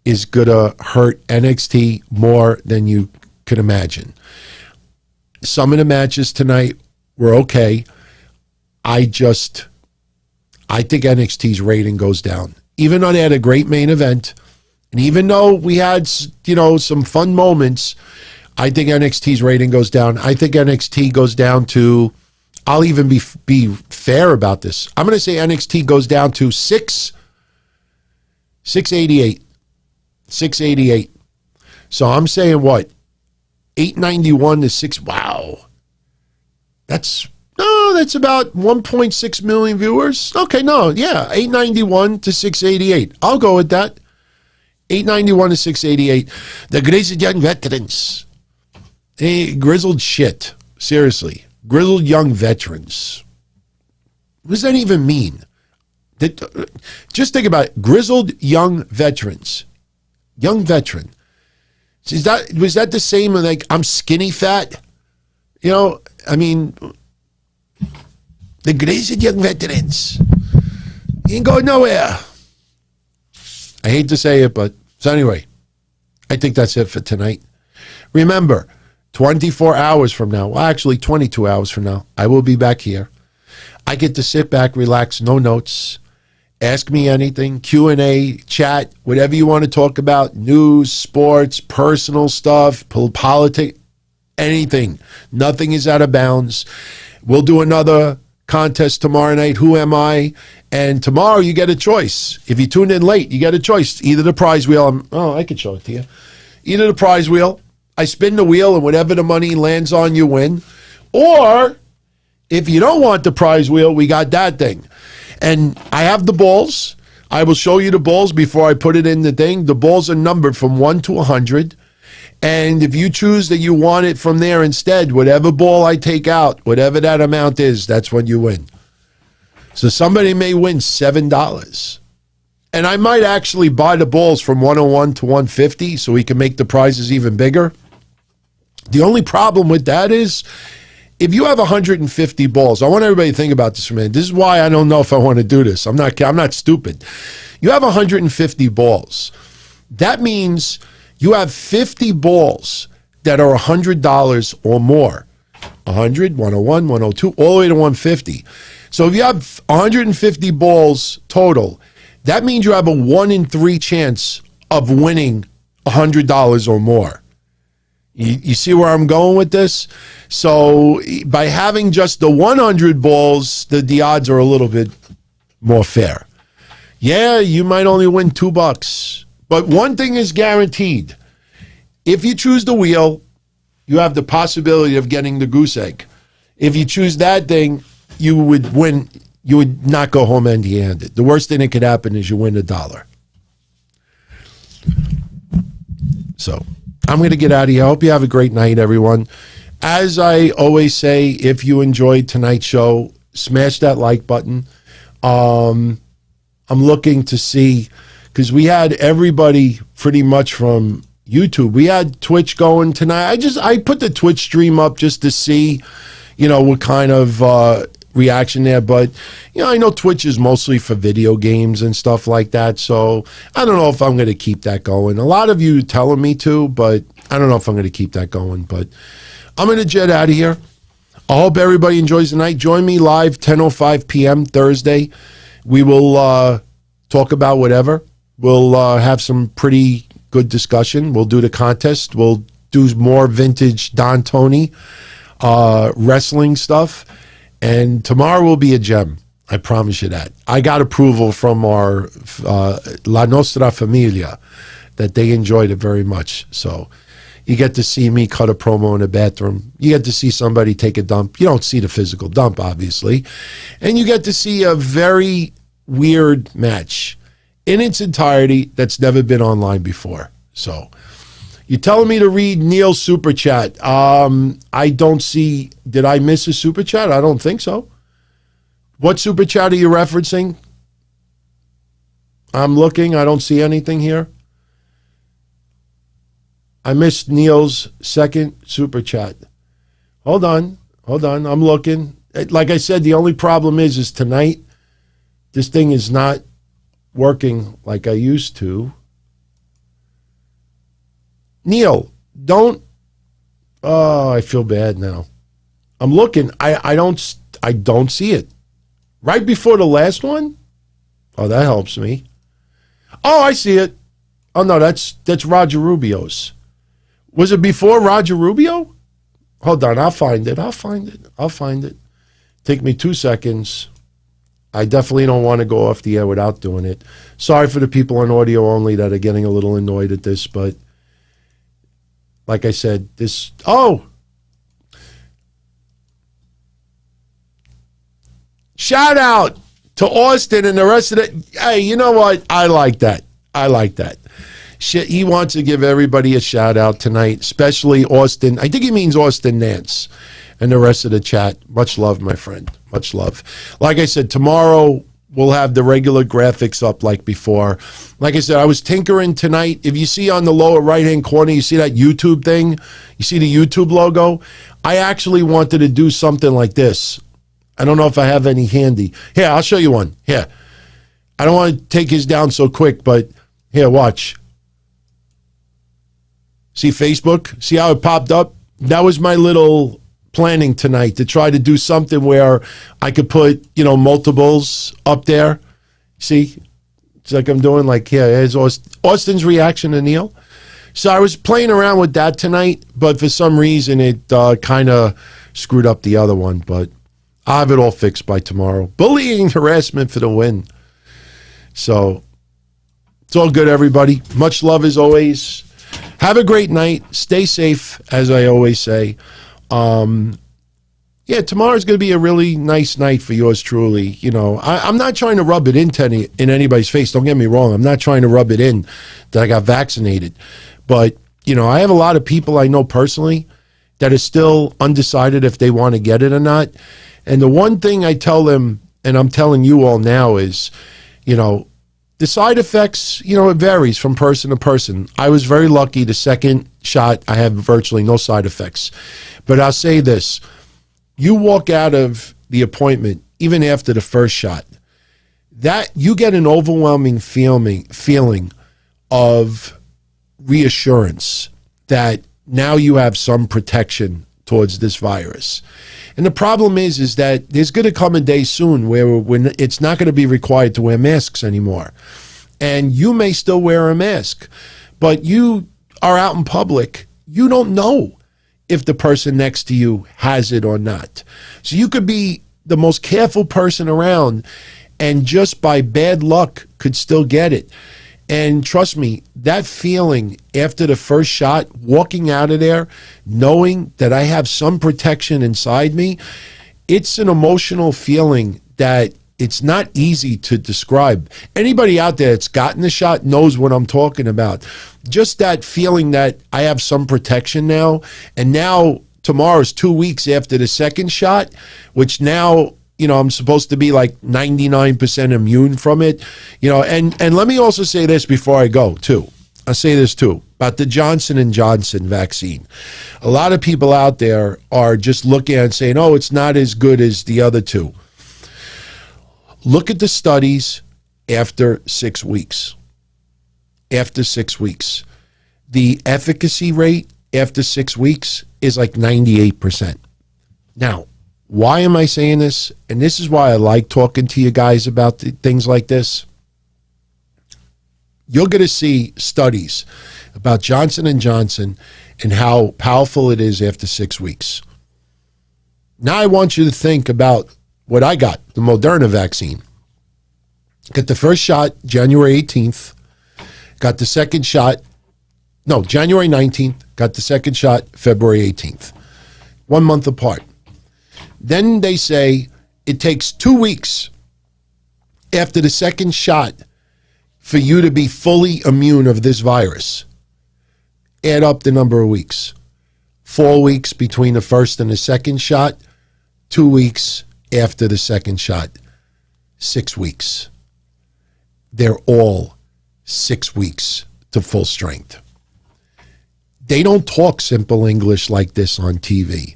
is going to hurt NXT more than you could imagine. Some of the matches tonight were okay. I think NXT's rating goes down. Even though they had a great main event, and even though we had, some fun moments, I think NXT's rating goes down. I think NXT goes down to, I'll even be fair about this. I'm going to say NXT goes down to 688. 688. So I'm saying what? 891 to 6. Wow. That's about 1.6 million viewers. Okay, no, yeah. 891 to 688. I'll go with that. 891 to 688. The grizzled young veterans. Hey, grizzled shit. Seriously. Grizzled young veterans. What does that even mean? Just think about it. Grizzled young veterans. Young veteran. Was that the same like I'm skinny fat? The grizzled young veterans. You ain't going nowhere. I hate to say it, but so anyway, I think that's it for tonight. Remember, 24 hours from now, well, actually 22 hours from now, I will be back here. I get to sit back, relax, no notes, ask me anything, Q&A, chat, whatever you want to talk about, news, sports, personal stuff, politics, anything. Nothing is out of bounds. We'll do another contest tomorrow night, Who Am I? And tomorrow you get a choice. If you tune in late, you get a choice. Either the prize wheel, I could show it to you. Either the prize wheel, I spin the wheel and whatever the money lands on, you win. Or if you don't want the prize wheel, we got that thing. And I have the balls. I will show you the balls before I put it in the thing. The balls are numbered from 1 to 100. And if you choose that you want it from there instead, whatever ball I take out, whatever that amount is, that's when you win. So somebody may win $7. And I might actually buy the balls from 101 to 150 so we can make the prizes even bigger. The only problem with that is if you have 150 balls, I want everybody to think about this for a minute. This is why I don't know if I want to do this. I'm not stupid. You have 150 balls. That means you have 50 balls that are $100 or more. 100, 101, 102, all the way to 150. So if you have 150 balls total, that means you have a 1 in 3 chance of winning $100 or more. You see where I'm going with this? So by having just the 100 balls, the odds are a little bit more fair. Yeah, you might only win $2. But one thing is guaranteed. If you choose the wheel, you have the possibility of getting the goose egg. If you choose that thing, you would win. You would not go home empty-handed. The worst thing that could happen is you win $1. So I'm going to get out of here. I hope you have a great night, everyone. As I always say, if you enjoyed tonight's show, smash that like button. I'm looking to see, because we had everybody pretty much from YouTube. We had Twitch going tonight. I put the Twitch stream up just to see, what kind of reaction there. But, I know Twitch is mostly for video games and stuff like that. So I don't know if I'm going to keep that going. A lot of you telling me to, but I don't know if I'm going to keep that going. But I'm going to jet out of here. I hope everybody enjoys the night. Join me live 10:05 p.m. Thursday. We will talk about whatever. We'll have some pretty good discussion. We'll do the contest. We'll do more vintage Don Tony wrestling stuff. And tomorrow will be a gem. I promise you that. I got approval from our La Nostra Familia that they enjoyed it very much. So you get to see me cut a promo in a bathroom. You get to see somebody take a dump. You don't see the physical dump, obviously. And you get to see a very weird match in its entirety that's never been online before. So You're telling me to read Neil's super chat. I don't see. Did I miss a super chat? I don't think so. What super chat are you referencing? I'm looking. I don't see anything here. I missed Neil's second super chat. Hold on. I'm looking. Like I said, the only problem is tonight, this thing is not working like I used to. Neil, don't. Oh, I feel bad now. I'm looking. I don't see it. Right before the last one? Oh, that helps me. Oh, I see it. Oh no, that's Roger Rubio's. Was it before Roger Rubio? Hold on, I'll find it. Take me 2 seconds. I definitely don't want to go off the air without doing it. Sorry for the people on audio only that are getting a little annoyed at this, but like I said, this... Oh! Shout out to Austin and the rest of it. Hey, you know what? I like that. Shit, he wants to give everybody a shout out tonight, especially Austin. I think he means Austin Nance and the rest of the chat. Much love, my friend. Much love. Like I said, tomorrow we'll have the regular graphics up like before. Like I said, I was tinkering tonight. If you see on the lower right-hand corner, you see that YouTube thing? You see the YouTube logo? I actually wanted to do something like this. I don't know if I have any handy. Here, I'll show you one. Here. I don't want to take his down so quick, but here, watch. See Facebook? See how it popped up? That was my little planning tonight, to try to do something where I could put, multiples up there. See? It's like I'm doing like, here's Austin's reaction to Neil. So I was playing around with that tonight, but for some reason it kind of screwed up the other one, but I'll have it all fixed by tomorrow. Bullying, harassment for the win. So it's all good, everybody. Much love as always. Have a great night. Stay safe, as I always say. Tomorrow's going to be a really nice night for yours truly. I'm not trying to rub it in anybody's face. Don't get me wrong. I'm not trying to rub it in that I got vaccinated. But, I have a lot of people I know personally that are still undecided if they want to get it or not. And the one thing I tell them, and I'm telling you all now, is, the side effects, it varies from person to person. I was very lucky. The second shot, I had virtually no side effects. But I'll say this. You walk out of the appointment, even after the first shot, that you get an overwhelming feeling of reassurance that now you have some protection towards this virus. And the problem is that there's going to come a day soon where it's not going to be required to wear masks anymore. And you may still wear a mask, but you are out in public. You don't know if the person next to you has it or not. So you could be the most careful person around and just by bad luck could still get it. And trust me, that feeling after the first shot, walking out of there, knowing that I have some protection inside me, it's an emotional feeling that it's not easy to describe. Anybody out there that's gotten the shot knows what I'm talking about. Just that feeling that I have some protection now, and now tomorrow's 2 weeks after the second shot, which now, I'm supposed to be like 99% immune from it, and let me also say this before I go too. I'll say this too about the Johnson & Johnson vaccine. A lot of people out there are just looking at it and saying, oh, it's not as good as the other two. Look at the studies after 6 weeks. After 6 weeks. The efficacy rate after 6 weeks is like 98%. Now, why am I saying this? And this is why I like talking to you guys about things like this. You're going to see studies about Johnson & Johnson and how powerful it is after 6 weeks. Now I want you to think about what I got, the Moderna vaccine. Got the first shot January 18th. Got the second shot, January 19th. Got the second shot February 18th. 1 month apart. Then they say it takes 2 weeks after the second shot for you to be fully immune of this virus. add up the number of weeks. 4 weeks between the first and the second shot, 2 weeks after the second shot, 6 weeks. They're all 6 weeks to full strength. They don't talk simple English like this on TV.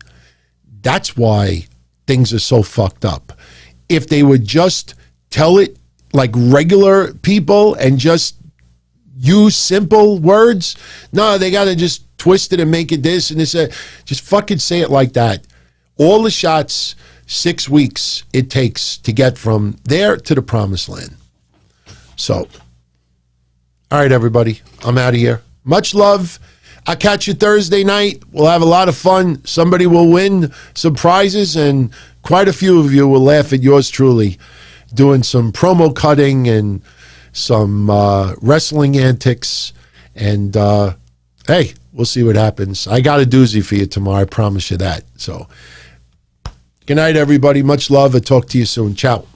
That's why things are so fucked up. If they would just tell it like regular people and just use simple words, no, they got to just twist it and make it this and this. Just fucking say it like that. All the shots, 6 weeks it takes to get from there to the promised land. So, all right, everybody, I'm out of here. Much love. I'll catch you Thursday night. We'll have a lot of fun. Somebody will win some prizes, and quite a few of you will laugh at yours truly doing some promo cutting and some wrestling antics. And, hey, we'll see what happens. I got a doozy for you tomorrow. I promise you that. So, good night, everybody. Much love. I'll talk to you soon. Ciao.